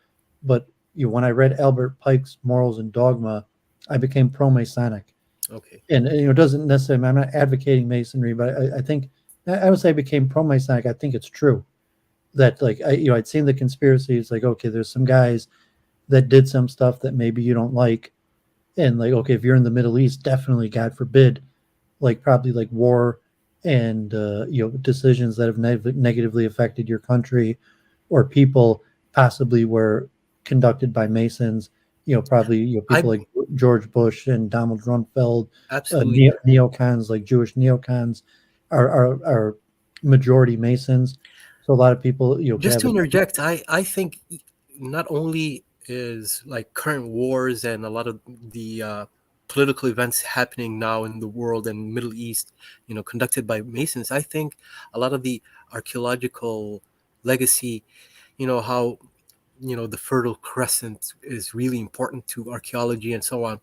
but when I read Albert Pike's Morals and Dogma, I became pro-Masonic. Okay. And it doesn't necessarily. I'm not advocating Masonry, but I think I would say I became pro-Masonic. I think it's true that like I'd seen the conspiracies. Like, okay, there's some guys that did some stuff that maybe you don't like, and like, okay, if you're in the Middle East, definitely, God forbid, like probably like war and decisions that have negatively affected your country or people possibly were conducted by Masons. Probably I people like George Bush and Donald Rumsfeld, absolutely. neocons, like Jewish neocons, are majority Masons. So a lot of people Just have to it. interject, I think not only is like current wars and a lot of the political events happening now in the world and Middle East, conducted by Masons. I think a lot of the archaeological legacy, how the Fertile Crescent is really important to archaeology and so on.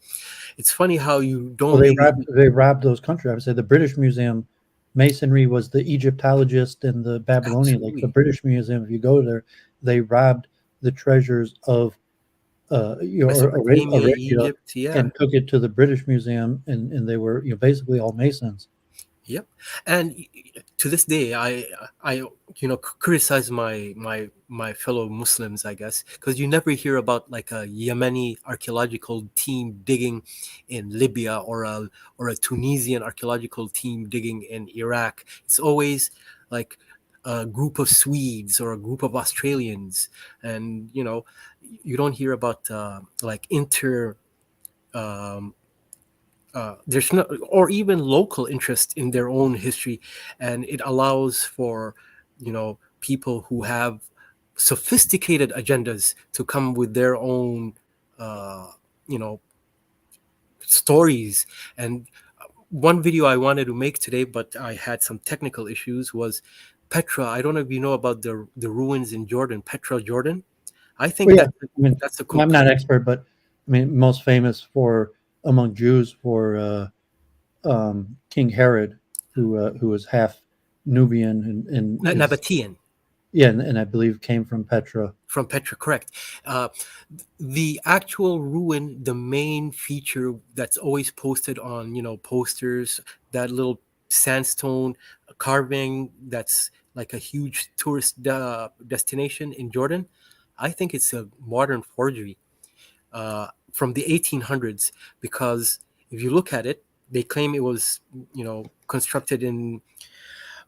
It's funny how you Well, don't really. they robbed those countries. I would say the British Museum, Masonry was the Egyptologist and the Babylonian. Like the Absolutely. British Museum, if you go there, they robbed the treasures of Mesopotamia, Arabia Egypt, yeah. and took it to the British Museum, and they were basically all Masons. Yep. And to this day, I criticize my fellow Muslims, I guess, because you never hear about like a Yemeni archaeological team digging in Libya, or a Tunisian archaeological team digging in Iraq. It's always like a group of Swedes or a group of Australians, and you don't hear about like um, there's no, or even local interest in their own history, and it allows for people who have sophisticated agendas to come with their own uh, you know stories. And one video I wanted to make today, but I had some technical issues, was Petra. I don't know if you know about the ruins in Jordan, Petra, Jordan. I think Well, yeah, that I mean, that's a I'm not complete. expert, but I mean, most famous for among Jews for King Herod, who was half Nubian and is Nabatean. yeah, and I believe came from Petra. From Petra, correct. The actual ruin, the main feature that's always posted on, posters, that little sandstone carving that's like a huge tourist destination in Jordan. I think it's a modern forgery from the 1800s, because if you look at it, they claim it was, constructed in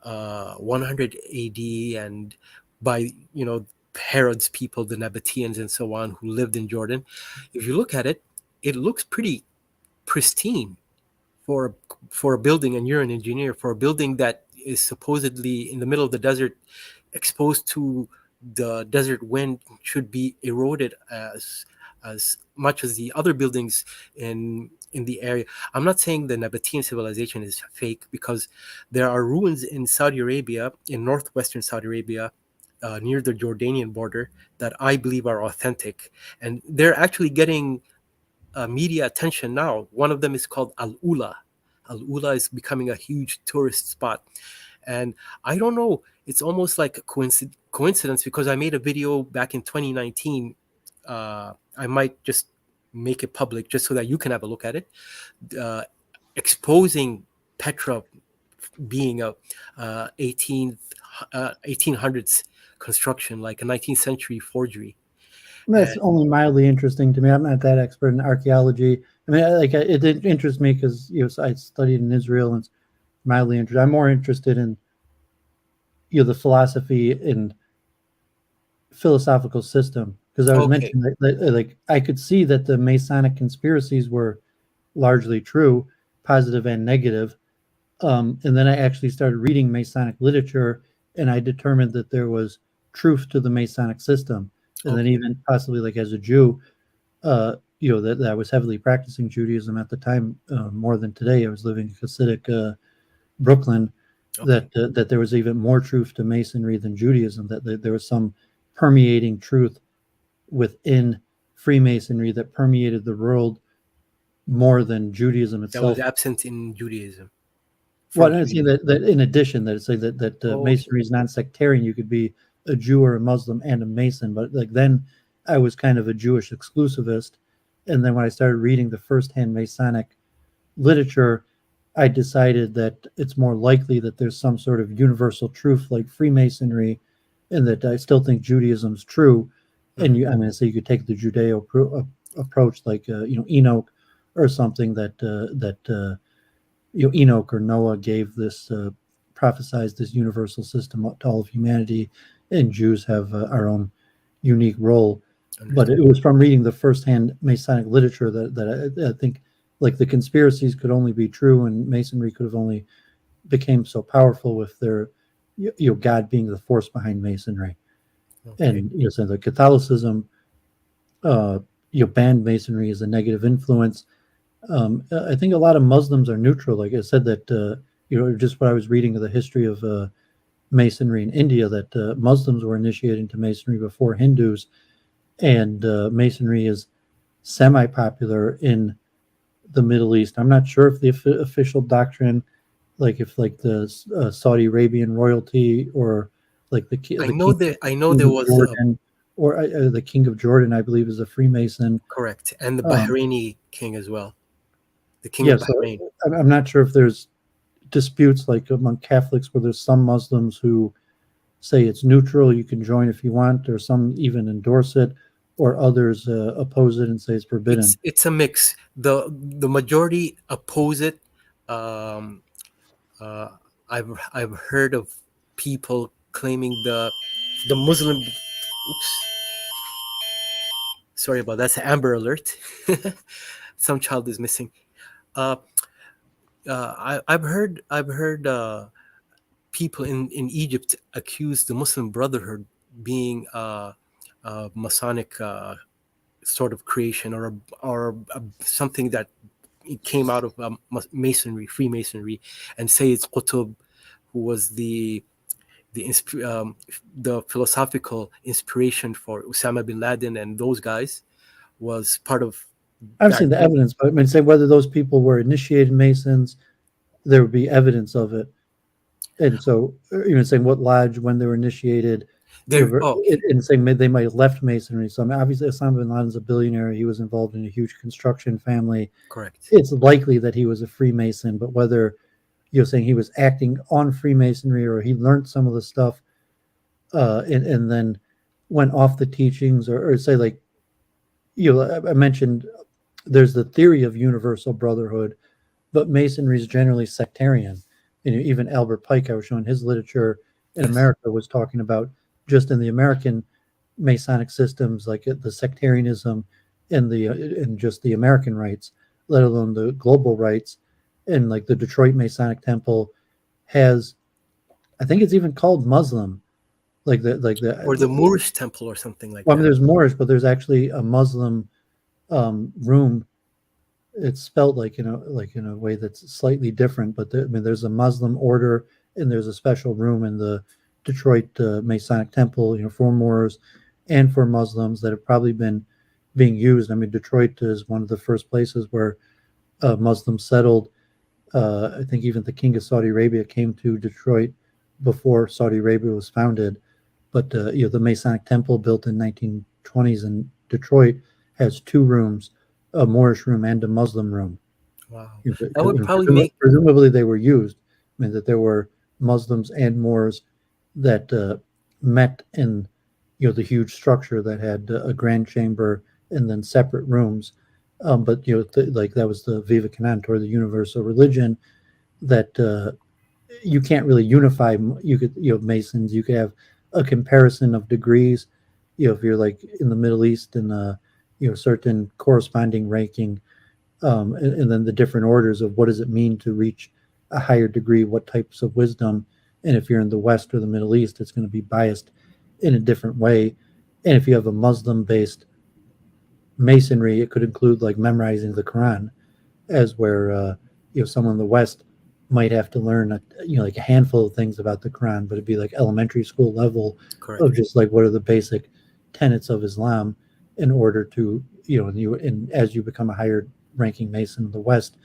100 AD, and by Herod's people, the Nabateans and so on, who lived in Jordan. If you look at it, it looks pretty pristine for a building, and you're an engineer, for a building that is supposedly in the middle of the desert, exposed to the desert wind, should be eroded as much as the other buildings in the area. I'm not saying the Nabatean civilization is fake, because there are ruins in Saudi Arabia, in northwestern Saudi Arabia, near the Jordanian border, that I believe are authentic, and they're actually getting media attention now. One of them is called Al Ula. Al Ula is becoming a huge tourist spot, and I don't know. It's almost like a coincidence, because I made a video back in 2019. I might just make it public just so that you can have a look at it, exposing Petra being a 1800s construction, like a 19th century forgery. That's only mildly interesting to me. I'm not that expert in archaeology. I mean, it interests me because I studied in Israel, and it's mildly interesting. I'm more interested in the philosophy and philosophical system, because I was mentioning that like I could see that the Masonic conspiracies were largely true, positive and negative. And then I actually started reading Masonic literature, and I determined that there was truth to the Masonic system. And then even possibly, like as a Jew, that I was heavily practicing Judaism at the time, more than today. I was living in Hasidic Brooklyn. That there was even more truth to Masonry than Judaism. That there was some permeating truth within Freemasonry that permeated the world more than Judaism itself. That was absent in Judaism. Well, I'm saying that in addition, that say that Masonry is non-sectarian. You could be a Jew or a Muslim and a Mason, but like then I was kind of a Jewish exclusivist, and then when I started reading the first-hand Masonic literature, I decided that it's more likely that there's some sort of universal truth like Freemasonry, and that I still think Judaism's true. And I mean, so you could take the Judeo approach, like Enoch or something that Enoch or Noah gave this prophesized this universal system to all of humanity, and Jews have our own unique role. But it was from reading the firsthand Masonic literature that I think like the conspiracies could only be true, and Masonry could have only became so powerful with their God being the force behind Masonry. And so the Catholicism banned Masonry as a negative influence. I think a lot of Muslims are neutral. Like I said, that just what I was reading of the history of Masonry in India, that Muslims were initiated into Masonry before Hindus, and Masonry is semi-popular in the Middle East. I'm not sure if the official doctrine, like if like the Saudi Arabian royalty, or like the I know there was Jordan, or the King of Jordan, I believe, is a Freemason. Correct, and the Bahraini king as well. The king of Bahrain. So I'm not sure if there's disputes like among Catholics where there's some Muslims who say it's neutral, you can join if you want, or some even endorse it, or others oppose it and say it's forbidden. It's a mix. The majority oppose it. I've heard of people claiming the Muslim. Oops. Sorry about that. That's an Amber Alert. Some child is missing. I've heard people in Egypt accuse the Muslim Brotherhood being a Masonic sort of creation, or something that came out of Masonry, Freemasonry, and say it's Qutb, who was the philosophical inspiration for Osama bin Laden and those guys, was part of. I've seen the evidence, but I mean, say whether those people were initiated Masons, there would be evidence of it. And so, even saying what lodge, when they were initiated, There. Oh, okay. and saying they might have left Masonry. So, I mean, obviously, Osama bin Laden's a billionaire. He was involved in a huge construction family. Correct. It's likely that he was a Freemason, but whether you're saying he was acting on Freemasonry or he learned some of the stuff and then went off the teachings, or say, like, I mentioned there's the theory of universal brotherhood, but Masonry is generally sectarian. And even Albert Pike, I was showing his literature in Yes. America, was talking about just in the American Masonic systems, like the sectarianism in just the American rites, let alone the global rites. And like the Detroit Masonic Temple has, I think it's even called Muslim, Or the Moorish temple or something like well, I mean, that. there's Moorish, but there's actually a Muslim room. It's spelled like in a way that's slightly different, but I mean, there's a Muslim order and there's a special room in the Detroit Masonic Temple, for Moors and for Muslims that have probably been being used. I mean, Detroit is one of the first places where Muslims settled. I think even the King of Saudi Arabia came to Detroit before Saudi Arabia was founded. But the Masonic Temple, built in 1920s in Detroit, has two rooms, a Moorish room and a Muslim room. Wow. That would probably make. Presumably they were used. I mean, that there were Muslims and Moors that met in the huge structure that had a grand chamber and then separate rooms. But like that was the Vivekananda, or the universal religion, that you can't really unify. You could, Masons, you could have a comparison of degrees. If you're like in the Middle East and certain corresponding ranking, and then the different orders of what does it mean to reach a higher degree, what types of wisdom. And if you're in the West or the Middle East, it's going to be biased in a different way. And if you have a Muslim based Masonry, it could include like memorizing the Quran, as where someone in the West might have to learn like a handful of things about the Quran, but it'd be like elementary school level Correct. of just like what are the basic tenets of Islam, in order to and as you become a higher ranking Mason in the West,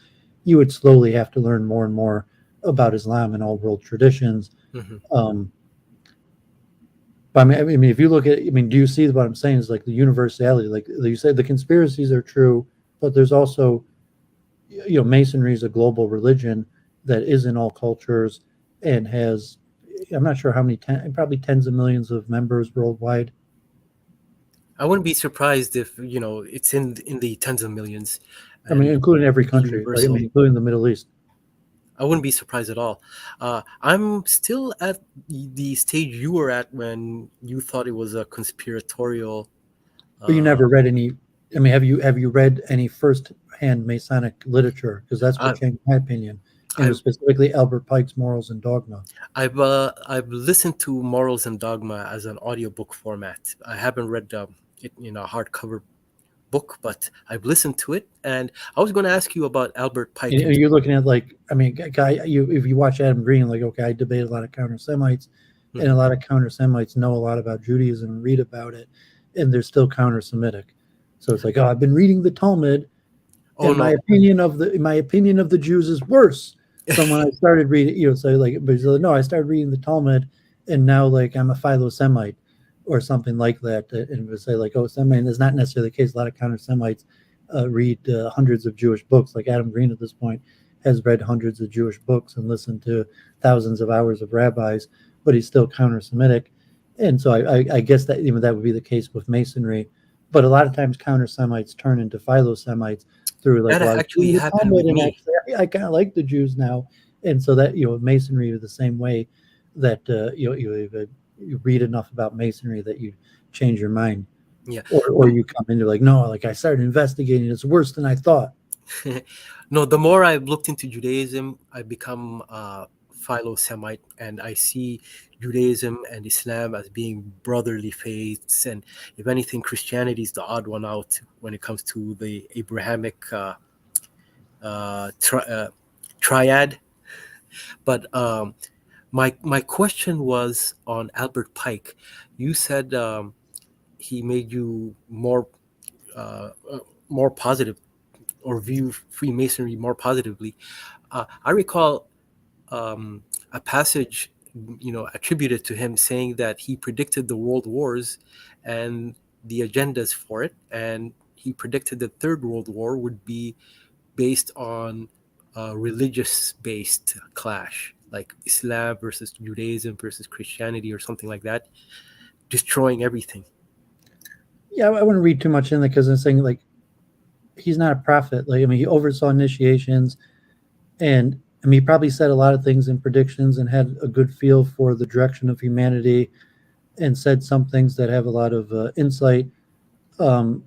you would slowly have to learn more and more about Islam and all world traditions. Mm-hmm. But I mean, if you look at, I mean, do you see what I'm saying is like the universality? Like you said, the conspiracies are true, but there's also, Masonry is a global religion that is in all cultures and has, I'm not sure how many, probably tens of millions of members worldwide. I wouldn't be surprised if it's in the tens of millions, I mean, and including every being country, like, I universal. mean, including the Middle East. I wouldn't be surprised at all. I'm still at the stage you were at when you thought it was a conspiratorial. But you never read any. I mean, have you read any first-hand Masonic literature? Because that's what I, changed my opinion, and it I, was specifically Albert Pike's Morals and Dogma. I've listened to Morals and Dogma as an audiobook format. I haven't read it in a hardcover book, but I've listened to it. And I was going to ask you about Albert Pike. And you're looking at, like, I mean, guy, if you watch Adam Green, like, okay, I debate a lot of counter Semites, and a lot of counter Semites know a lot about Judaism and read about it, and they're still counter Semitic. So it's like, oh, I've been reading the Talmud, Oh and my no! opinion of the Jews is worse from when I started reading. So like, but no, I started reading the Talmud, and now like I'm a Philo-Semite or something like that, and would say like, oh, Semite is not necessarily the case. A lot of counter Semites read hundreds of Jewish books. Like Adam Green at this point has read hundreds of Jewish books and listened to thousands of hours of rabbis, but he's still counter Semitic. And so I guess that even that would be the case with Masonry. But a lot of times counter Semites turn into Philo-Semites through like, That well, actually the happened Talmud, with and me. actually I kind of like the Jews now. And so that, Masonry is the same way, that you read enough about Masonry that you change your mind, Yeah. or you come into like, no, like I started investigating, it's worse than I thought. No, the more I've looked into Judaism, I become Philo-Semite, and I see Judaism and Islam as being brotherly faiths. And if anything, Christianity is the odd one out when it comes to the Abrahamic triad. But my question was on Albert Pike. You said he made you more positive, or view Freemasonry more positively. I recall a passage, attributed to him, saying that he predicted the world wars and the agendas for it, and he predicted the Third World War would be based on a religious-based clash, like Islam versus Judaism versus Christianity or something like that, destroying everything. Yeah, I wouldn't read too much in there because I'm saying like he's not a prophet. Like I mean, he oversaw initiations, and I mean, he probably said a lot of things in predictions and had a good feel for the direction of humanity, and said some things that have a lot of insight. Um,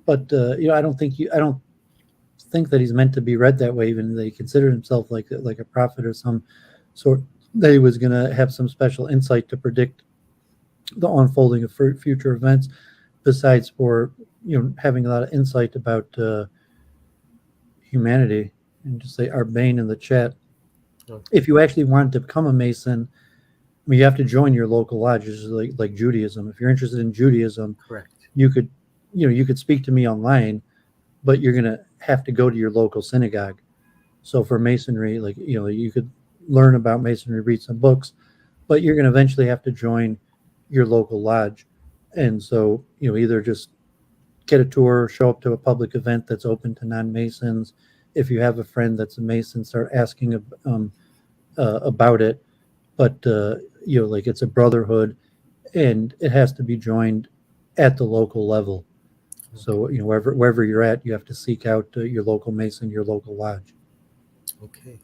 but I don't think that he's meant to be read that way. Even that he considered himself like a prophet or some sort, that he was going to have some special insight to predict the unfolding of future events. Besides for having a lot of insight about humanity. And just say Arbane in the chat. Oh. If you actually want to become a Mason, I mean, you have to join your local lodges, like Judaism. If you're interested in Judaism, Correct. you could speak to me online, but you're gonna have to go to your local synagogue. So for Masonry, like you could learn about Masonry, read some books, but you're gonna eventually have to join your local lodge. And so either just get a tour, show up to a public event that's open to non-Masons. If you have a friend that's a Mason, start asking about it. But like it's a brotherhood, and it has to be joined at the local level. Okay. So wherever you're at, you have to seek out your local Mason, your local lodge. Okay.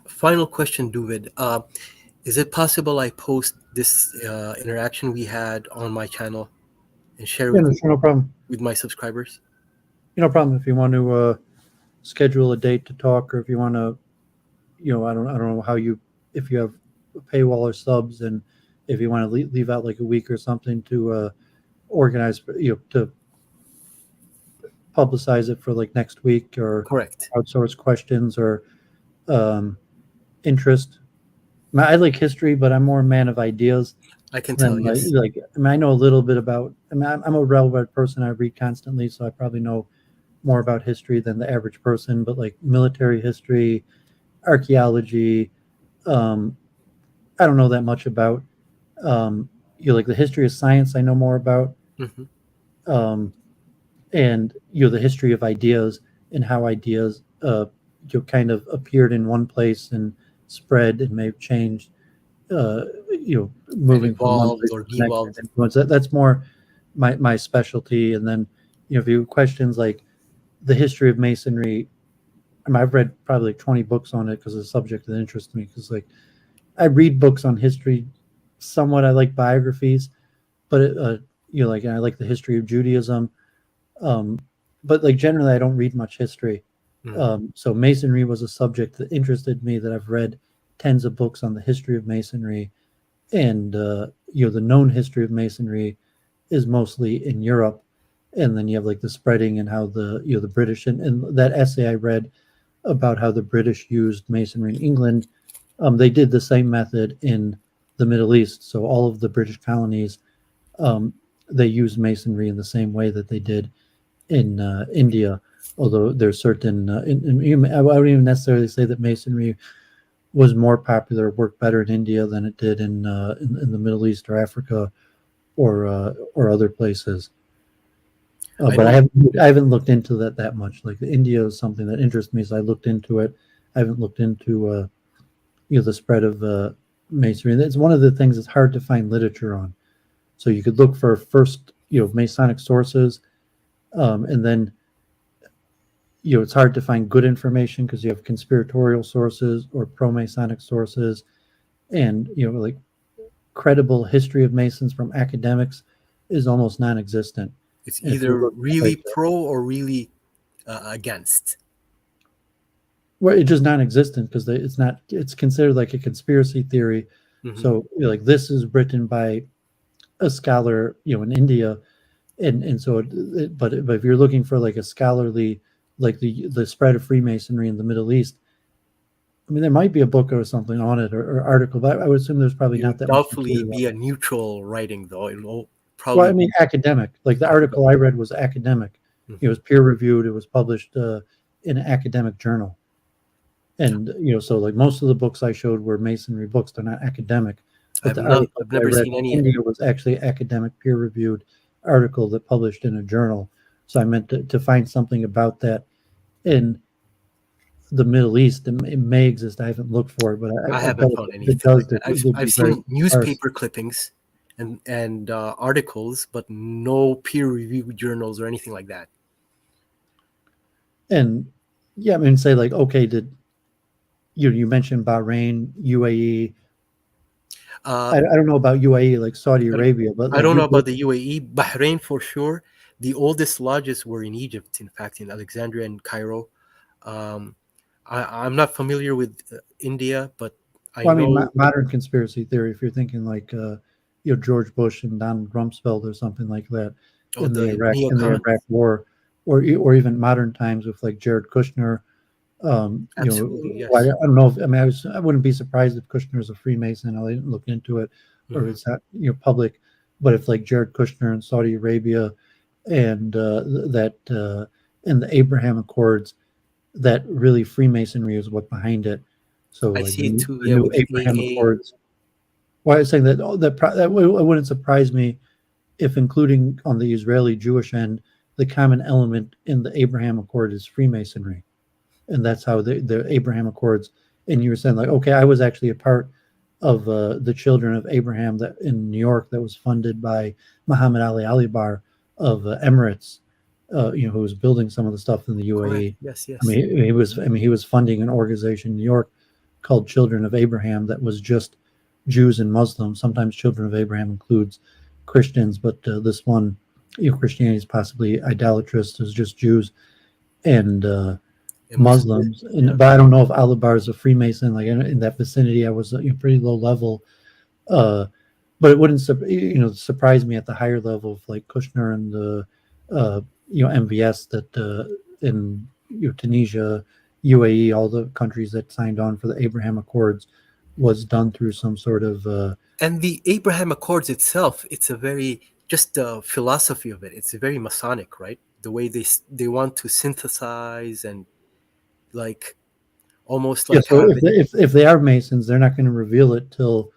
Final question, David. Is it possible I post this interaction we had on my channel and share Yeah, no problem. with my subscribers? No problem. If you want to schedule a date to talk, or if you want to, I don't know how if you have a paywall or subs, and if you want to leave out like a week or something to organize, to publicize it for like next week, or Correct. outsource questions or interest. I like history, but I'm more a man of ideas. I can tell, yes. I know a little bit about. I'm a well-read person. I read constantly, so I probably know more about history than the average person. But like military history, archaeology, I don't know that much about. Like the history of science, I know more about. Mm-hmm. And the history of ideas and how ideas kind of appeared in one place and spread and may have changed. Moving from one place or to the devolved. next. That's more my specialty. And then if you have questions like the history of Masonry, I've read probably like 20 books on it because it's a subject that interests me. Because like I read books on history, somewhat. I like biographies, but I like the history of Judaism. But like generally, I don't read much history. Mm-hmm. So Masonry was a subject that interested me. That I've read tens of books on the history of Masonry, and the known history of Masonry is mostly in Europe, and then you have like the spreading and how the British and that essay I read about how the British used Masonry in England. They did the same method in the Middle East. So all of the British colonies, they used Masonry in the same way that they did in India. Although there's certain, I wouldn't even necessarily say that Masonry was more popular, worked better in India than it did in the Middle East or Africa or other places. But I haven't looked into that much. Like India is something that interests me, so I looked into it. I haven't looked into the spread of Masonry. And it's one of the things that's hard to find literature on. So you could look for first Masonic sources, and then it's hard to find good information because you have conspiratorial sources or pro-Masonic sources, and like credible history of Masons from academics is almost non-existent. It's either really pro or really against. Well, it's just non-existent because it's considered like a conspiracy theory. Mm-hmm. So like this is written by a scholar in India, and so but if you're looking for like a scholarly, like the spread of Freemasonry in the Middle East, I mean there might be a book or something on it or article, but I would assume there's probably not that much. Doubtfully be a neutral writing though. It'll probably. Well, I mean academic. Like the article I read was academic. Mm-hmm. It was peer reviewed. It was published in an academic journal. And so like most of the books I showed were Masonry books. They're not academic, but the article I've that I never read seen in any. India was actually academic, peer-reviewed article that published in a journal. So I meant to find something about that in the Middle East. It may exist. I haven't looked for it, but I I bet haven't found if it anything does, like that. they'd be I've very seen sparse. newspaper clippings and articles, but no peer-reviewed journals or anything like that. And yeah, I mean, say like, okay, did you mentioned Bahrain, UAE? Uh, I don't know about UAE, like Saudi I Arabia, but I like don't you know about go, the UAE, Bahrain for sure. The oldest lodges were in Egypt, in fact, in Alexandria and Cairo. Um, I'm not familiar with India, but I well, I mean, know modern conspiracy theory. If you're thinking like, George Bush and Donald Rumsfeld or something like that of the in the neocons. Iraq War, or even modern times with like Jared Kushner. Absolutely, Well, yes. I don't know if I mean I wouldn't be surprised if Kushner is a Freemason. I didn't look into it, or if Hmm. it's not public. But if like Jared Kushner in Saudi Arabia and that and the Abraham Accords, that really Freemasonry is what behind it. So I like see it too. the Yeah, new with the Abraham AA. Accords. Why I was saying that it wouldn't surprise me if, including on the Israeli Jewish end, the common element in the Abraham Accord is Freemasonry, and that's how the Abraham Accords. And you were saying like, okay, I was actually a part of the Children of Abraham that in New York that was funded by Muhammad Ali Alibar of Emirates, who was building some of the stuff in the Correct. UAE. Yes, I yes. mean, he was funding an organization in New York called Children of Abraham that was just Jews and Muslims. Sometimes Children of Abraham includes Christians, but this one, Christianity is possibly idolatrous. There's just Jews and And Muslim. Muslims. Yeah. And but I don't know if Alibar is a Freemason. Like in that vicinity, I was pretty low level. Uh, but it wouldn't surprise me at the higher level of like Kushner and the MVS that in Tunisia, UAE, all the countries that signed on for the Abraham Accords was done through some sort of And the Abraham Accords itself, it's a very just the philosophy of it. It's very Masonic, right? The way they want to synthesize and like almost yeah. like So have it. if they are Masons, they're not going to reveal it till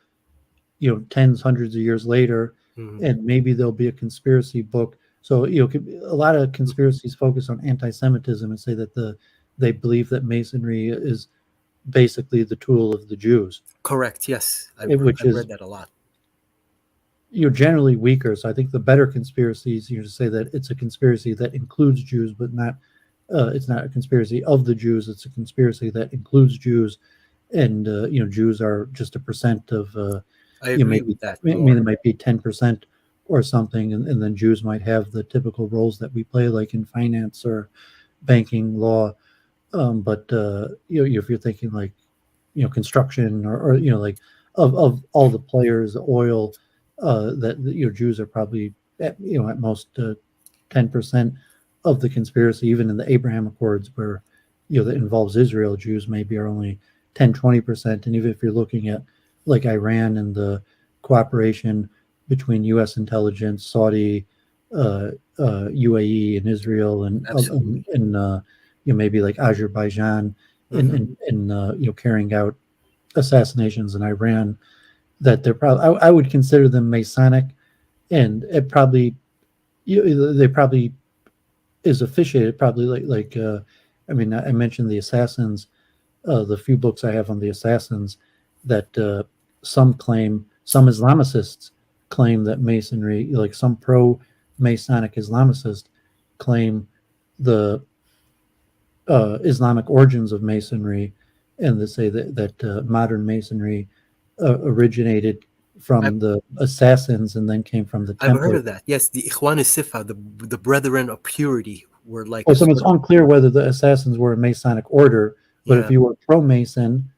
tens, hundreds of years later, Mhm. and maybe there'll be a conspiracy book. So a lot of conspiracies focus on anti-Semitism and say that they believe that Masonry is basically the tool of the Jews, Correct. Yes, which I've is read that a lot. generally weaker. So I think the better conspiracies to say that it's a conspiracy that includes Jews, but not it's not a conspiracy of the Jews. It's a conspiracy that includes Jews, and Jews are just a percent of I agree maybe with that I mean more. it might be 10% or something, and then Jews might have the typical roles that we play, like in finance or banking, law. But if you're thinking like construction or like of all the players, oil, that Jews are probably at most 10% of the conspiracy. Even in the Abraham Accords, where that involves Israel, Jews maybe are only 10-20%. And even if you're looking at like Iran and the cooperation between U.S. intelligence, Saudi, UAE, and Israel, Absolutely. and maybe like Azerbaijan Hmm. in carrying out assassinations in Iran, that they're probably I would consider them Masonic, and it probably they probably is officiated probably I mean I mentioned the assassins, the few books I have on the assassins, that some Islamicists claim that Masonry, like some pro Masonic Islamicists claim the Islamic origins of Masonry, and they say that modern Masonry originated I've from the assassins and then came from the I've heard Templars. of that. Yes, the Ikhwan Sifa, the Brethren of Purity, were like Well, so it's sort of unclear whether the assassins were a Masonic order, but if yeah. you were pro Mason,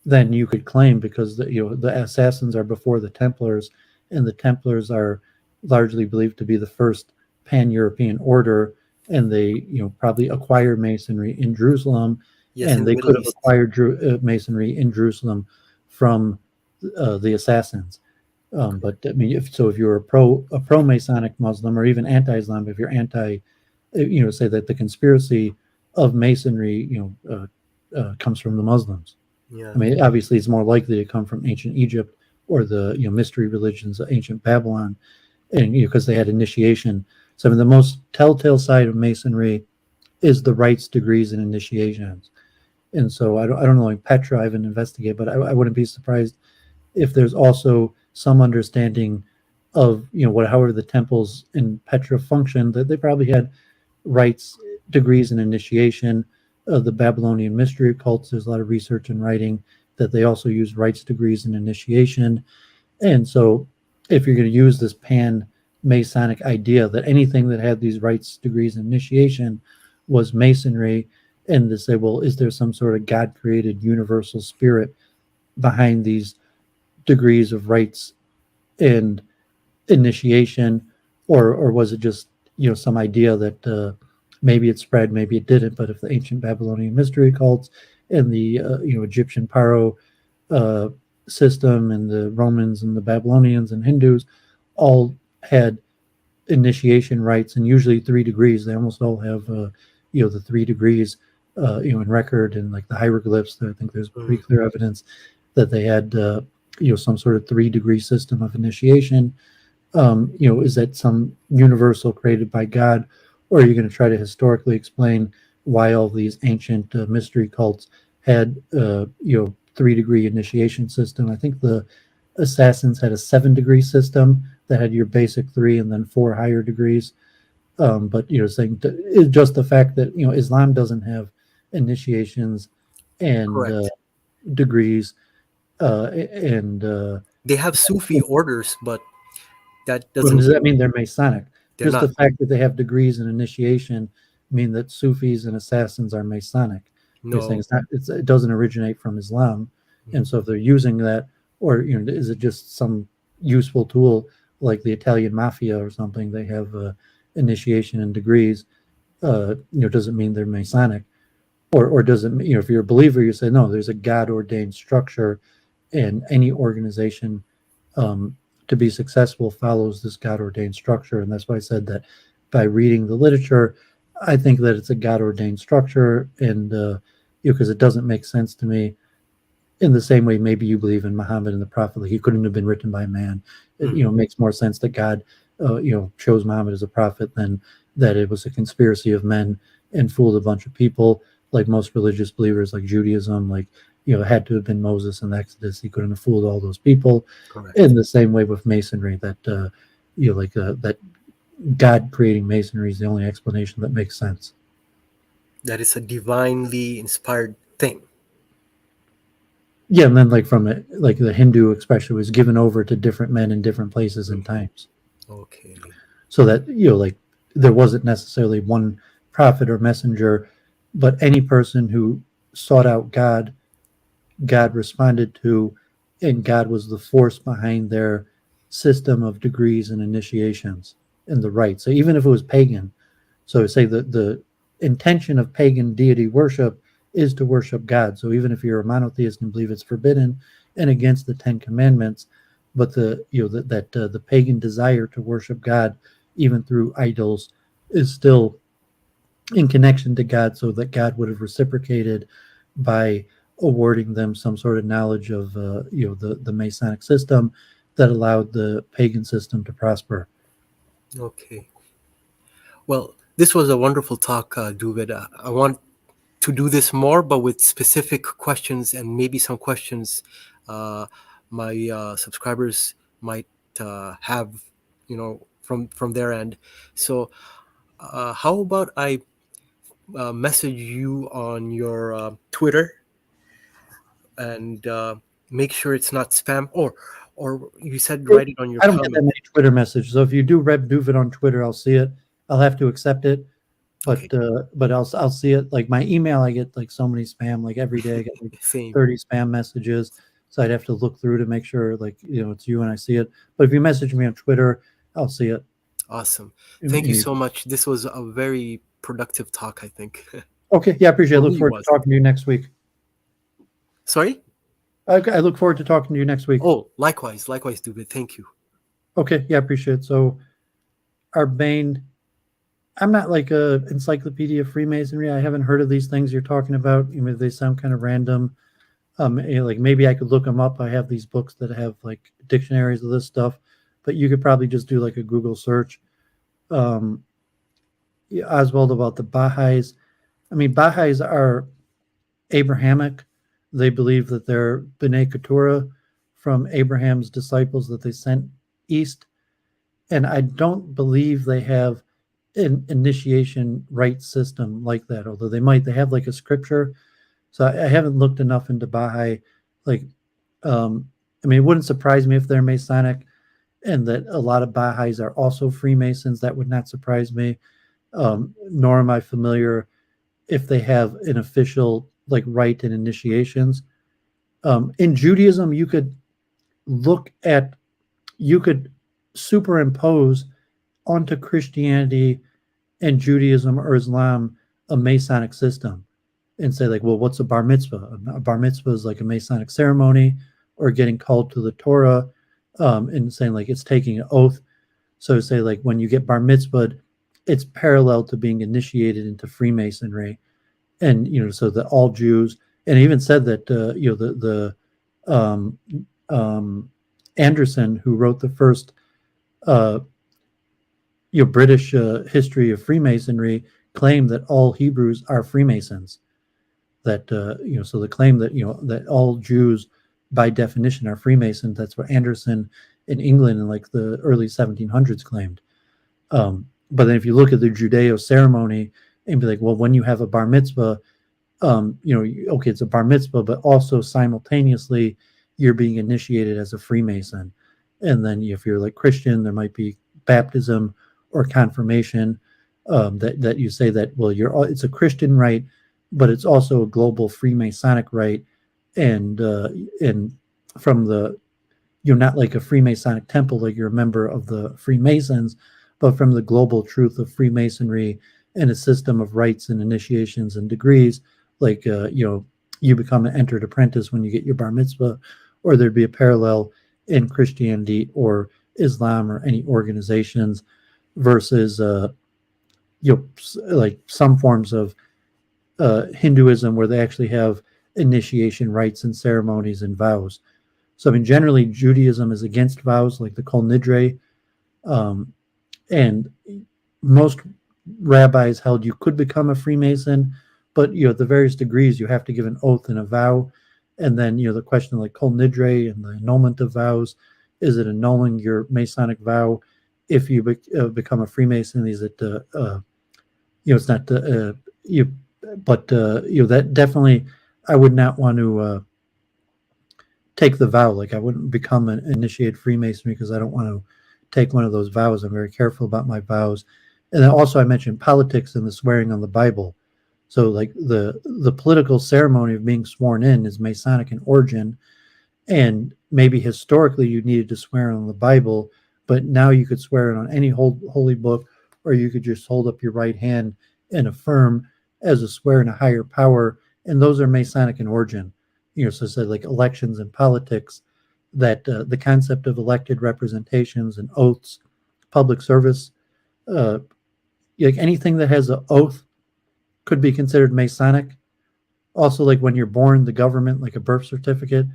then you could claim, because the assassins are before the Templars, and the Templars are largely believed to be the first pan-European order, and they probably acquired Masonry in Jerusalem, Yes, in and the they Middle could have East. acquired Masonry in Jerusalem from the assassins. But I mean, if you're a pro Masonic Muslim, or even anti-Islam, if you're anti, say that the conspiracy of Masonry, comes from the Muslims. Yeah. I mean, obviously, it's more likely to come from ancient Egypt or the mystery religions of ancient Babylon, and because they had initiation. So, I mean, the most telltale side of Masonry is the rites, degrees, and initiations. And so, I don't know, like Petra, I haven't investigated, but I wouldn't be surprised if there's also some understanding of however the temples in Petra functioned, that they probably had rites, degrees, and initiation. The Babylonian mystery cults, there's a lot of research and writing that they also use rites, degrees, and initiation. And so, if you're going to use this pan Masonic idea that anything that had these rites, degrees, and initiation was Masonry, and to say, well, is there some sort of God created universal spirit behind these degrees of rites and initiation, or was it just some idea that maybe it spread, maybe it didn't? But if the ancient Babylonian mystery cults and the Egyptian Paro system and the Romans and the Babylonians and Hindus all had initiation rites, and usually 3 degrees, they almost all have the 3 degrees in record, and like the hieroglyphs, I think there's pretty clear evidence that they had some sort of 3-degree system of initiation. Is that some universal created by God, or are you going to try to historically explain why all these ancient mystery cults had 3-degree initiation system? I think the assassins had a 7-degree system that had your basic 3 and then 4 higher degrees. But saying just the fact that Islam doesn't have initiations and degrees, and They have Sufi orders, but that but doesn't does that mean mean they're Masonic? they're Just not. the fact that they have degrees in initiation mean that Sufis and assassins are Masonic. You're saying No. it doesn't originate from Islam, and so if they're using that, or is it just some useful tool like the Italian mafia or something? They have initiation and degrees. Does it mean they're Masonic, or does it? If you're a believer, you say no. There's a God ordained structure, and any organization to be successful follows this God ordained structure. And that's why I said that by reading the literature, I think that it's a God ordained structure, and because it doesn't make sense to me. In the same way, maybe you believe in Muhammad and the Prophet, like he couldn't have been written by man. It makes more sense that God, chose Muhammad as a prophet than that it was a conspiracy of men and fooled a bunch of people. Like most religious believers, like Judaism, like it had to have been Moses in the Exodus. He couldn't have fooled all those people. Correct. In the same way with Masonry, that that God creating Masonry is the only explanation that makes sense. That is a divinely inspired thing. Yeah, and then from it, like the Hindu especially was given over to different men in different places and times. Okay. So that there wasn't necessarily one prophet or messenger, but any person who sought out God, God responded to, and God was the force behind their system of degrees and initiations and the rites. So even if it was pagan, so say that the intention of pagan deity worship is to worship God. So even if you're a monotheist and believe it's forbidden and against the 10 Commandments, but the pagan desire to worship God, even through idols, is still in connection to God, so that God would have reciprocated by awarding them some sort of knowledge of the Masonic system that allowed the pagan system to prosper. Okay. Well, this was a wonderful talk, Duvid. I want to do this more, but with specific questions, and maybe some questions my subscribers might have, from their end. So, how about I message you on your Twitter, and make sure it's not spam, or you said write it on your I don't get that comment. many Twitter messages. So if you do Reb Duvid on Twitter, I'll see it. I'll have to accept it, but Okay. but I'll see it. Like my email, I get like so many spam. Like every day, I get like Same. 30 spam messages. So I'd have to look through to make sure like it's you and I see it. But if you message me on Twitter, I'll see it. Awesome. Thank you so much. This was a very productive talk, I think. Okay, yeah, I appreciate it. I For look me, it forward to was. talking to you next week. Sorry? Okay, I look forward to talking to you next week. Oh, likewise, David. Thank you. Okay, yeah, I appreciate it. So Arbane I'm not like a encyclopedia of Freemasonry. I haven't heard of these things you're talking about. You know, they sound kind of random. Like maybe I could look them up. I have these books that have like dictionaries of this stuff, but you could probably just do like a Google search. Um, yeah, Oswald, about the Baha'is. I mean, Baha'is are Abrahamic. They believe that they're B'nai Keturah from Abraham's disciples that they sent east. And I don't believe they have an initiation rite system like that, although they might. They have like a scripture. So I haven't looked enough into Baha'i. Like, I mean, it wouldn't surprise me if they're Masonic and that a lot of Baha'is are also Freemasons. That would not surprise me. Nor am I familiar if they have an official like rite and initiations. In Judaism, look at you could superimpose onto Christianity and Judaism or Islam a Masonic system and say like, well, what's a bar mitzvah? A bar mitzvah is like a Masonic ceremony or getting called to the Torah, and saying like it's taking an oath. So say like when you get bar mitzvah, it's parallel to being initiated into Freemasonry, and you know so that all Jews, and even said that you know the Anderson, who wrote the first uh, you know British history of Freemasonry, claimed that all Hebrews are Freemasons. That you know, so the claim that you know that all Jews, by definition, are Freemasons. That's what Anderson in England in like the early 1700s claimed. But then if you look at the Judeo ceremony and be like, well, when you have a bar mitzvah, you know, okay, it's a bar mitzvah, but also simultaneously you're being initiated as a Freemason. And then if you're like Christian, there might be baptism or confirmation, that you say that, well, it's a Christian rite, but it's also a global Freemasonic rite. And from the, you're not like a Freemasonic temple, like you're a member of the Freemasons, but from the global truth of Freemasonry and a system of rites and initiations and degrees, like you know, you become an entered apprentice when you get your bar mitzvah, or there'd be a parallel in Christianity or Islam or any organizations versus you know, like some forms of Hinduism where they actually have initiation rites and ceremonies and vows. So I mean, generally Judaism is against vows, like the Kol Nidre, and most rabbis held you could become a Freemason, but you know, at the various degrees, you have to give an oath and a vow. And then, you know, the question like Kol Nidre and the annulment of vows, is it annulling your Masonic vow if you become a Freemason? Is it, you know, it's not you, but you know, that definitely, I would not want to take the vow. Like I wouldn't become an initiated Freemasonry because I don't want to take one of those vows. I'm very careful about my vows. And then also I mentioned politics and the swearing on the Bible. So like the political ceremony of being sworn in is Masonic in origin, and maybe historically you needed to swear on the Bible, but now you could swear it on any holy book, or you could just hold up your right hand and affirm as a swear in a higher power, and those are Masonic in origin. You know, so say like elections and politics, that the concept of elected representations and oaths, public service, like anything that has an oath could be considered Masonic. Also, like when you're born, the government, like a birth certificate,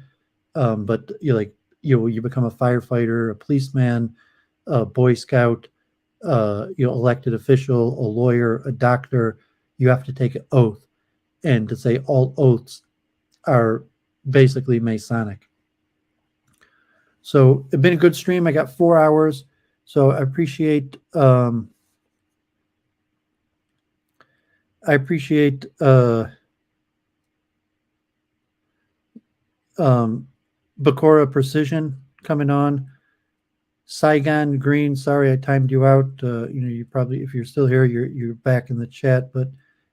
but you like you become a firefighter, a policeman, a Boy Scout, you know, elected official, a lawyer, a doctor. You have to take an oath, and to say all oaths are basically Masonic. So it's been a good stream. I got 4 hours, so I appreciate Boqoreh Precision coming on. Saigon Green, sorry I timed you out. You know, you probably, if you're still here, you're back in the chat, but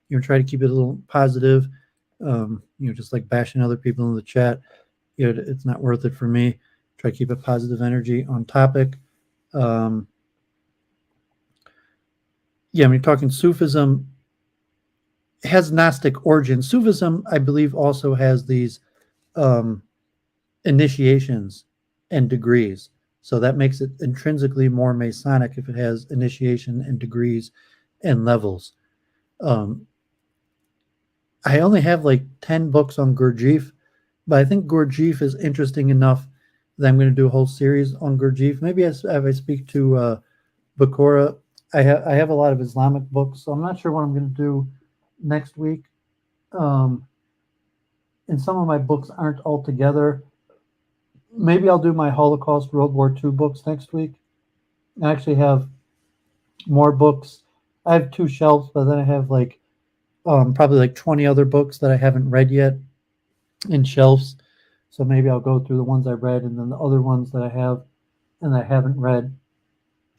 you know, try to keep it a little positive. You know, just like bashing other people in the chat, you know, it's not worth it for me. Try to keep a positive energy on topic. Yeah, I mean, talking Sufism has Gnostic origin. Sufism, I believe, also has these initiations and degrees. So that makes it intrinsically more Masonic if it has initiation and degrees and levels. I only have like 10 books on Gurdjieff, but I think Gurdjieff is interesting enough that I'm going to do a whole series on Gurdjieff. Maybe as I speak to Boqoreh, I have a lot of Islamic books, so I'm not sure what I'm going to do next week. And some of my books aren't all together. Maybe I'll do my Holocaust World War II books next week. I actually have more books. I have 2 shelves, but then I have like probably like 20 other books that I haven't read yet in shelves. So maybe I'll go through the ones I read and then the other ones that I have and I haven't read.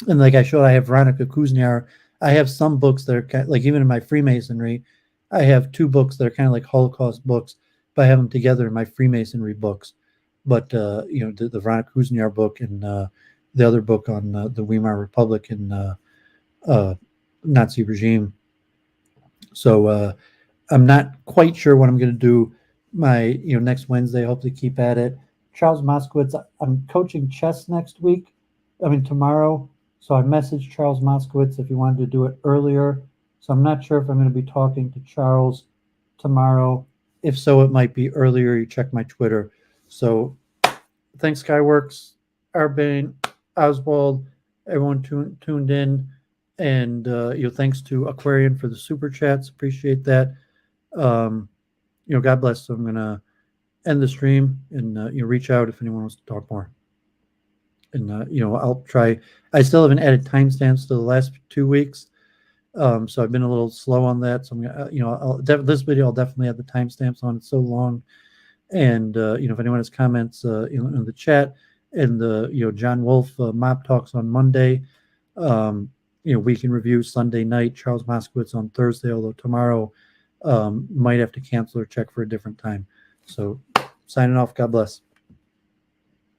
And like I showed, I have Veronica Kuzniar. I have some books that are kind of, like even in my Freemasonry, I have 2 books that are kind of like Holocaust books, but I have them together in my Freemasonry books. But the Veronica Kuzniar book and the other book on the Weimar Republic and Nazi regime. So I'm not quite sure what I'm going to do my next Wednesday. Hopefully keep at it. Charles Moskowitz, I'm coaching chess next week. Tomorrow. So I messaged Charles Moskowitz if he wanted to do it earlier. So I'm not sure if I'm going to be talking to Charles tomorrow. If so, it might be earlier. You check my Twitter. So thanks, Skyworks, Arbane, Oswald, everyone tuned in. And thanks to Aquarian for the super chats. Appreciate that. God bless. So I'm gonna end the stream and reach out if anyone wants to talk more. And I'll try. I still haven't added timestamps to the last 2 weeks, so I've been a little slow on that. So I'm gonna, this video I'll definitely have the timestamps on. It's so long. And if anyone has comments in the chat, and the John Wolfe mob talks on Monday. Week in review Sunday night, Charles Moskowitz on Thursday, although tomorrow might have to cancel or check for a different time. So signing off. God bless.